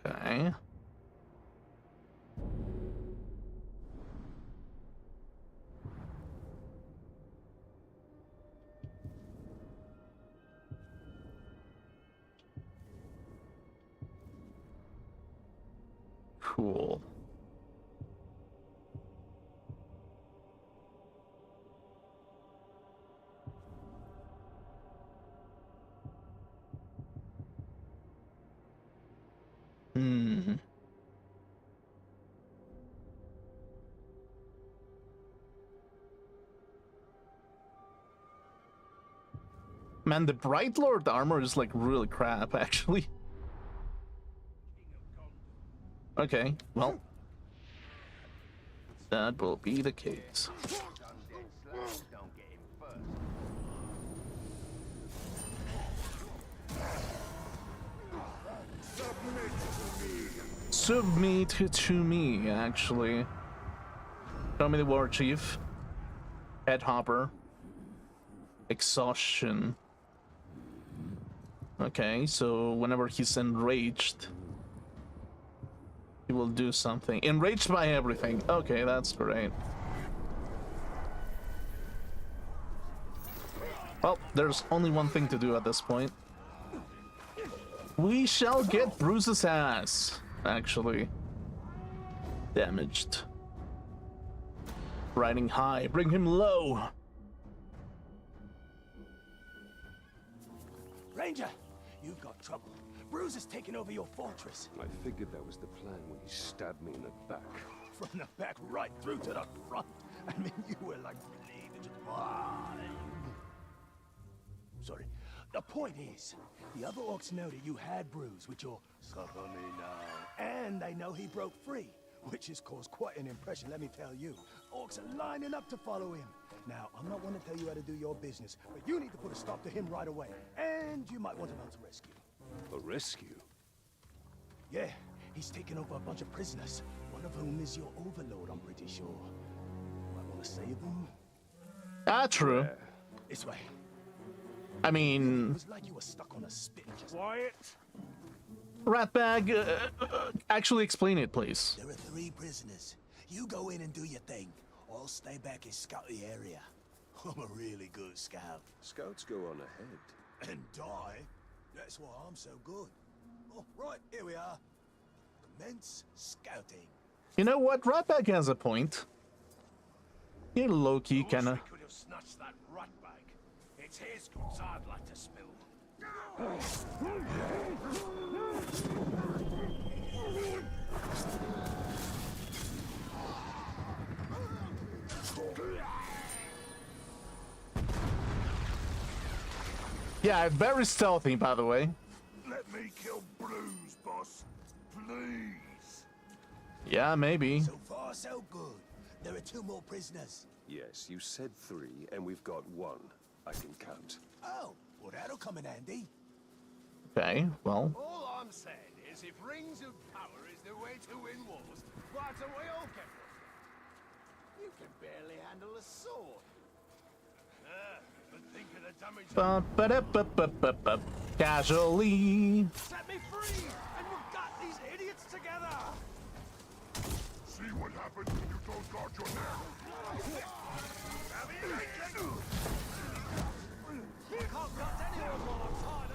Okay. Cool. Man, the Bright Lord armor is like really crap, actually. Okay, well, that will be the case. Submit to me, actually. Show me the War Chief. Head Hopper. Exhaustion. Okay, so whenever he's enraged, he will do something. Enraged by everything. Okay, that's great. Well, there's only one thing to do at this point. We shall get Bruce's ass, actually. Damaged. Riding high, bring him low. Ranger, you've got trouble. Bruce has taken over your fortress. I figured that was the plan when he stabbed me in the back. From the back right through to the front. I mean, you were like bleeding. Sorry. The point is, the other orcs know that you had Bruce with your suffer me now. And they know he broke free, which has caused quite an impression, let me tell you. Orcs are lining up to follow him. Now, I'm not one to tell you how to do your business, but you need to put a stop to him right away. And you might want to mount a rescue. A rescue? Yeah, he's taken over a bunch of prisoners, one of whom is your overlord, I'm pretty sure. Might want to save them? True. Yeah. This way. I mean... It was like you were stuck on a spit. Quiet! Ratbag, actually explain it, please. There are 3 prisoners. You go in and do your thing. I'll stay back and scout the area. I'm a really good scout. Scouts go on ahead. And die? That's why I'm so good. Oh, right, here we are. Commence scouting. You know what? Ratbag has a point. You low-key kinda... could have snatched that rat bag. It's his guts I'd like to spill. Yeah, very stealthy, by the way. Let me kill Bruce, boss. Please. Yeah, maybe. So far, so good. There are 2 more prisoners. Yes, you said 3, and we've got 1. I can count. Oh, well, that'll come in handy. Okay, well... All I'm saying is if rings of power is the way to win wars, why don't we all get one? You can barely handle a sword. But think of the damage. Casually. Set me free, and we've got these idiots together. See what happens when you don't guard your neck. Can't cut anyone while I'm tied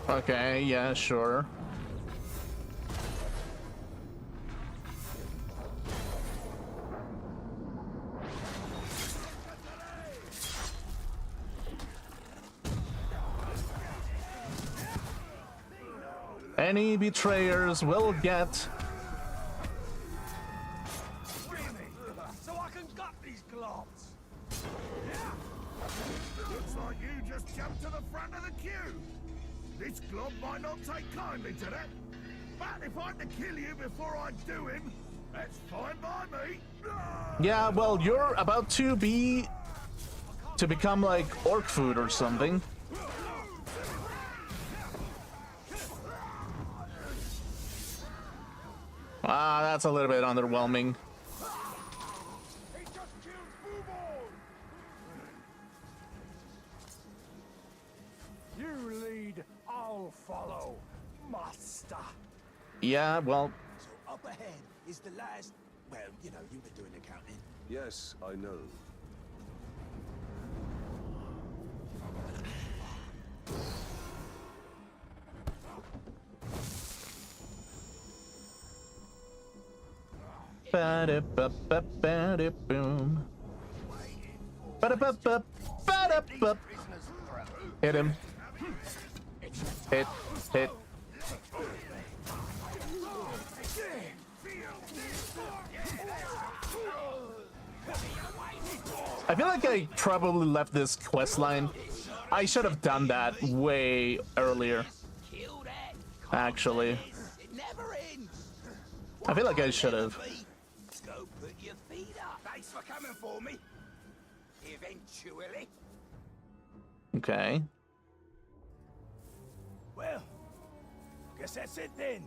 up. Okay, yeah, sure. Any betrayers will get. So I can gut these globs. Looks like you just jumped to the front of the queue. This glob might not take kindly to that. But if I had to kill you before I do him, that's fine by me. Yeah, well, you're about to become like orc food or something. Ah, that's a little bit underwhelming. You lead, I'll follow, master. Yeah, well, So up ahead is the last. Well, you know, you've been doing the counting. Yes, I know. Ba-da-ba-ba-ba-da-boom. Ba-da-ba-ba-ba-da-ba. Hit him. Hit. I feel like I probably left this quest line. I should have done that way earlier. Actually. I feel like I should have. Go put your feet up. Thanks for coming for me. Eventually. Okay. Well, guess that's it then.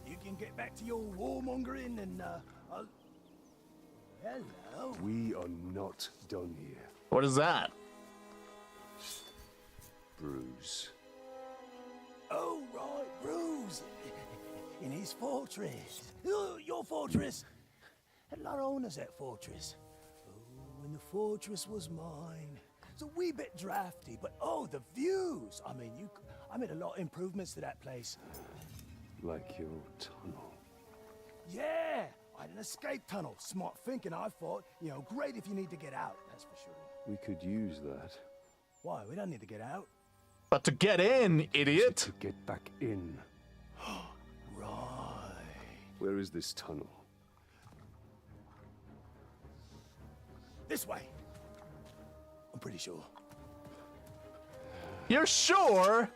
You can get back to your warmongering and I'll... Hello. We are not done here. What is that? Bruce. Oh, right, Bruce. In his fortress. Your fortress. Had a lot of owners at fortress. Oh, and the fortress was mine. It's a wee bit drafty, but oh, the views. I mean, I made a lot of improvements to that place. Like your tunnel. Yeah, I had an escape tunnel. Smart thinking, I thought. You know, great if you need to get out, that's for sure. We could use that. Why? We don't need to get out. But to get in, idiot! To get back in. Right. Where is this tunnel? This way. I'm pretty sure. You're sure?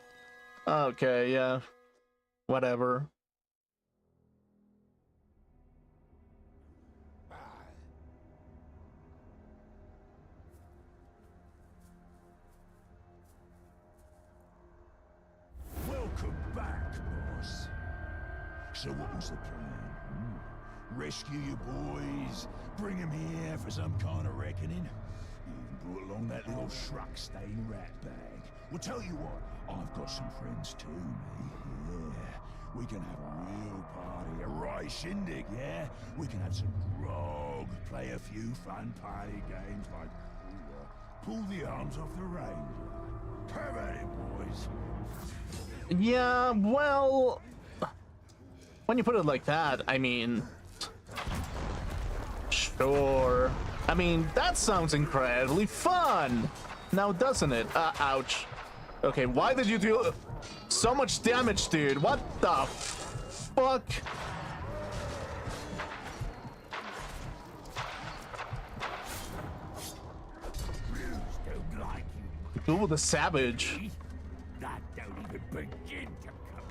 Okay, yeah. Whatever. Welcome back, boss. So what was the plan? Rescue your boys? Bring them here for some kind of reckoning? You even brought along that little shrug-stained rat bag. Well, tell you what, I've got some friends too, me. Yeah. We can have a real party, a right shindig, yeah? We can have some grog, play a few fun party games like pull the arms off the ranger. Have at it, boys. Yeah, well... When you put it like that, I mean... Sure. I mean, that sounds incredibly fun! Now doesn't it? Ouch. Okay, why did you do so much damage, dude? What the fuck? Ooh, the savage. That don't even begin to come.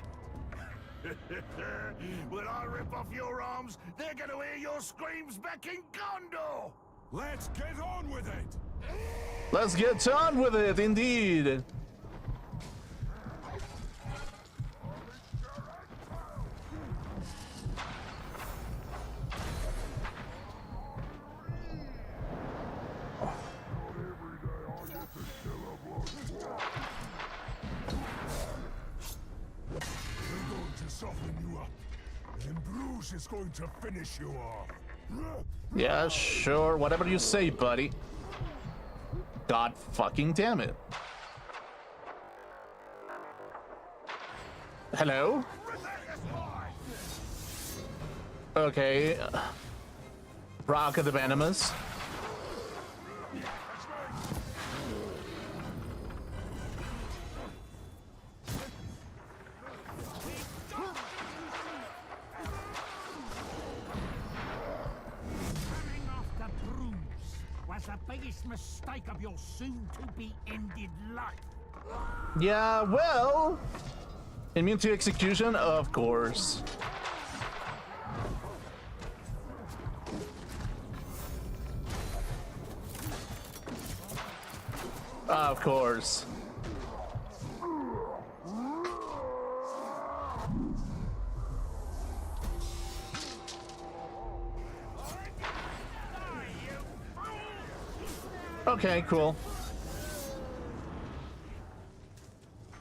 When I rip off your arms, they're gonna hear your screams back in Gondor! Let's get on with it! Let's get on with it, indeed. Soften you up, and Bruce is going to finish you off. Yeah, sure. Whatever you say, buddy. God fucking damn it. Hello? Okay. Rock of the Venomous. biggest mistake of your soon-to-be-ended life. Yeah, well, immune to execution, of course. Of course. Okay, cool.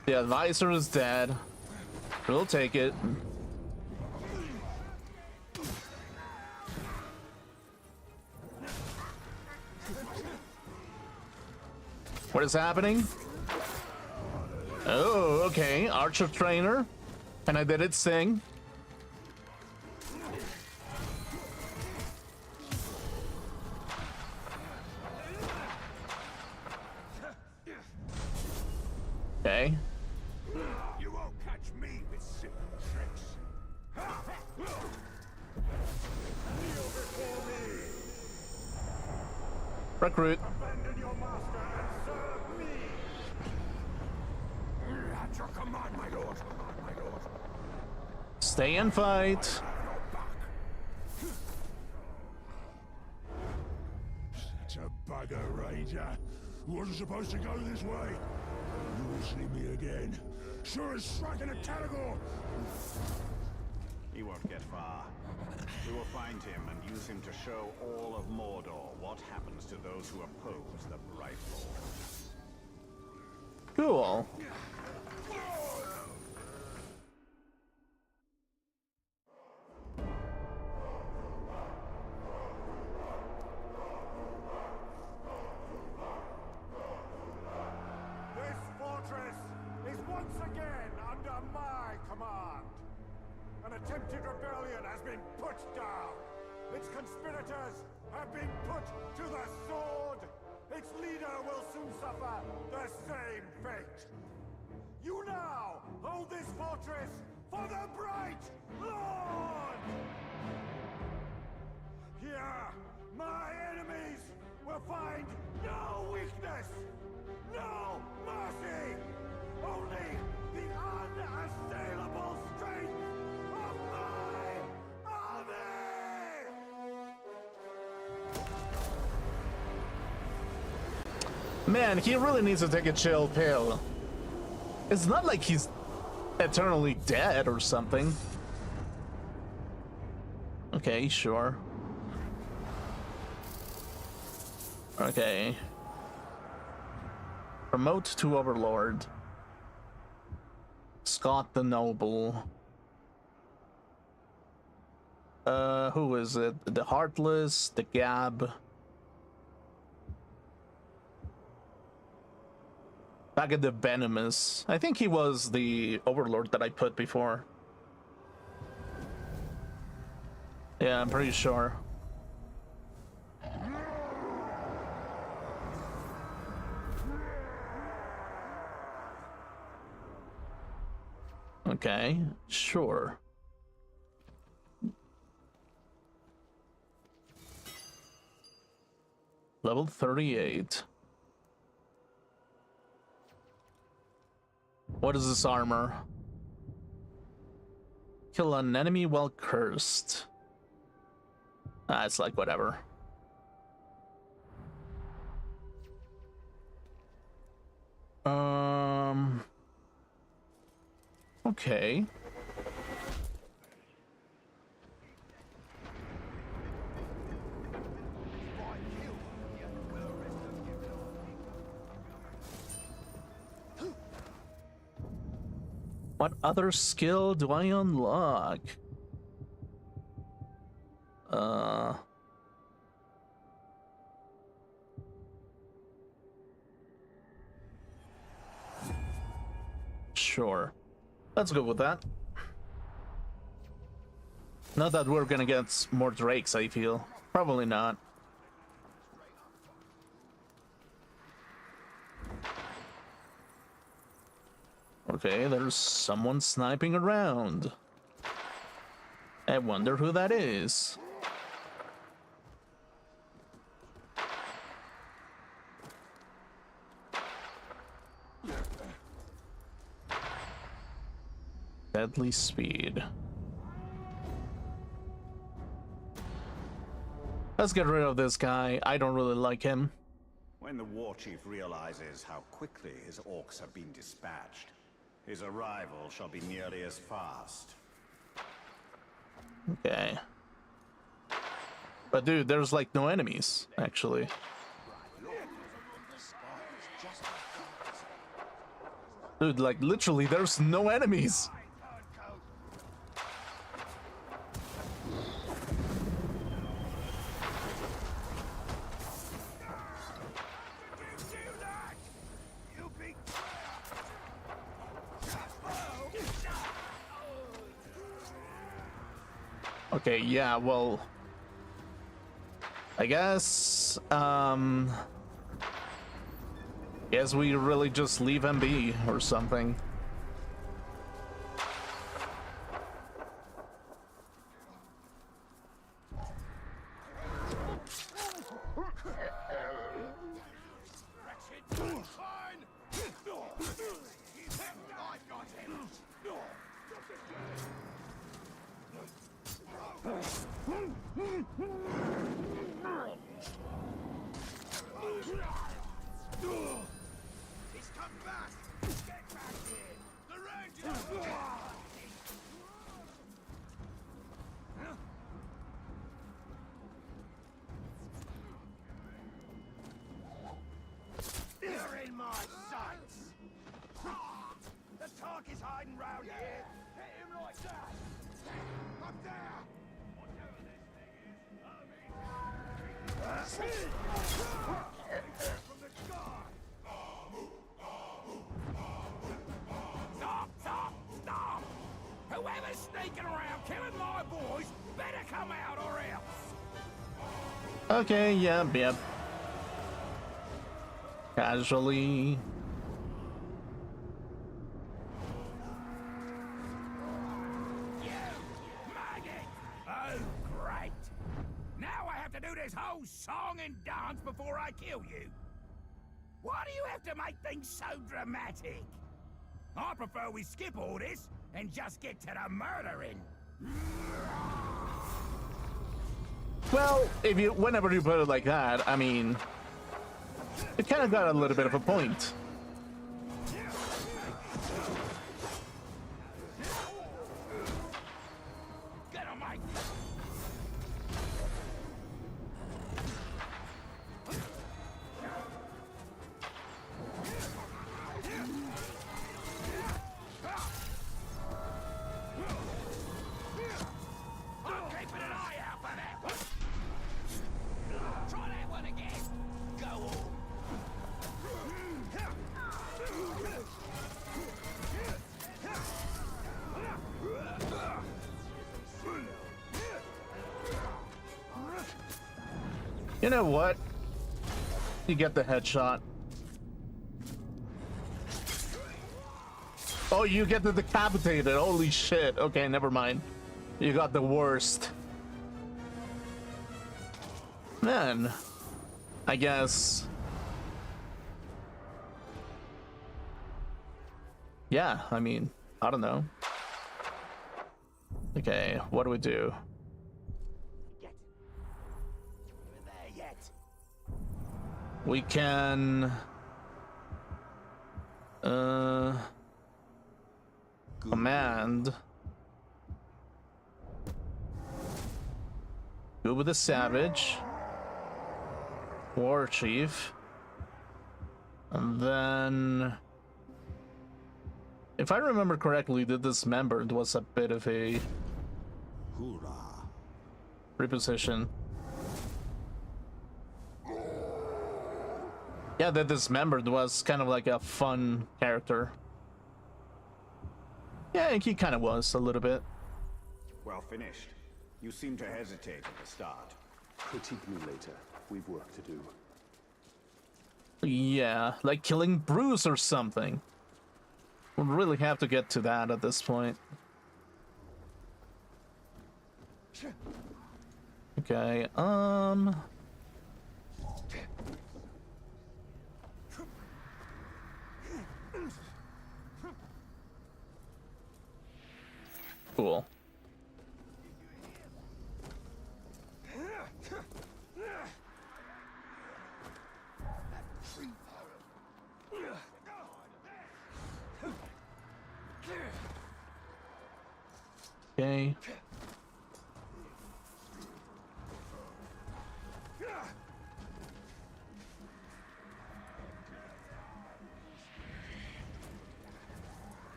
The advisor is dead. We'll take it. What is happening? Oh, okay. Archer trainer. And I did its thing. Okay. You won't catch me with simple tricks. Recruit. Abandon your master and serve me. At your command, my lord. My lord. Stay and fight. Such a bugger, Ranger. Wasn't supposed to go this way. You will see me again. Sure as striking a Talagor. He won't get far. We will find him and use him to show all of Mordor what happens to those who oppose the Bright Lord. Cool. This fortress is once again under my command. An attempted rebellion has been put down. Its conspirators have been put to the sword. Its leader will soon suffer the same fate. You now hold this fortress for the Bright Lord! Here, my enemies will find no weakness, no mercy, only the unassailable strength of my army! Man, he really needs to take a chill pill. It's not like he's eternally dead or something. Okay, sure. Okay. Promote to Overlord. Scott the Noble. Who is it? The Heartless, the Gab. Back at the Venomous. I think he was the Overlord that I put before. Yeah, I'm pretty sure. Okay, sure. Level 38. What is this armor? Kill an enemy while cursed. Ah, it's like whatever. Okay. What other skill do I unlock? Sure. Let's go with that. Not that we're gonna get more drakes, I feel. Probably not. Okay, there's someone sniping around. I wonder who that is. deadly speed. Let's get rid of this guy. I don't really like him. When the war chief realizes how quickly his orcs have been dispatched, his arrival shall be nearly as fast. Okay. But dude, there's like no enemies, actually. Dude, like literally there's no enemies. Okay, yeah, well, I guess we really just leave him be or something. He's come back! Get back here! The Rangers! You're in my sights! The Tark is hiding round here! Hit him like that! Up there! From the sky! Stop! Stop! Stop! Whoever's sneaking around killing my boys better come out or else! Okay, yep. Casually. Oh, great! Now I have to do this whole song and dance before I kill you. Why do you have to make things so dramatic? I prefer we skip all this and just get to the murdering. Well, whenever you put it like that, I mean, it kind of got a little bit of a point. Get on, Mike! I'm keeping an eye out for that. Try that one again. Go on. You know what? You get the headshot. Oh, you get the decapitated. Holy shit. Okay, never mind. You got the worst. Man, I guess. Yeah, I mean, I don't know. Okay, what do we do? We can command go with the Savage War Chief, and then if I remember correctly, the Dismembered was a bit of a reposition. Yeah, the Dismembered was kind of like a fun character. Yeah, he kind of was a little bit. Well finished. You seem to hesitate at the start. Critique me later. We've work to do. Yeah, like killing Bruce or something. We'll really have to get to that at this point. Okay, cool. Okay.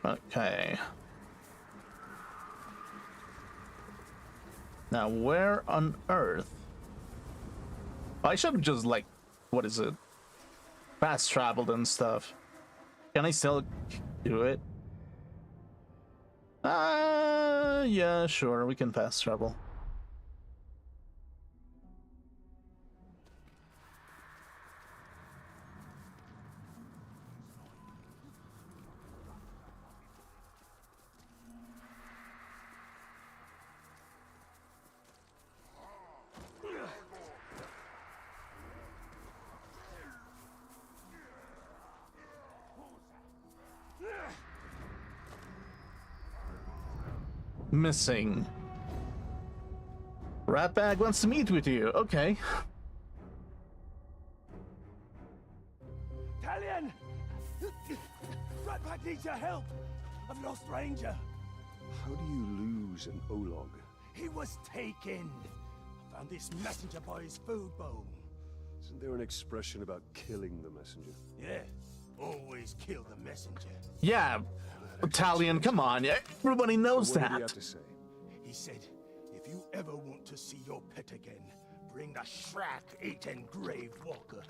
Okay. Now, where on earth? I should have just, like, what is it? Fast traveled and stuff. Can I still do it? Yeah, sure, we can fast travel. Missing. Ratbag wants to meet with you. Okay. Talion! Ratbag needs your help. I've lost Ranger. How do you lose an Olog? He was taken. I found this messenger by his food bowl. Isn't there an expression about killing the messenger? Yeah, always kill the messenger. Yeah, Talion, come on. Everybody knows What that. did he have to say? He said, if you ever want to see your pet again, bring the Shrek-eaten Grave Walker.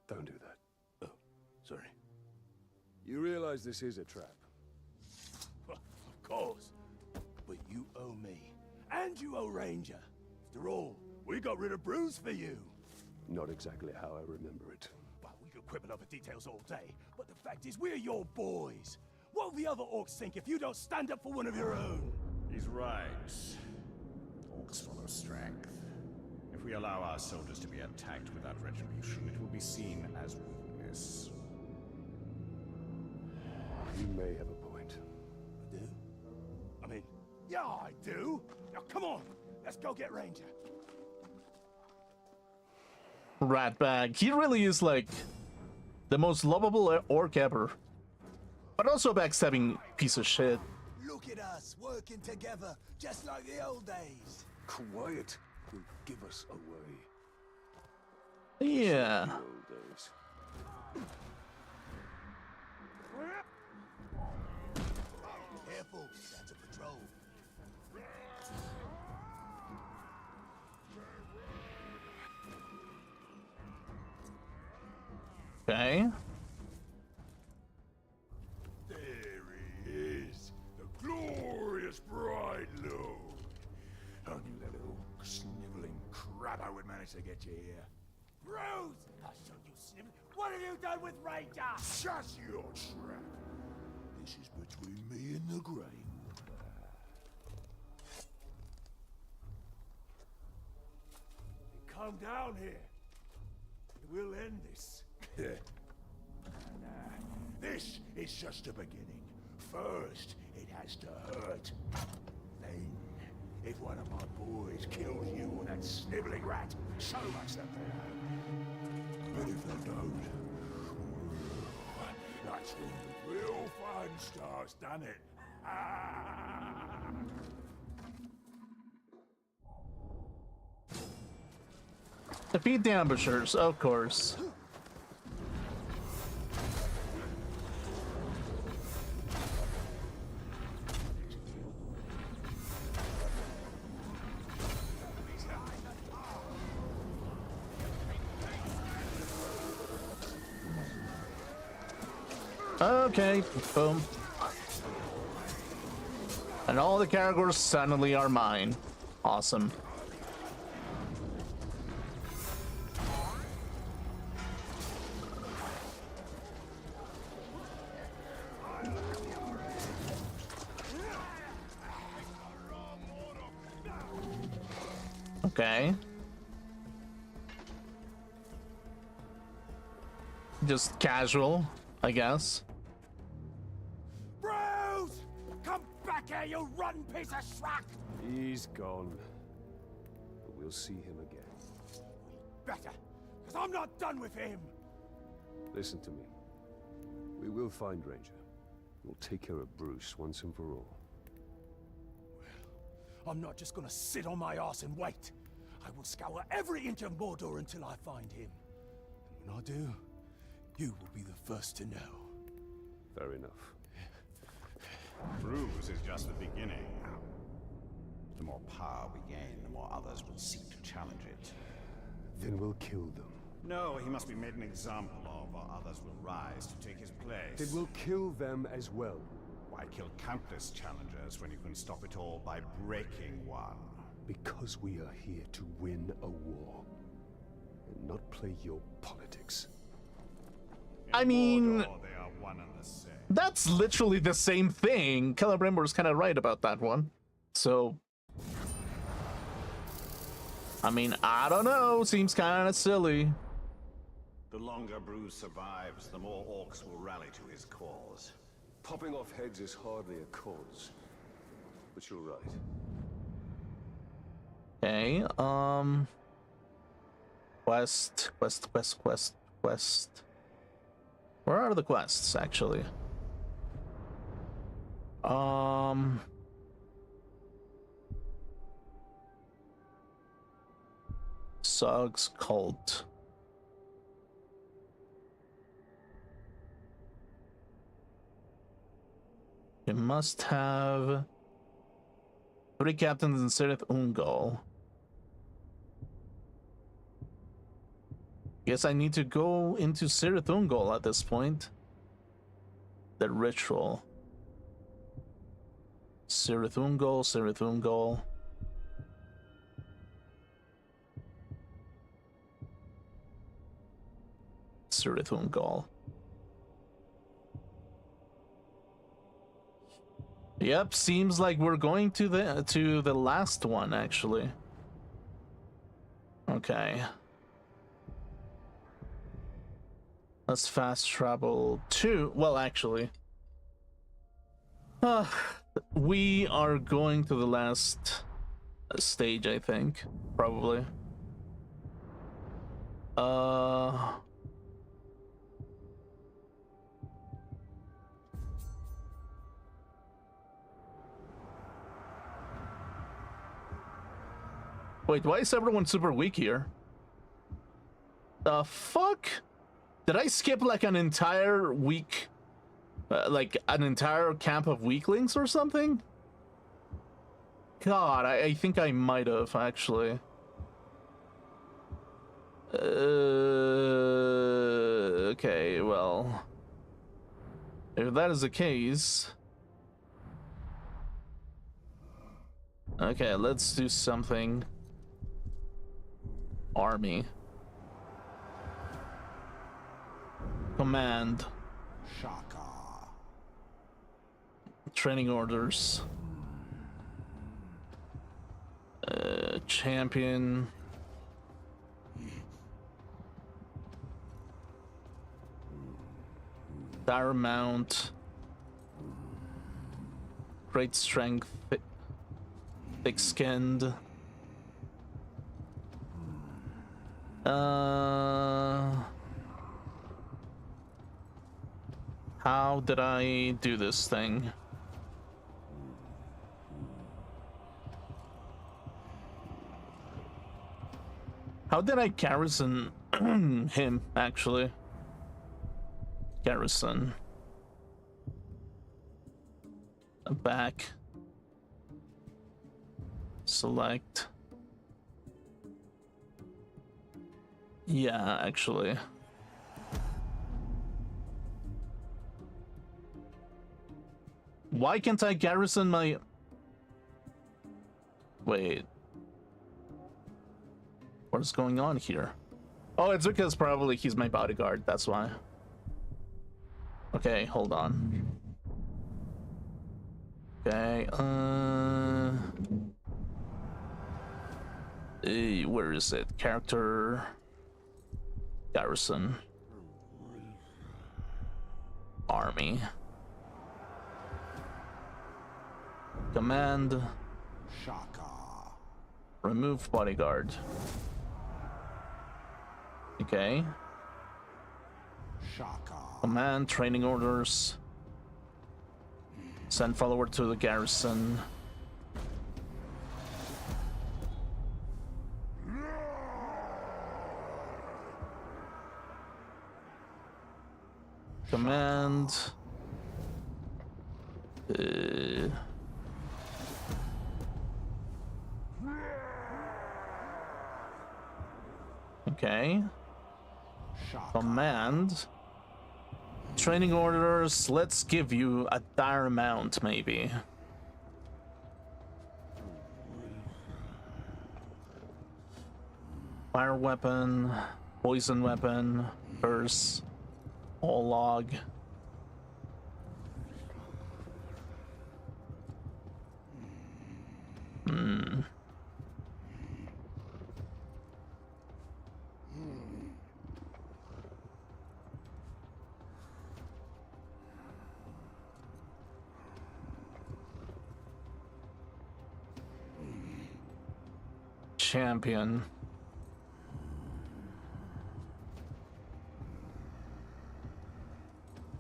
Don't do that. Oh, sorry. You realize this is a trap? Of course. But you owe me. And you owe Ranger. After all, we got rid of Bruce for you. Not exactly how I remember it. Well, we could quibble over details all day, but the fact is, we're your boys. What will the other orcs think if you don't stand up for one of your own? He's right. Orcs follow strength. If we allow our soldiers to be attacked without retribution, it will be seen as weakness. You may have a point. I do? I mean, yeah, I do. Now, come on. Let's go get Ranger. Ratbag. He really is like the most lovable orc ever. But also a backstabbing piece of shit. Look at us, working together, just like the old days. Quiet will give us away. Yeah. The old days. Careful, that's a patrol. Okay. There he is, the glorious bride lord. I knew that little sniveling crabbo would manage to get you here. Bruce! I'll show you, Snivel. What have you done with Ranger? Shut your trap. This is between me and the Grey Walker. Come down here. We'll end this. This is just a beginning. First, it has to hurt. Then, if one of my boys kills you or that sniveling rat, so much the better. But if they don't, that's when the real fun starts, doesn't it? Defeat the ambushers, of course. Okay, boom. And all the characters suddenly are mine. Awesome. Okay. Just casual, I guess. Bruce! Come away, you rotten piece of schrack! He's gone. But we'll see him again. Better, because I'm not done with him! Listen to me. We will find Ranger. We'll take care of Bruce once and for all. I'm not just gonna sit on my ass and wait. I will scour every inch of Mordor until I find him. And when I do, you will be the first to know. Fair enough. Bruce is just the beginning. The more power we gain, the more others will seek to challenge it. Then we'll kill them. No, he must be made an example of, or others will rise to take his place. Then we'll kill them as well. Why kill countless challengers when you can stop it all by breaking one? Because we are here to win a war. And not play your politics. I mean, Mordor, they are one and the same. that's literally the same thing. Celebrimbor's kind of right about that one. So, I mean, I don't know. Seems kind of silly. The longer Bruce survives, the more orcs will rally to his cause. Popping off heads is hardly a cause. But you're right. Okay, quest. Where are the quests, actually? Sug's cult. You must have 3 captains in Cirith Ungol. Guess I need to go into Cirith Ungol at this point. The ritual. Cirith Ungol, Cirith Ungol. Cirith Ungol. Yep, seems like we're going to the last one actually. Okay. Let's fast travel to, well, actually, we are going to the last stage, I think, probably. Wait, why is everyone super weak here? The fuck? Did I skip like an entire week? Like an entire camp of weaklings or something? God, I think I might have actually. Okay, well. If that is the case. Okay, let's do something. Army. Command. Shaka. Training orders. Champion. Dire mount. Great strength. Thick-skinned. How did I do this thing? How did I garrison him, actually? Garrison. Back. Select. Yeah, actually. Why can't I garrison my... Wait. What is going on here? Oh, it's because probably he's my bodyguard, that's why. Okay, hold on. Okay, where is it? Character... Garrison. Army. Command. Shaka. Remove bodyguard. Okay. Shaka. Command, training orders. Send follower to the garrison. Command. Okay. Command. Training orders. Let's give you a dire mount, maybe. Fire weapon. Poison weapon. Curse. All log. Champion.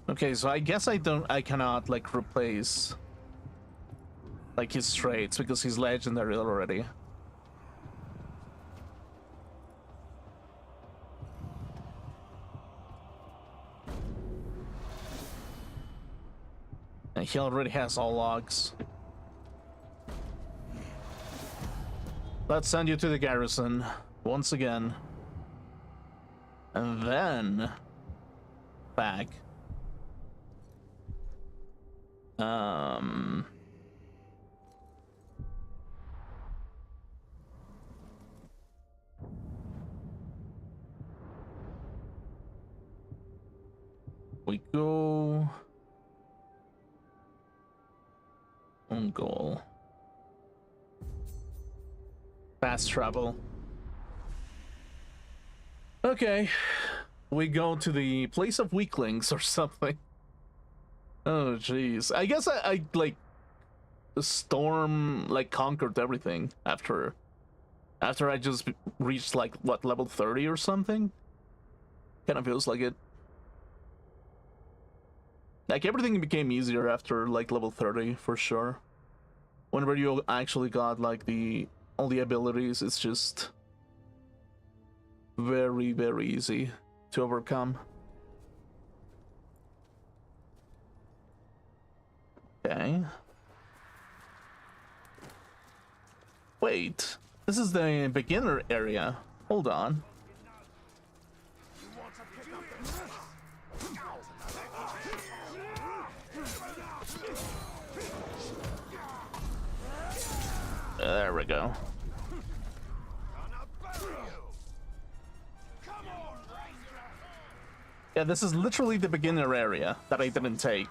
Okay, so I guess I cannot like replace like his traits because he's legendary already. And he already has all logs. Let's send you to the garrison once again. And then back. We go on goal. Fast travel. Okay, we go to the place of weaklings or something. Oh jeez, I guess I like Storm like conquered everything after I just reached like what, level 30 or something. Kind of feels like it. Like everything became easier after like level 30 for sure. Whenever you actually got like all the abilities, it's just very, very easy to overcome. Okay. Wait, this is the beginner area. Hold on. There we go. Yeah, this is literally the beginner area that I didn't take.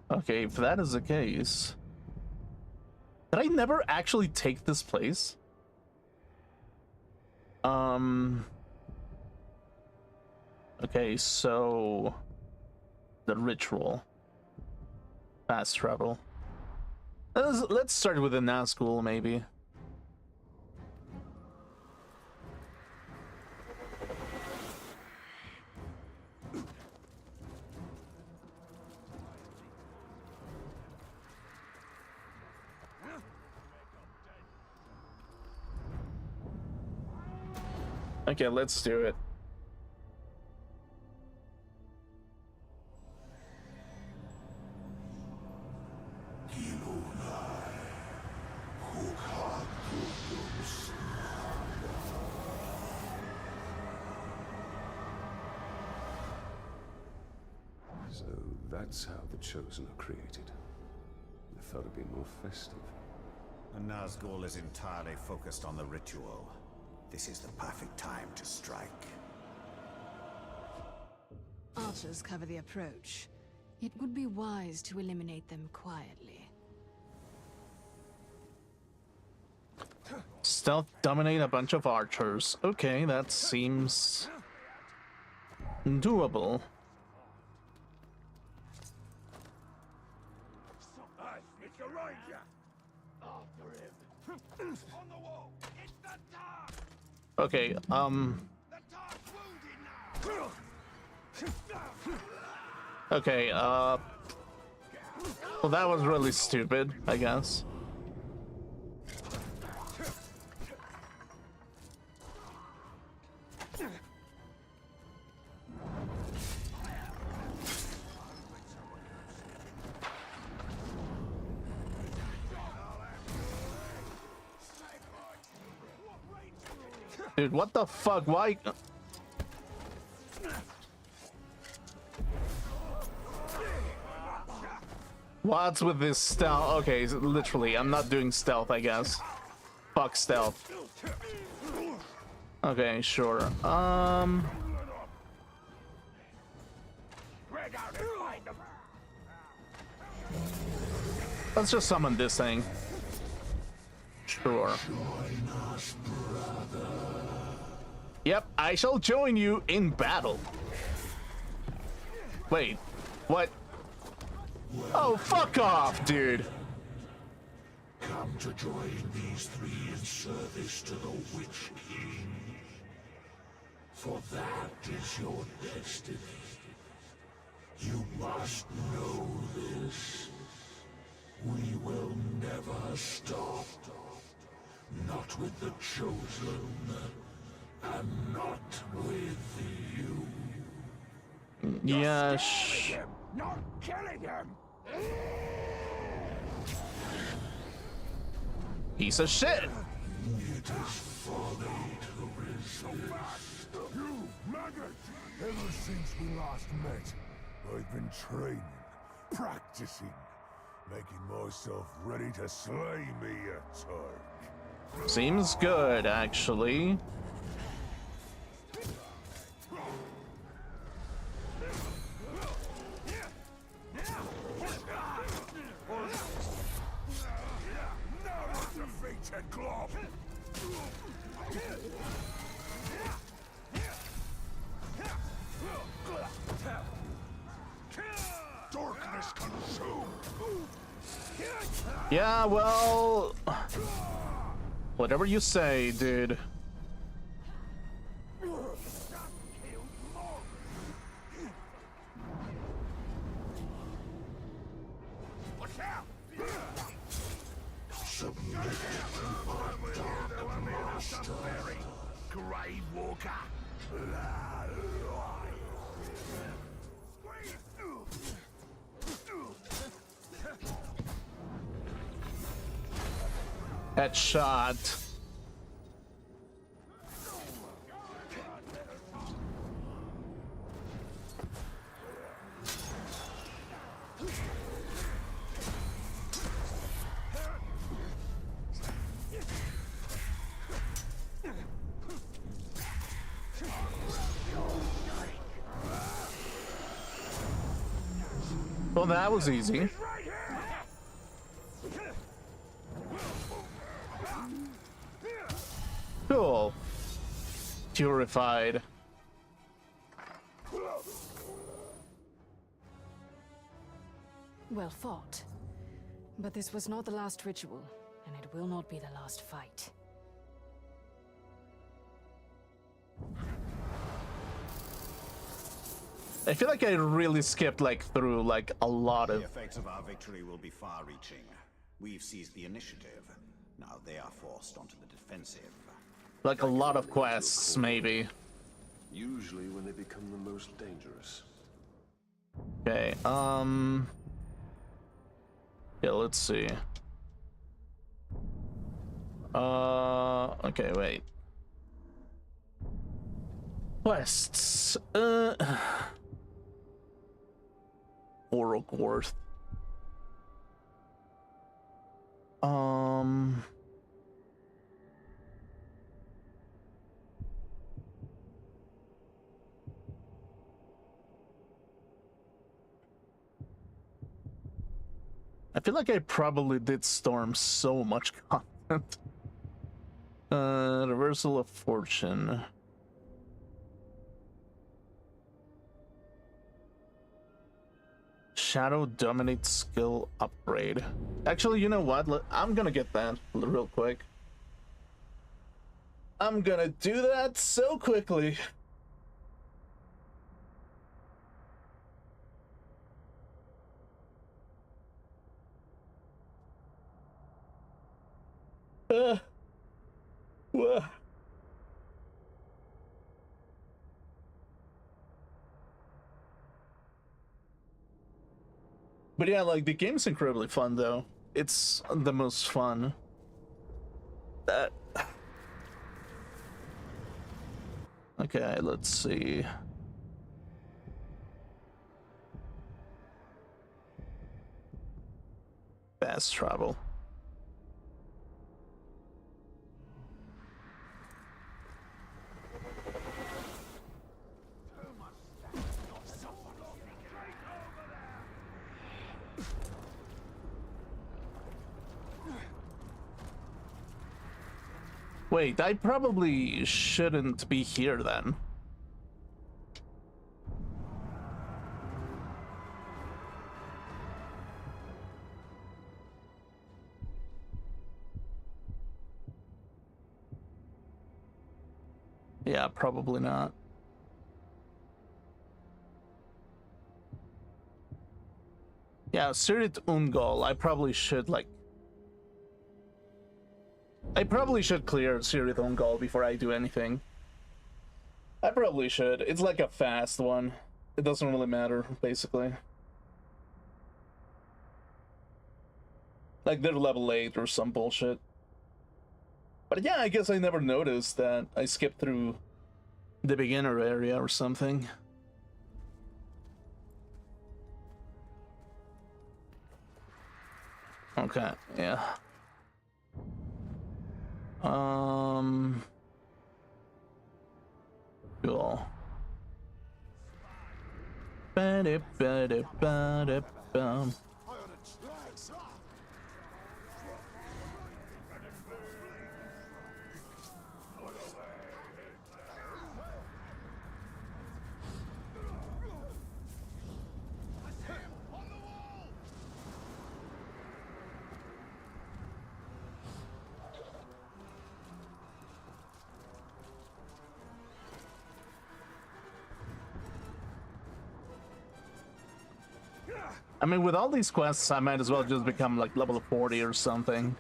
Okay, if that is the case, did I never actually take this place? Okay, so the ritual, fast travel. Let's start with the Nazgul, maybe. Okay, let's do it. So that's how the Chosen are created. I thought it'd be more festive. The Nazgul is entirely focused on the ritual. This is the perfect time to strike. Archers cover the approach. It would be wise to eliminate them quietly. Stealth dominate a bunch of archers. Okay, that seems doable. Okay, okay, well, that was really stupid, I guess. Dude, what the fuck? Why? What's with this stealth? Okay, literally, I'm not doing stealth, I guess. Fuck stealth. Okay, sure. Let's just summon this thing. Sure. Yep, I shall join you in battle. Wait, what? Oh, fuck off, dude. Come to join these three in service to the Witch King. For that is your destiny. You must know this. We will never stop. Not with the Chosen. And not with you. Yes. Not killing him. Piece of shit. It is folly to resist. You maggot! Ever since we last met, I've been training, practicing, making myself ready to slay me a Tark. Seems good, actually. Darkness consumed. Yeah, well, whatever you say, dude. Grave Walker. Headshot. Well, that was easy. Cool. Purified. Well fought. But this was not the last ritual, and it will not be the last fight. I feel like I really skipped through a lot of. The effects of our victory will be far-reaching. We've seized the initiative. Now they are forced onto the defensive. Like a lot of quests, maybe. Usually when they become the most dangerous. Okay, yeah, let's see. Okay, wait. Quests. Orogorth. I feel like I probably did storm so much content. Reversal of Fortune. Shadow Dominate skill upgrade. Actually, you know what? I'm gonna get that real quick. I'm gonna do that so quickly. Whoa. But yeah, like, the game's incredibly fun, though. It's the most fun. Okay, let's see. Fast travel. Wait, I probably shouldn't be here then. Yeah, probably not. Yeah, Sirit Ungol, I probably should, like... I probably should clear Sirit Ungol before I do anything. I probably should. It's like a fast one. It doesn't really matter, basically. Like, they're level 8 or some bullshit. But yeah, I guess I never noticed that I skipped through the beginner area or something. Okay, yeah. Cool. Ba-da-ba-da-ba-da-bum. I mean, with all these quests, I might as well just become like level 40 or something.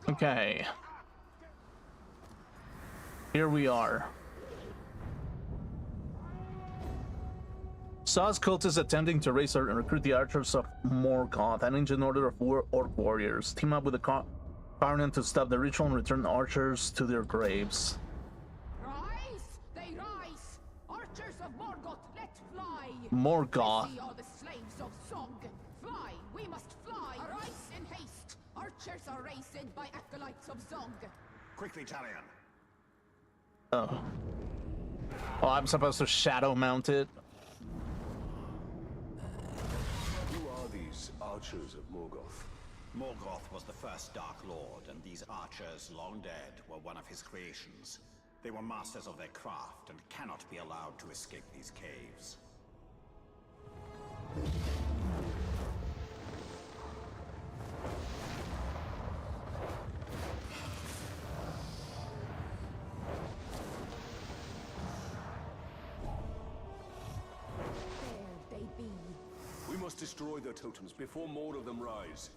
Okay. Here we are. Saw's cult is attempting to raise and recruit the archers of Morgoth, an ancient order of orc warriors. Team up with the Covenant to stop the ritual and return archers to their graves. Rise! They rise! Archers of Morgoth, let fly! Morgoth. We are the slaves of Song. Fly! We must fly! Arise in haste! Archers are raised by acolytes of Zong. Quickly, Talion. Oh. Oh, I'm supposed to shadow mount it? Who are these archers of Morgoth? Morgoth was the first Dark Lord, and these archers, long dead, were one of his creations. They were masters of their craft and cannot be allowed to escape these caves. There they be. We must destroy their totems before more of them rise.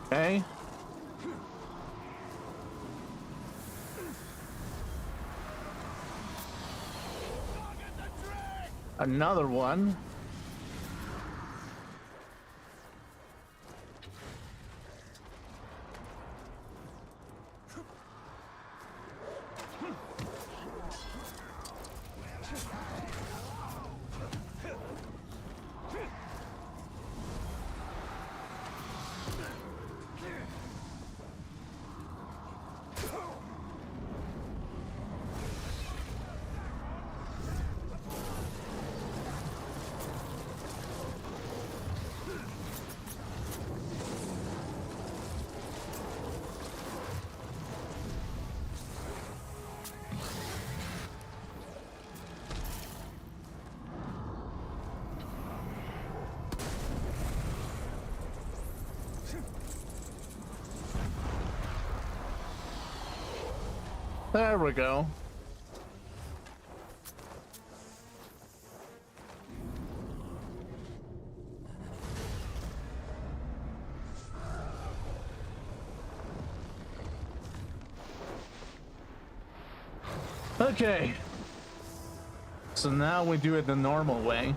Okay. Another one. There we go. Okay. So now we do it the normal way.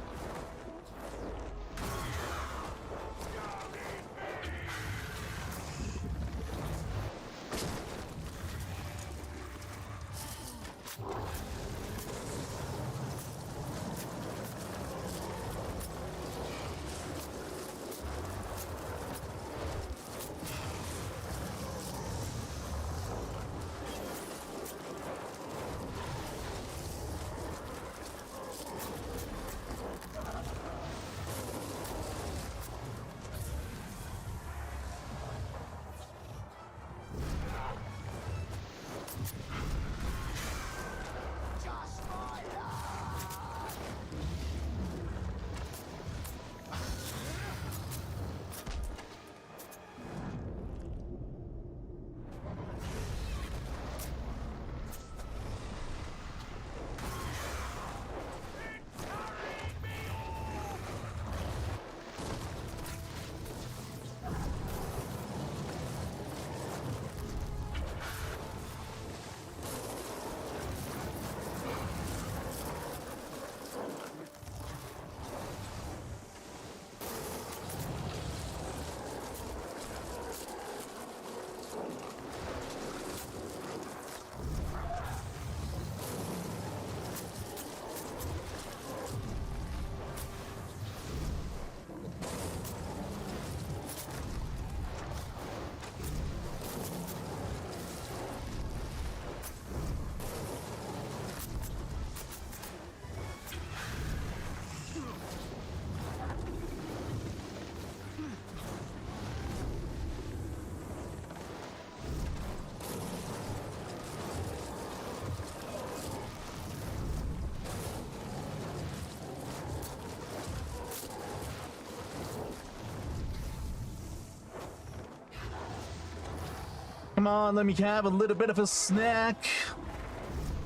Come on, let me have a little bit of a snack.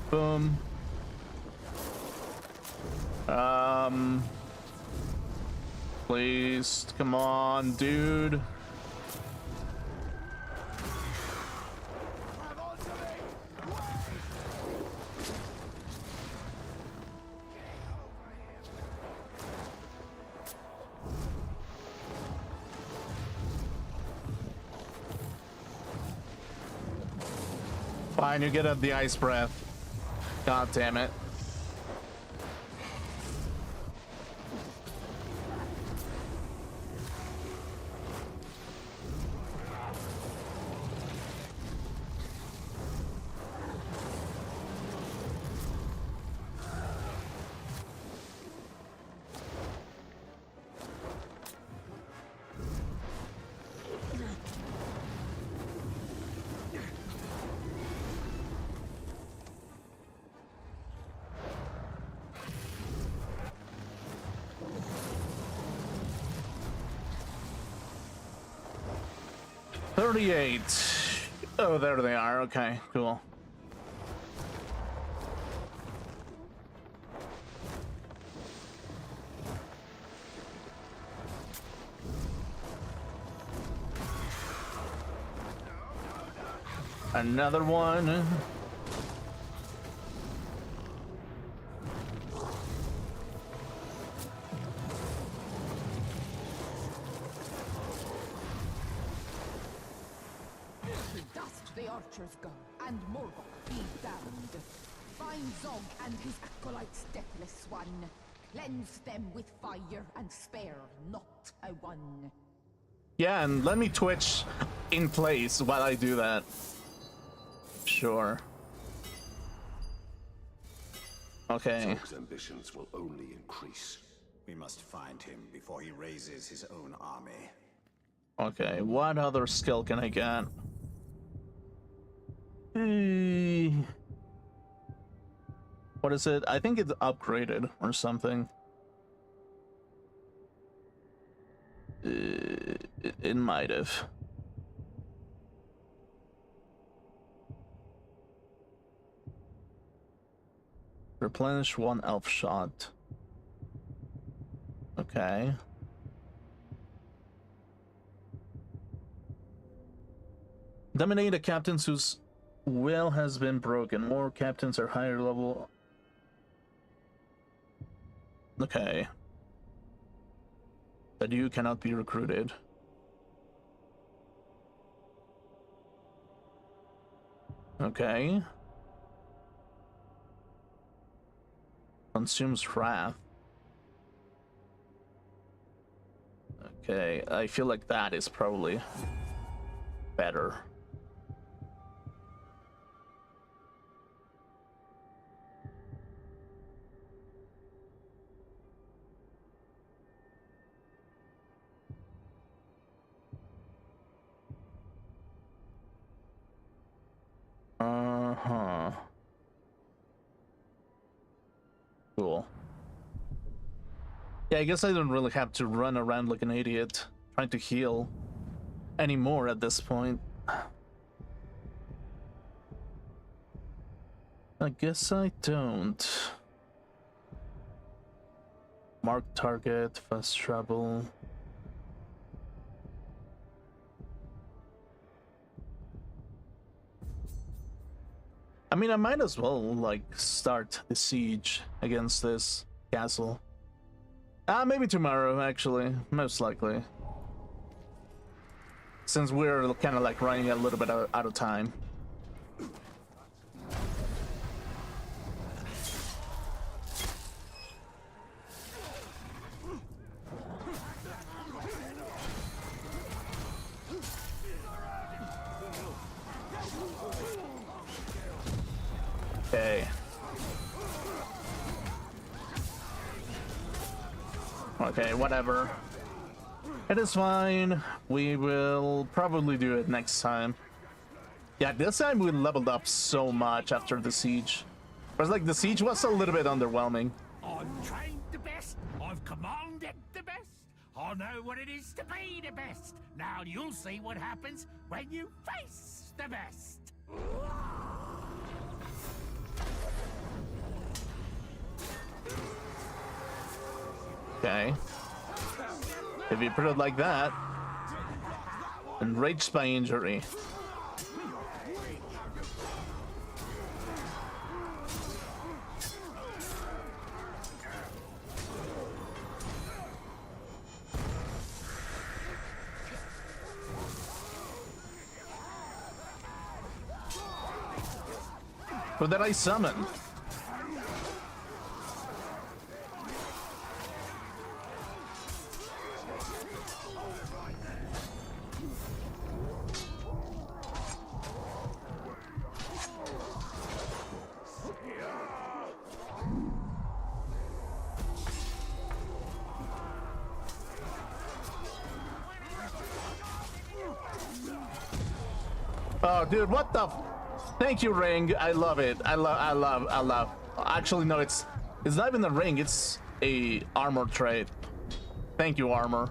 Boom. Please, come on, dude. Fine, you get up the ice breath. God damn it. Oh, there they are. Okay, cool. Another one. Dust the archers go, and Morgoth be damned. Find Zog and his acolytes, deathless one. Cleanse them with fire and spare not a one. Yeah, and let me twitch in place while I do that. Sure. Okay. Zog's ambitions will only increase. We must find him before he raises his own army. Okay, what other skill can I get? What is it? I think it's upgraded or something. It might have. Replenish 1 elf shot. Okay. Dominate the captains whose will has been broken. More captains are higher level. Okay. But you cannot be recruited. Okay. Consumes wrath. Okay, I feel like that is probably better. Uh-huh. Cool. Yeah, I guess I don't really have to run around like an idiot trying to heal anymore at this point. I guess I don't. Mark target, fast travel. I mean, I might as well, like, start the siege against this castle. Maybe tomorrow, actually. Most likely. Since we're kind of, like, running a little bit out of time. Okay. Okay, whatever. It is fine. We will probably do it next time. Yeah, this time we leveled up so much after the siege. It was like the siege was a little bit underwhelming. I've trained the best. I've commanded the best. I know what it is to be the best. Now you'll see what happens when you face the best. Okay. If you put it like that, enraged by injury. Who did I summon? Oh, dude, what the? Thank you, Ring. I love it. I love. Actually, no, it's not even a ring. It's a armor trait. Thank you, armor.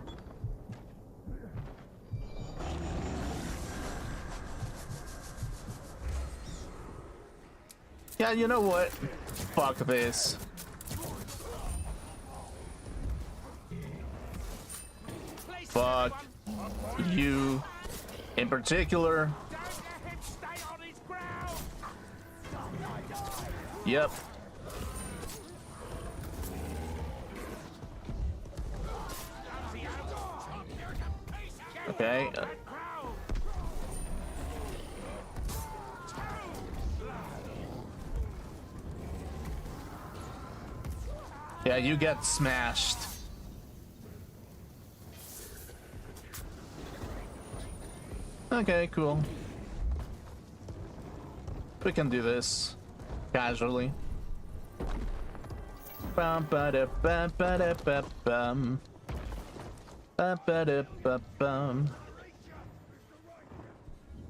Yeah, you know what? Fuck this. Fuck you in particular. Yep. Okay. Yeah, you get smashed. Okay, cool. We can do this casually. Bum ba da ba ba da ba bum. Ba ba da ba bum.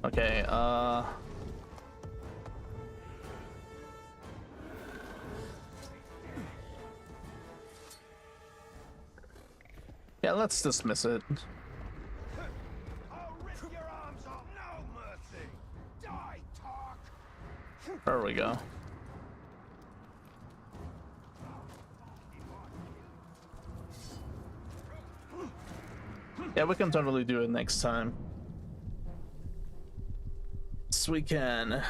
Okay, yeah, let's dismiss it. There we go. Yeah, we can totally do it next time. Yes, we can.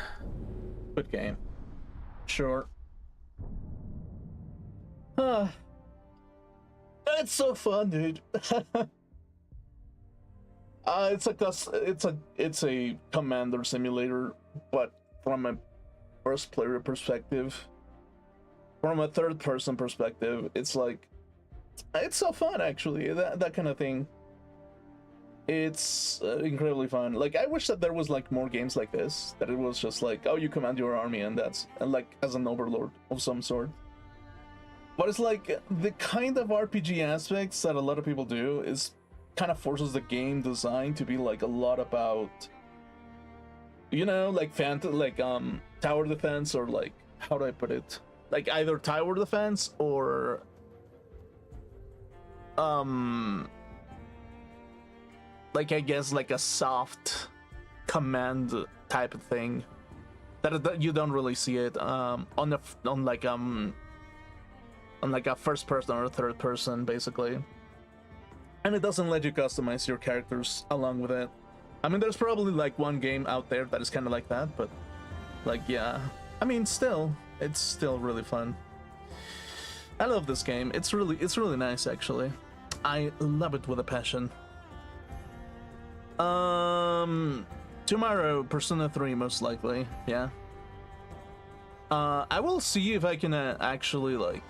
Good game. Sure. It's so fun, dude. It's a commander simulator, but from a first player perspective, from a third person perspective, it's like, it's so fun actually. That kind of thing. It's incredibly fun. Like, I wish that there was like more games like this, that it was just like, oh, you command your army and that's, and like as an overlord of some sort. But it's like the kind of RPG aspects that a lot of people do is kind of forces the game design to be like a lot about, you know, like tower defense, or like, how do I put it? Like either tower defense or like, I guess like a soft command type of thing that you don't really see it on like a first person or third person, basically. And it doesn't let you customize your characters along with it. I mean, there's probably like one game out there that is kind of like that, but like, yeah, I mean, still, it's still really fun. I love this game. It's really nice, actually. I love it with a passion. Tomorrow, Persona 3, most likely. Yeah. I will see if I can actually like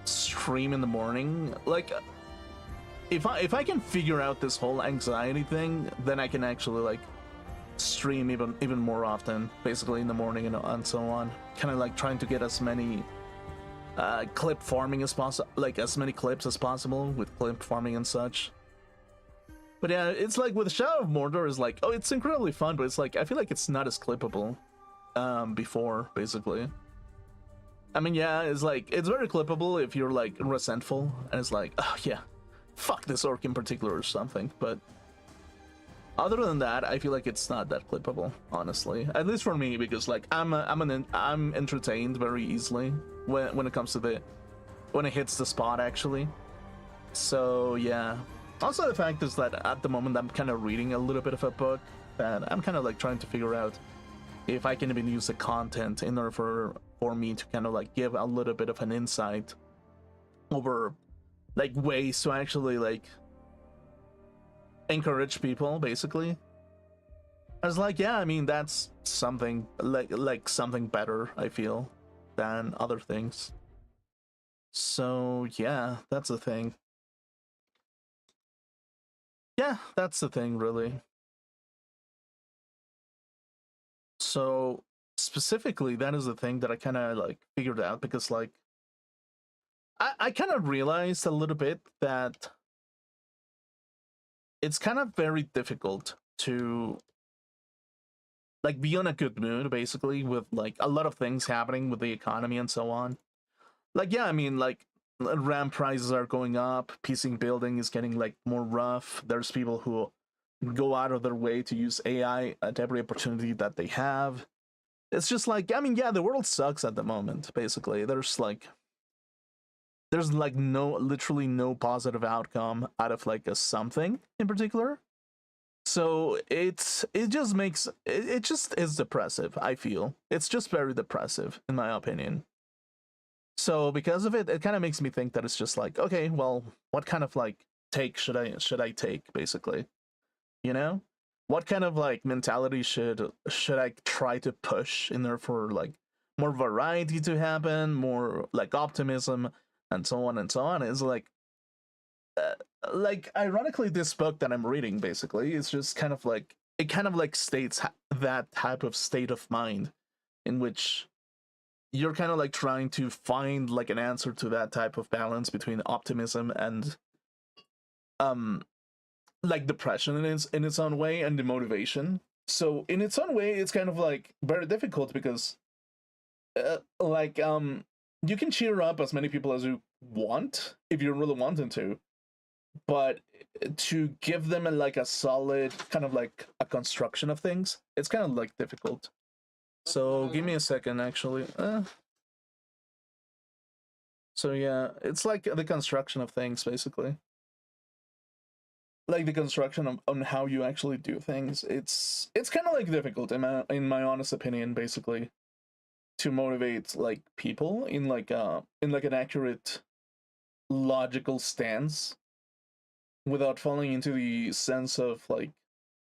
stream in the morning. Like, if I can figure out this whole anxiety thing, then I can actually like stream even more often, basically in the morning and so on. Kind of like trying to get as many clip farming as possible, like as many clips as possible with clip farming and such. But yeah, it's like with Shadow of Mordor is like, oh, it's incredibly fun, but it's like, I feel like it's not as clippable before, basically. I mean, yeah, it's like, it's very clippable if you're like resentful, and it's like, oh yeah, fuck this orc in particular or something. But other than that, I feel like it's not that clippable, honestly. At least for me, because like I'm entertained very easily when it comes to when it hits the spot, actually. So yeah. Also, the fact is that at the moment I'm kind of reading a little bit of a book that I'm kind of like trying to figure out if I can even use the content in order for me to kind of like give a little bit of an insight over like ways to actually like encourage people, basically. I was like, yeah, I mean, that's something like something better, I feel, than other things. So yeah, that's the thing. Yeah, that's the thing, really. So specifically, that is the thing that I kind of like figured out, because like I kind of realized a little bit that it's kind of very difficult to like be on a good mood, basically, with like a lot of things happening with the economy and so on. Like, yeah, I mean, like RAM prices are going up, PC building is getting like more rough. There's people who go out of their way to use AI at every opportunity that they have. It's just like, I mean, yeah, the world sucks at the moment, basically. There's like literally no positive outcome out of like a something in particular. So it just makes it just is depressive, I feel. It's just very depressive in my opinion. So because of it, it kind of makes me think that it's just like, okay, well, what kind of like take should I take basically? You know? What kind of like mentality should I try to push in there for like more variety to happen, more like optimism and so on and so on? Is like ironically this book that I'm reading basically is just kind of like it kind of like states that type of state of mind in which you're kind of like trying to find like an answer to that type of balance between optimism and like depression in its own way and the motivation. So in its own way it's kind of like very difficult because like you can cheer up as many people as you want if you really wanted to, but to give them like a solid kind of like a construction of things, it's kind of like difficult. So give me a second actually. So yeah, it's like the construction of things basically, like the construction of, on how you actually do things. It's kind of like difficult in my honest opinion basically to motivate like people in like an accurate logical stance without falling into the sense of like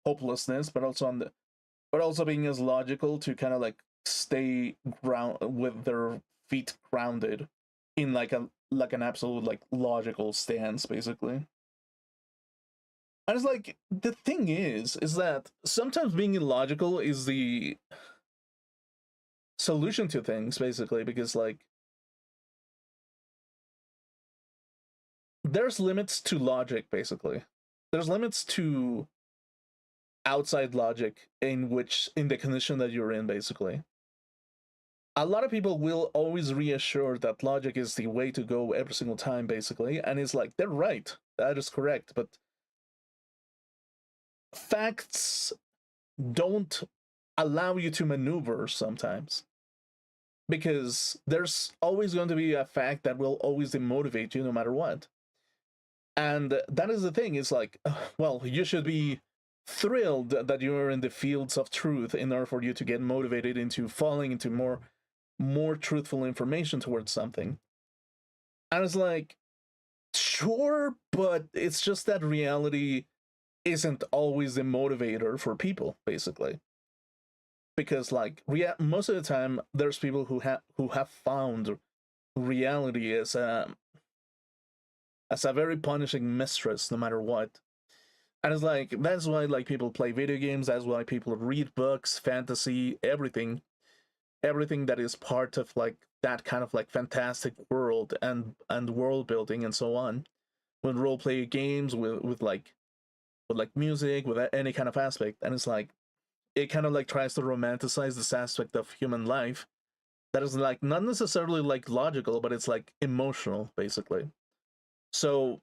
hopelessness, but also being as logical to kind of like stay ground with their feet grounded in like an absolute like logical stance basically. And it's like the thing is that sometimes being illogical is the solution to things basically, because like there's limits to logic basically. There's limits to outside logic in the condition that you're in basically. A lot of people will always reassure that logic is the way to go every single time basically, and it's like they're right, that is correct, but facts don't allow you to maneuver sometimes, because there's always going to be a fact that will always demotivate you no matter what. And that is the thing, is like, well, you should be thrilled that you're in the fields of truth in order for you to get motivated into falling into more truthful information towards something. And it's like, sure, but it's just that reality isn't always the motivator for people basically, because like most of the time there's people who have found reality as a very punishing mistress no matter what. And it's like, that's why like people play video games, that's why people read books, fantasy, everything that is part of like that kind of like fantastic world and world building and so on, with role play games, with like music, with any kind of aspect. And it's like it kind of like tries to romanticize this aspect of human life that is like not necessarily like logical, but it's like emotional basically. So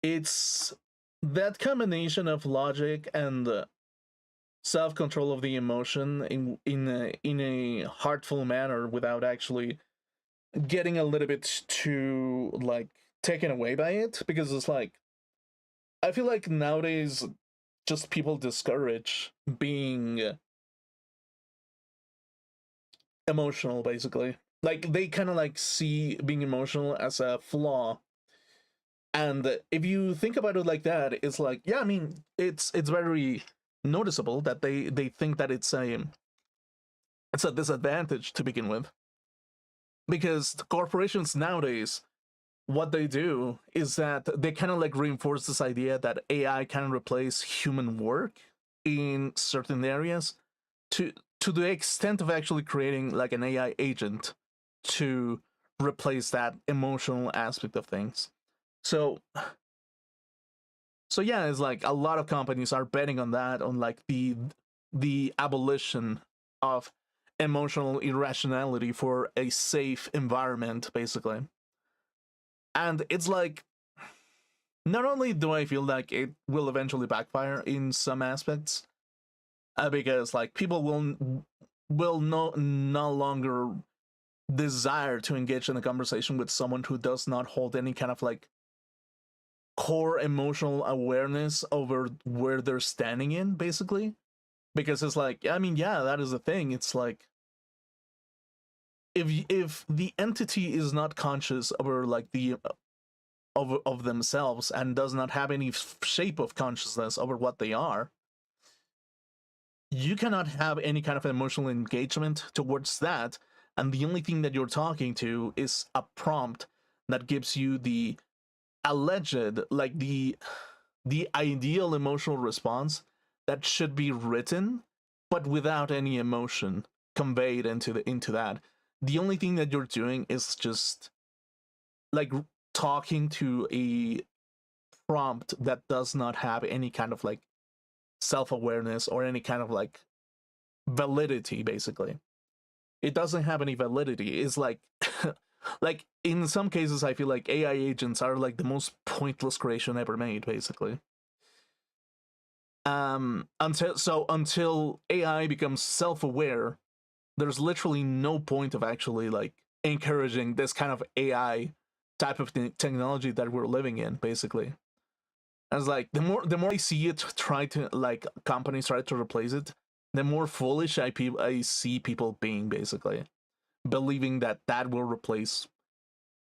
it's that combination of logic and self-control of the emotion in a heartful manner without actually getting a little bit too like taken away by it, because it's like I feel like nowadays just people discourage being emotional basically. Like they kind of like see being emotional as a flaw. And if you think about it like that, it's like, yeah, I mean, it's very noticeable that they think that it's a disadvantage to begin with, because the corporations nowadays, what they do is that they kind of like reinforce this idea that AI can replace human work in certain areas, to the extent of actually creating like an AI agent to replace that emotional aspect of things. So yeah, it's like a lot of companies are betting on that, on like the abolition of emotional irrationality for a safe environment basically. And it's like, not only do I feel like it will eventually backfire in some aspects, because like people will no longer desire to engage in a conversation with someone who does not hold any kind of like core emotional awareness over where they're standing in, basically. Because it's like, I mean, yeah, that is the thing. It's like, if the entity is not conscious over like the of themselves and does not have any shape of consciousness over what they are, you cannot have any kind of emotional engagement towards that. And the only thing that you're talking to is a prompt that gives you the alleged, like the ideal emotional response that should be written, but without any emotion conveyed into that. The only thing that you're doing is just like talking to a prompt that does not have any kind of like self-awareness or any kind of like validity. Basically, it doesn't have any validity. It's like like in some cases I feel like AI agents are like the most pointless creation ever made, basically. Until AI becomes self-aware, there's literally no point of actually like encouraging this kind of AI type of technology that we're living in, basically. And it's like the more I see it try to, like, companies try to replace it, the more foolish I see people being, basically, believing that that will replace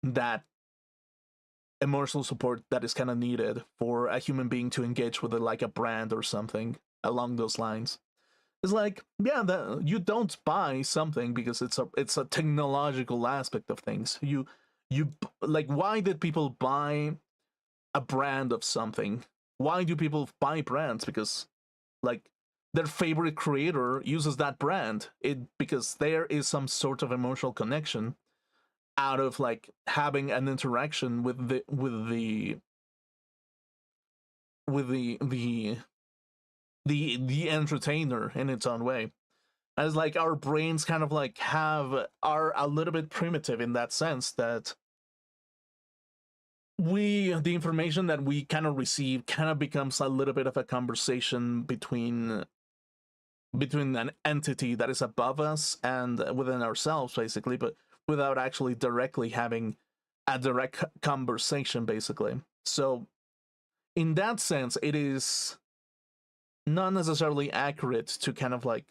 that emotional support that is kind of needed for a human being to engage with like a brand or something along those lines. It's like, yeah, that you don't buy something because it's a technological aspect of things. You like, why did people buy a brand of something? Why do people buy brands? Because like their favorite creator uses that brand. Because there is some sort of emotional connection out of like having an interaction with the entertainer in its own way. As like our brains kind of like are a little bit primitive in that sense, that the information that we kind of receive kind of becomes a little bit of a conversation between an entity that is above us and within ourselves, basically, but without actually directly having a direct conversation, basically. So in that sense, it is not necessarily accurate to kind of like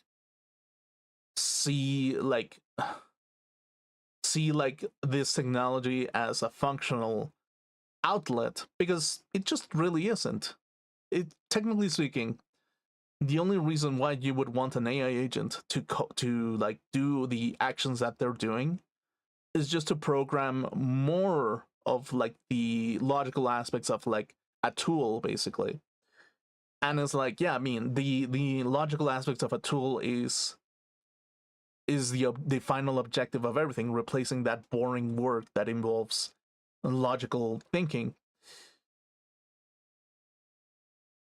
see this technology as a functional outlet, because it just really isn't. It, technically speaking, the only reason why you would want an AI agent to like do the actions that they're doing is just to program more of like the logical aspects of like a tool, basically. And it's like, yeah, I mean, the logical aspects of a tool is the final objective of everything, replacing that boring work that involves logical thinking.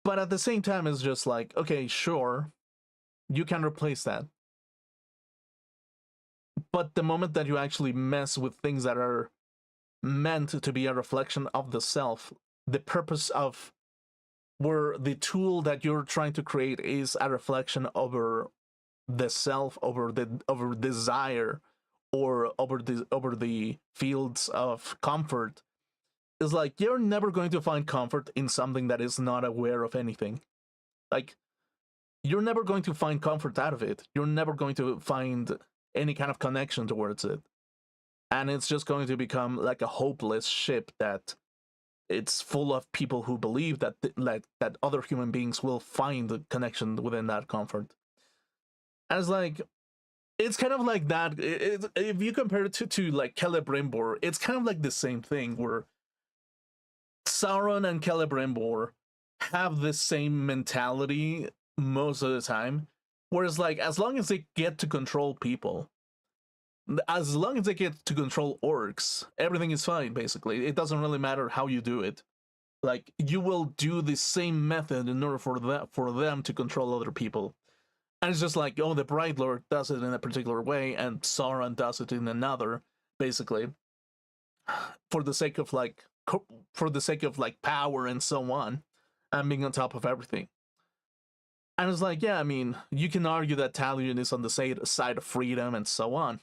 But at the same time, it's just like, okay, sure, you can replace that. But the moment that you actually mess with things that are meant to be a reflection of the self, the purpose of where the tool that you're trying to create is a reflection over the self, over desire, or over the fields of comfort, is like, you're never going to find comfort in something that is not aware of anything. Like, you're never going to find comfort out of it. You're never going to find any kind of connection towards it. And it's just going to become like a hopeless ship that it's full of people who believe that that other human beings will find the connection within that comfort. As like, it's kind of like that. If you compare it to like Celebrimbor, it's kind of like the same thing, where Sauron and Celebrimbor have the same mentality most of the time. Whereas like, as long as they get to control people, as long as they get to control orcs, everything is fine, basically. It doesn't really matter how you do it. Like, you will do the same method in order for them to control other people. And it's just like, oh, the Bright Lord does it in a particular way, and Sauron does it in another, basically, for the sake of like power and so on, and being on top of everything. And it's like, yeah, I mean, you can argue that Talion is on the side of freedom and so on,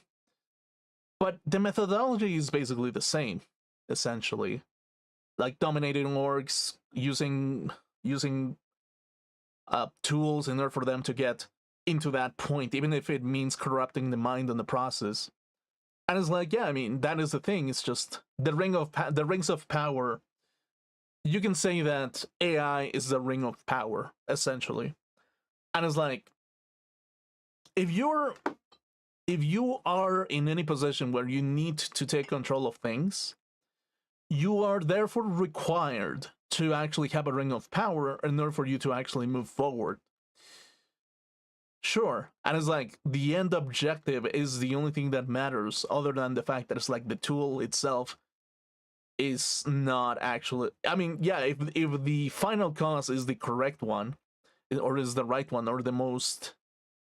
but the methodology is basically the same, essentially. like dominating orcs, using tools in order for them to get into that point, even if it means corrupting the mind in the process. And it's like, yeah, I mean, that is the thing. It's just the rings of power. You can say that AI is the ring of power, essentially. And it's like, if you are in any position where you need to take control of things, you are therefore required to actually have a ring of power in order for you to actually move forward. Sure. And it's like the end objective is the only thing that matters, other than the fact that it's like the tool itself is not actually, I mean, yeah, if the final cause is the correct one, or is the right one, or the most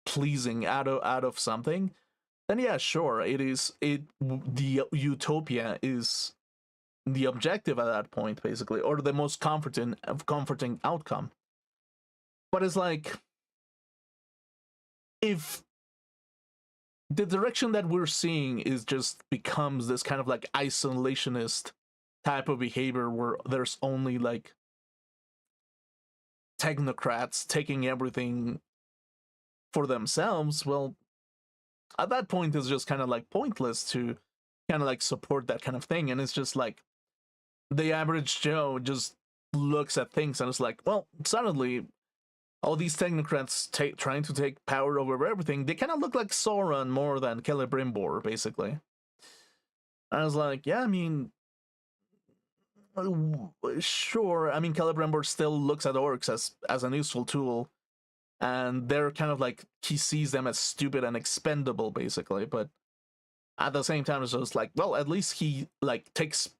pleasing out of something, then yeah, sure, the utopia is the objective at that point, basically, or the most comforting outcome. But it's like, if the direction that we're seeing is just becomes this kind of like isolationist type of behavior where there's only like technocrats taking everything for themselves, well, at that point it's just kind of like pointless to kind of like support that kind of thing. And it's just like the average Joe just looks at things and it's like, well, suddenly all these technocrats trying to take power over everything, they kind of look like Sauron more than Celebrimbor, basically. And I was like, yeah, I mean, sure. I mean, Celebrimbor still looks at orcs as an useful tool, and they're kind of like, he sees them as stupid and expendable, basically. But at the same time, it's just like, well, at least he like takes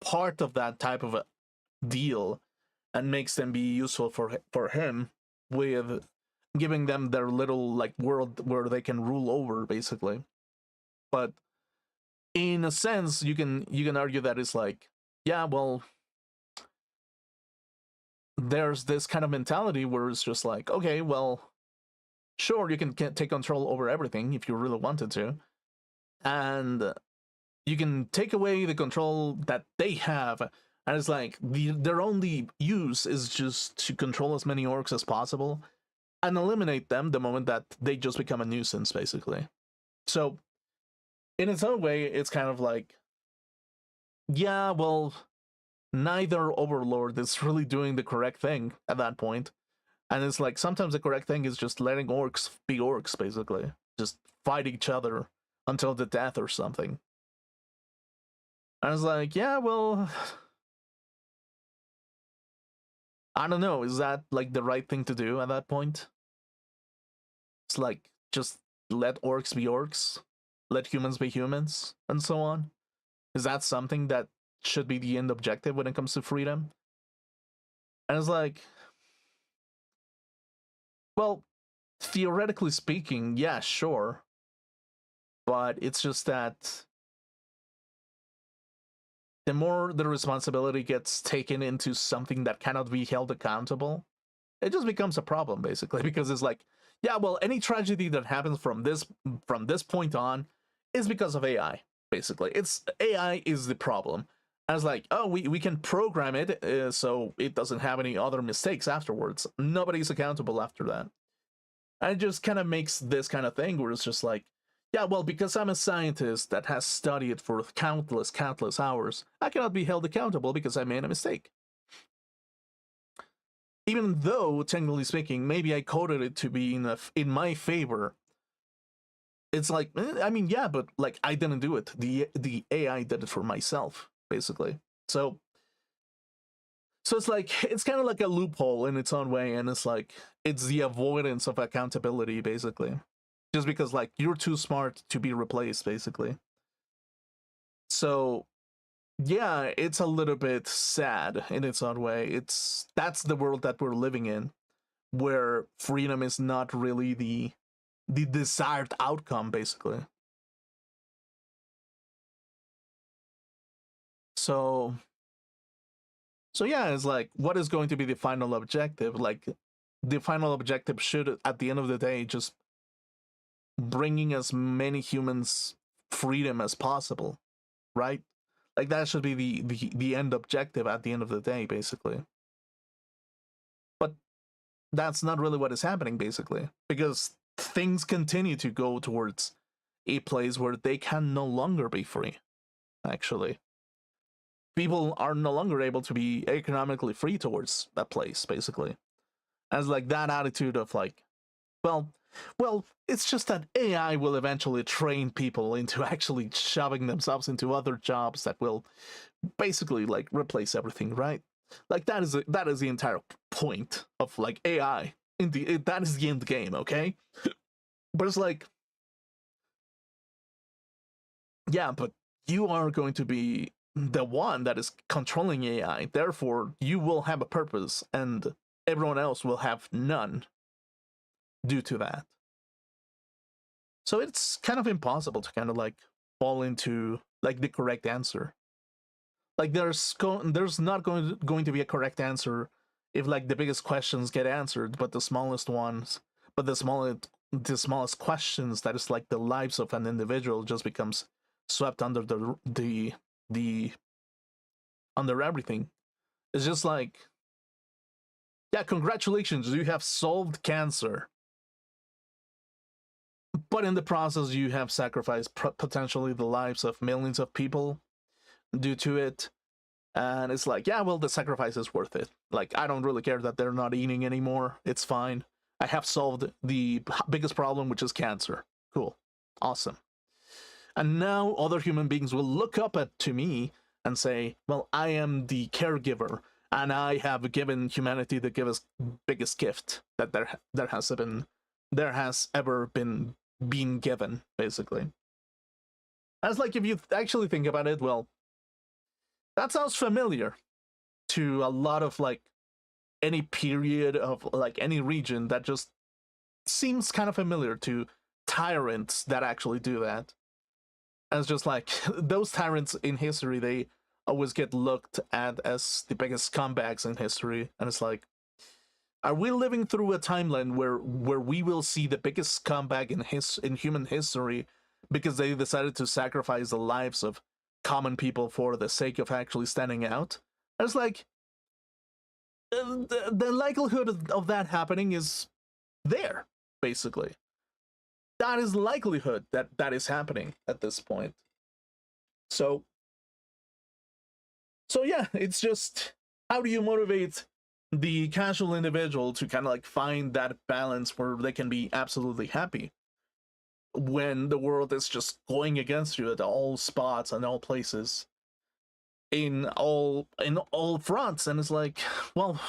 part of that type of a deal and makes them be useful for him, with giving them their little like world where they can rule over, basically. But in a sense, you can argue that it's like, yeah, well, there's this kind of mentality where it's just like, okay, well, sure, you can take control over everything if you really wanted to, and you can take away the control that they have, and it's like their only use is just to control as many orcs as possible and eliminate them the moment that they just become a nuisance, basically. So in its own way, it's kind of like, yeah, well, neither overlord is really doing the correct thing at that point. And it's like, sometimes the correct thing is just letting orcs be orcs, basically. Just fight each other until the death or something. And it's like, yeah, well, I don't know, is that like the right thing to do at that point? It's like, just let orcs be orcs, let humans be humans, and so on. Is that something that should be the end objective when it comes to freedom? And it's like, well, theoretically speaking, yeah, sure. But it's just that the more the responsibility gets taken into something that cannot be held accountable, it just becomes a problem, basically, because it's like, yeah, well, any tragedy that happens from this point on is because of AI, basically. AI is the problem. And it's like, oh, we can program it so it doesn't have any other mistakes afterwards. Nobody's accountable after that. And it just kind of makes this kind of thing where it's just like, yeah, well, because I'm a scientist that has studied for countless hours, I cannot be held accountable because I made a mistake. Even though, technically speaking, maybe I coded it to be in my favor. It's like, I mean, yeah, but like, I didn't do it. The AI did it for myself, basically. So it's like, it's kind of like a loophole in its own way, and it's like, it's the avoidance of accountability, basically. Just because, like, you're too smart to be replaced, basically. So yeah, it's a little bit sad in its own way. That's the world that we're living in, where freedom is not really the desired outcome, basically. So yeah, it's like, what is going to be the final objective? Like, the final objective should, at the end of the day, just bringing as many humans freedom as possible, right? Like that should be the end objective at the end of the day, basically. But that's not really what is happening, basically, because things continue to go towards a place where they can no longer be free, actually. People are no longer able to be economically free towards that place, basically. As like that attitude of like, well, it's just that AI will eventually train people into actually shoving themselves into other jobs that will basically like replace everything, right? Like that is the entire point of like AI. That is the end game, okay? But it's like, yeah, but you are going to be the one that is controlling AI. Therefore, you will have a purpose, and everyone else will have none due to that. So it's kind of impossible to kind of like fall into like the correct answer. Like there's not going to be a correct answer if like the biggest questions get answered, but the smallest ones, but the smallest questions, that is like the lives of an individual, just becomes swept under the under everything. It's just like, yeah, congratulations, you have solved cancer. But in the process, you have sacrificed potentially the lives of millions of people due to it. And it's like, yeah, well, the sacrifice is worth it. Like, I don't really care that they're not eating anymore. It's fine. I have solved the biggest problem, which is cancer. Cool. Awesome. And now other human beings will look up to me and say, well, I am the caregiver, and I have given humanity the biggest gift that there has ever been given, basically. As like, if you actually think about it, well, that sounds familiar to a lot of like any period of like any region. That just seems kind of familiar to tyrants that actually do that. And it's just like, those tyrants in history, they always get looked at as the biggest scumbags in history. And it's like, are we living through a timeline where we will see the biggest scumbag in human history because they decided to sacrifice the lives of common people for the sake of actually standing out? And it's like, the likelihood of that happening is there, basically. That is likelihood that is happening at this point. So yeah, it's just, how do you motivate the casual individual to kind of like find that balance where they can be absolutely happy when the world is just going against you at all spots and all places, in all fronts? And it's like, well,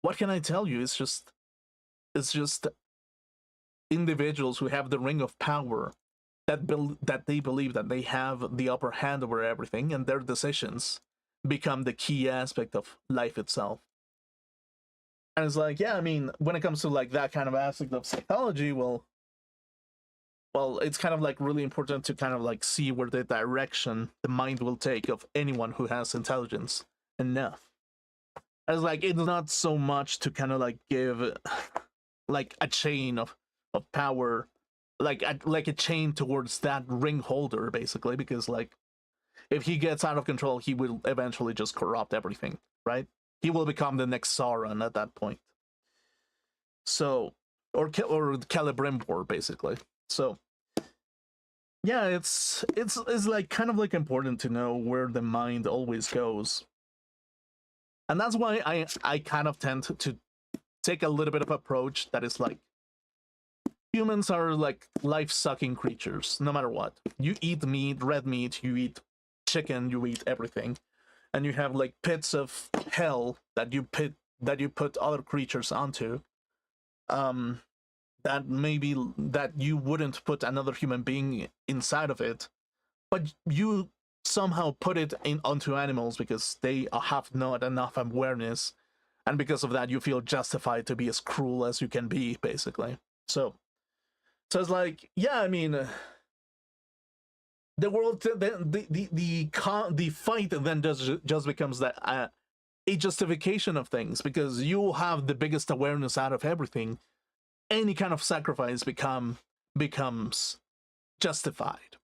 what can I tell you? It's just individuals who have the ring of power that they believe that they have the upper hand over everything, and their decisions become the key aspect of life itself. And it's like, yeah, I mean, when it comes to like that kind of aspect of psychology, well, it's kind of like really important to kind of like see where the direction the mind will take of anyone who has intelligence enough. As like, it's not so much to kind of like give like a chain of power, like a chain towards that ring holder, basically, because like, if he gets out of control, he will eventually just corrupt everything, right? He will become the next Sauron at that point. So, or Celebrimbor, basically. So, yeah, it's like kind of like important to know where the mind always goes. And that's why I kind of tend to take a little bit of approach that is like, humans are like life-sucking creatures, no matter what. You eat meat, red meat, you eat chicken, you eat everything. And you have like pits of hell that you put other creatures onto. That maybe that you wouldn't put another human being inside of it, but you somehow put it onto animals because they have not enough awareness, and because of that you feel justified to be as cruel as you can be, basically. So it's like, yeah, I mean, the world, the fight then just becomes that a justification of things, because you have the biggest awareness out of everything. Any kind of sacrifice becomes justified.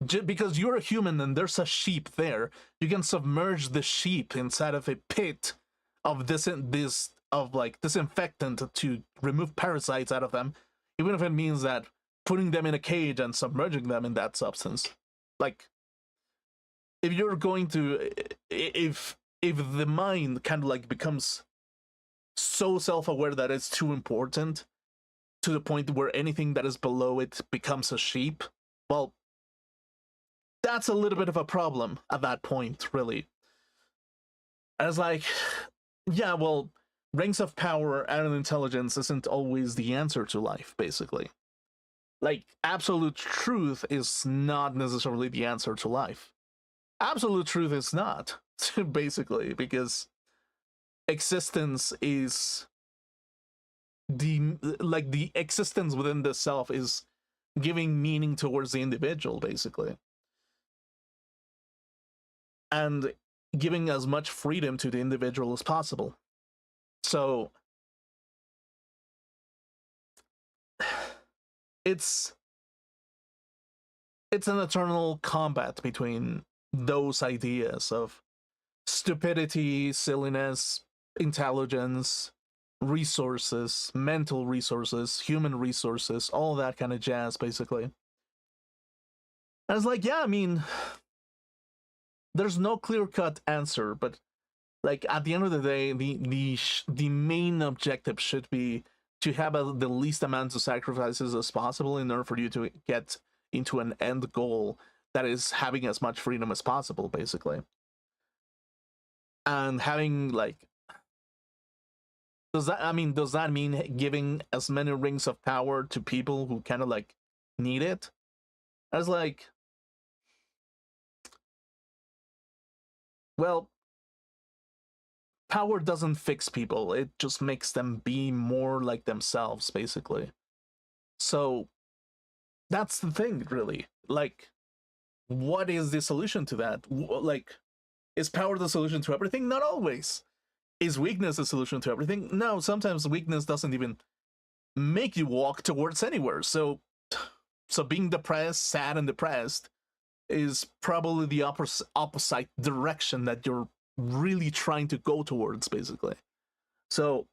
because you're a human and there's a sheep there, you can submerge the sheep inside of a pit of disinfectant to remove parasites out of them, even if it means that putting them in a cage and submerging them in that substance. Like, if you're going to, if the mind kind of like becomes so self-aware that it's too important to the point where anything that is below it becomes a sheep, well, that's a little bit of a problem at that point, really. As like, yeah, well, rings of power and intelligence isn't always the answer to life, basically. Like, absolute truth is not necessarily the answer to life. Absolute truth is not, basically, because existence is the existence within the self is giving meaning towards the individual, basically, and giving as much freedom to the individual as possible. So it's an eternal combat between those ideas of stupidity, silliness, intelligence, resources, mental resources, human resources, all that kind of jazz, basically. And it's like, yeah, I mean, there's no clear-cut answer, but like at the end of the day, the main objective should be to have the least amount of sacrifices as possible in order for you to get into an end goal that is having as much freedom as possible, basically. And having like, does that mean giving as many rings of power to people who kind of like need it? As like, well, power doesn't fix people, it just makes them be more like themselves, basically. So that's the thing, really. Like, what is the solution to that? Like, is power the solution to everything? Not always. Is weakness the solution to everything? No, sometimes weakness doesn't even make you walk towards anywhere. So being depressed, sad and depressed is probably the opposite direction that you're really trying to go towards, basically. So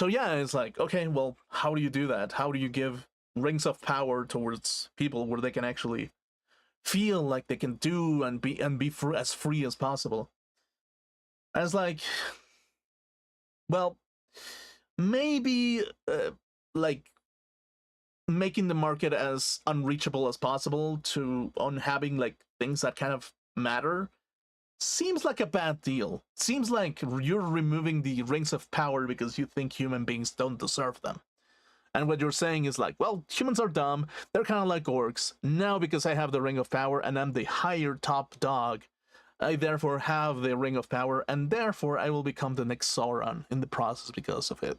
yeah, it's like, okay, well, how do you do that? How do you give rings of power towards people where they can actually feel like they can do and be as free as possible? And it's like, well, maybe like making the market as unreachable as possible on having like things that kind of matter seems like a bad deal. Seems like you're removing the rings of power because you think human beings don't deserve them. And what you're saying is like, well, humans are dumb, they're kind of like orcs. Now because I have the ring of power and I'm the higher top dog, I therefore have the ring of power, and therefore I will become the next Sauron in the process because of it.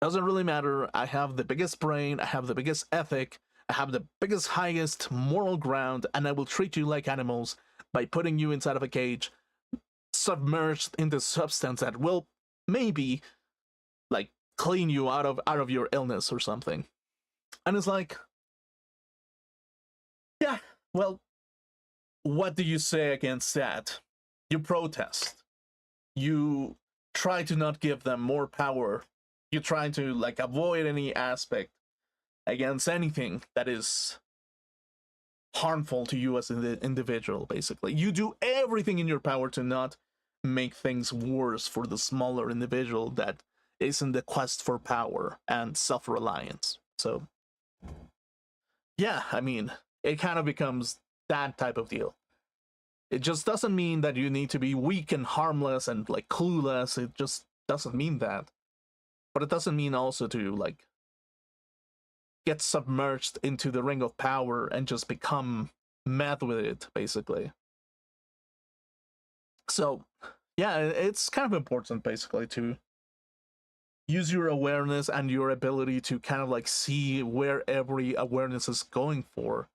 Doesn't really matter. I have the biggest brain, I have the biggest ethic, I have the biggest, highest moral ground, and I will treat you like animals by putting you inside of a cage, submerged in the substance that will maybe like clean you out of your illness or something. And it's like, yeah, well, what do you say against that? You protest. You try to not give them more power. You try to like avoid any aspect against anything that is harmful to you as an individual, basically. You do everything in your power to not make things worse for the smaller individual that is in the quest for power and self-reliance. So yeah, I mean, it kind of becomes that type of deal. It just doesn't mean that you need to be weak and harmless and like clueless. It just doesn't mean that. But it doesn't mean also to like get submerged into the ring of power and just become mad with it, basically. So yeah, it's kind of important, basically, to use your awareness and your ability to kind of like see where every awareness is going for,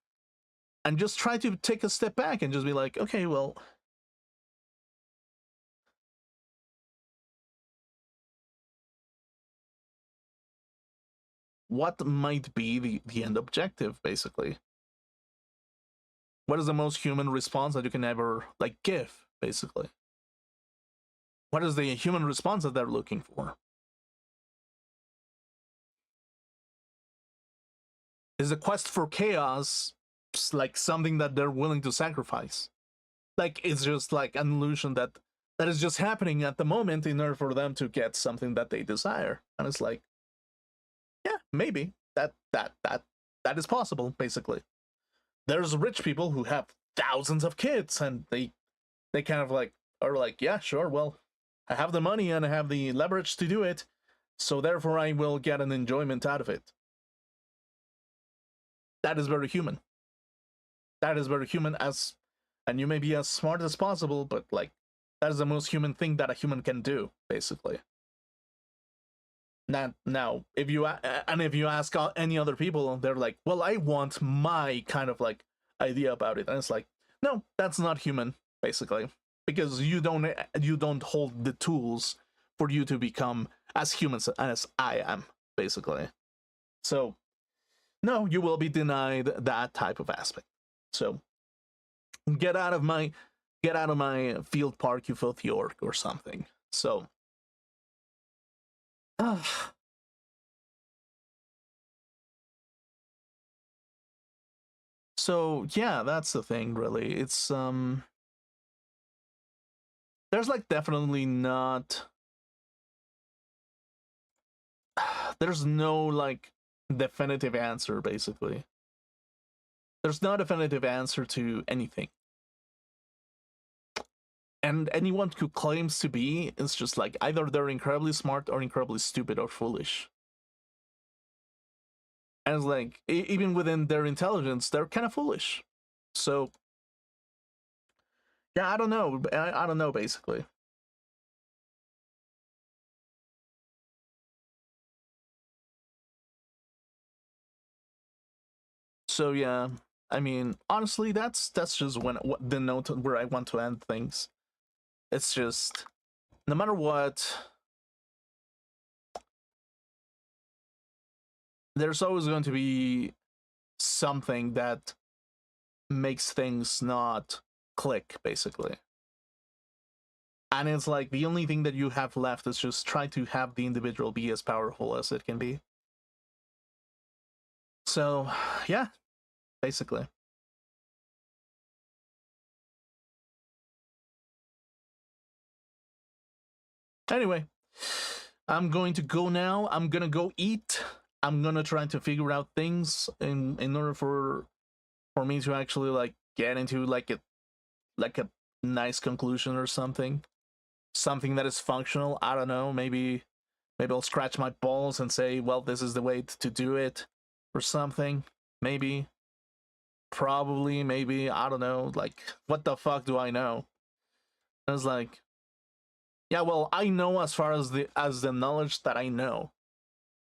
and just try to take a step back and just be like, okay, well, what might be the end objective, basically? what is the most human response that you can ever like give, basically? What is the human response that they're looking for? Is the quest for chaos like something that they're willing to sacrifice? Like it's just like an illusion that is just happening at the moment in order for them to get something that they desire. And it's like, yeah, maybe that is possible, basically. There's rich people who have thousands of kids and they kind of like are like, yeah, sure, well, I have the money and I have the leverage to do it, so therefore I will get an enjoyment out of it. That is very human. That is very human, and you may be as smart as possible, but like that is the most human thing that a human can do, basically. Now, if you ask any other people, they're like, well, I want my kind of like idea about it, and it's like, no, that's not human, basically, because you don't hold the tools for you to become as human as I am, basically. So, no, you will be denied that type of aspect. So, get out of my field park, you filthy orc, or something. So. So yeah, that's the thing, really. It's there's like definitely not, there's no like definitive answer, basically. There's no definitive answer to anything. And anyone who claims to be is just like either they're incredibly smart or incredibly stupid or foolish. And it's like, even within their intelligence, they're kind of foolish. So, yeah, I don't know. I don't know, basically. So, yeah, I mean, honestly, that's just the note where I want to end things. It's just, no matter what, there's always going to be something that makes things not click, basically. And it's like the only thing that you have left is just try to have the individual be as powerful as it can be. So, yeah, basically. Anyway, I'm going to go now. I'm gonna go eat. I'm gonna try to figure out things in order for me to actually like get into like a nice conclusion or something that is functional. I don't know, maybe I'll scratch my balls and say, well, this is the way to do it or something. Maybe, probably, maybe, I don't know. Like, what the fuck do I know? I was like, yeah, well, I know as far as the knowledge that I know.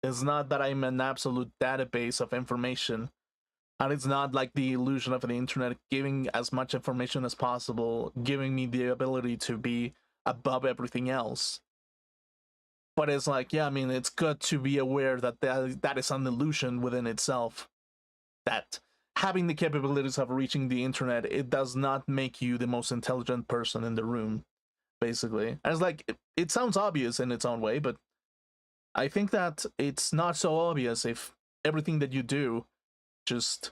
It's not that I'm an absolute database of information, and it's not like the illusion of the internet giving as much information as possible, giving me the ability to be above everything else. But it's like, yeah, I mean, it's good to be aware that that is an illusion within itself. That having the capabilities of reaching the internet, it does not make you the most intelligent person in the room, basically. And it's like, it sounds obvious in its own way, but I think that it's not so obvious if everything that you do just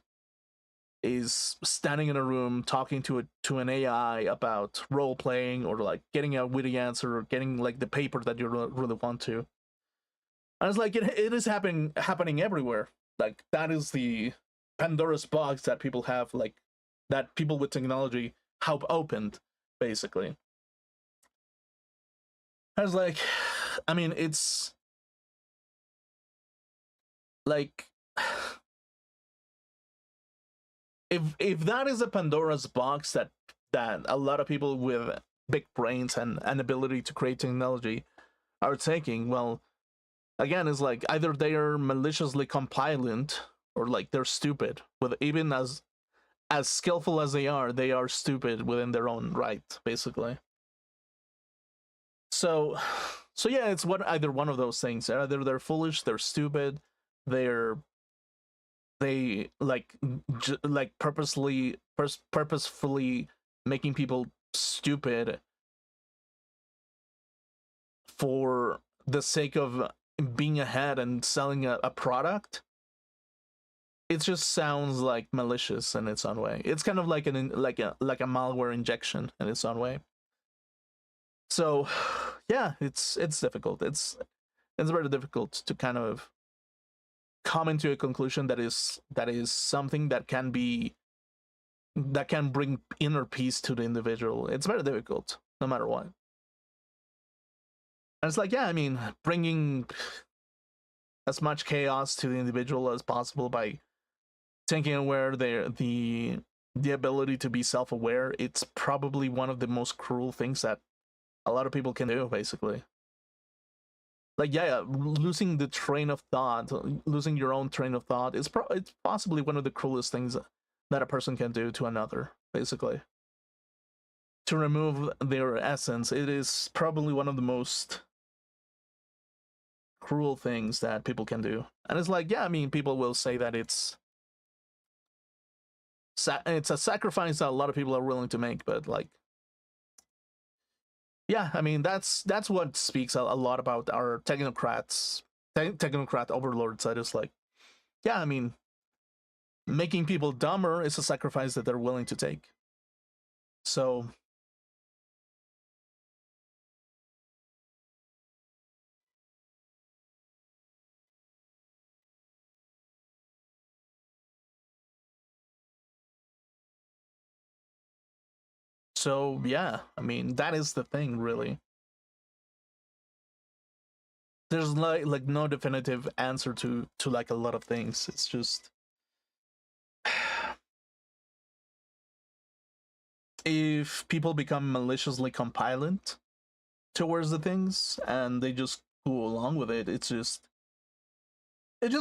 is standing in a room talking to an AI about role playing, or like getting a witty answer, or getting like the paper that you really want to. And it's like it is happening everywhere. Like that is the Pandora's box that people have, like that people with technology have opened, basically. I was like, I mean, it's like, if that is a Pandora's box that a lot of people with big brains and an ability to create technology are taking, well, again, it's like either they are maliciously compliant or like they're stupid. With even as skillful as they are stupid within their own right, basically. So yeah, it's either one of those things. Either they're foolish, they're stupid, they're they like purposefully making people stupid for the sake of being ahead and selling a product, it just sounds like malicious in its own way. It's kind of like a malware injection in its own way. So yeah, it's difficult. It's very difficult to kind of come into a conclusion that is something that can bring inner peace to the individual. It's very difficult, no matter what. And it's like, yeah, I mean, bringing as much chaos to the individual as possible by taking away the ability to be self-aware. It's probably one of the most cruel things that a lot of people can do, basically. Like, yeah, losing the train of thought, losing your own train of thought, it's possibly one of the cruelest things that a person can do to another, basically. To remove their essence, it is probably one of the most cruel things that people can do. And it's like, yeah, I mean, people will say that it's a sacrifice that a lot of people are willing to make, but like, yeah, I mean, that's what speaks a lot about our technocrat overlords. That is like, yeah, I mean, making people dumber is a sacrifice that they're willing to take. So yeah, I mean, that is the thing, really. There's like no definitive answer to like a lot of things. It's just if people become maliciously compliant towards the things and they just go along with it, it just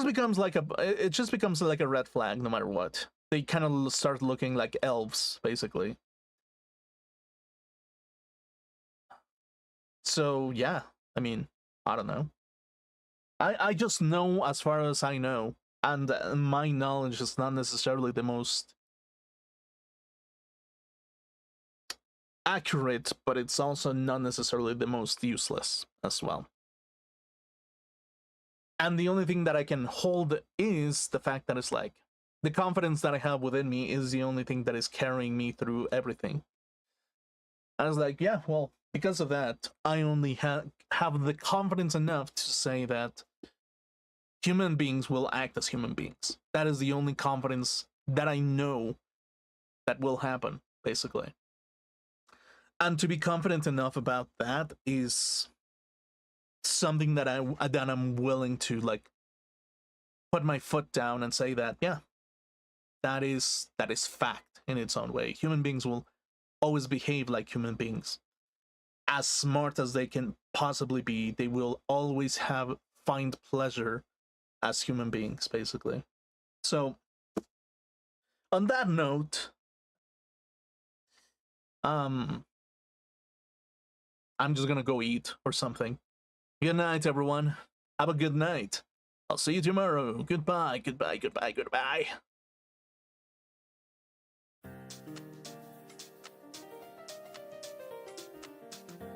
becomes like a red flag no matter what. They kind of start looking like elves, basically. So yeah, I mean, I don't know. I just know as far as I know, and my knowledge is not necessarily the most accurate, but it's also not necessarily the most useless as well. And the only thing that I can hold is the fact that it's like, the confidence that I have within me is the only thing that is carrying me through everything. I was like, yeah, well, because of that, I only have the confidence enough to say that human beings will act as human beings. That is the only confidence that I know that will happen, basically. And to be confident enough about that is something that I'm willing to like put my foot down and say that, yeah, that is fact in its own way. Human beings will always behave like human beings. As smart as they can possibly be, they will always find pleasure as human beings, basically. So, on that note, I'm just gonna go eat or something. Good night, everyone. Have a good night. I'll see you tomorrow. Goodbye, goodbye, goodbye, goodbye.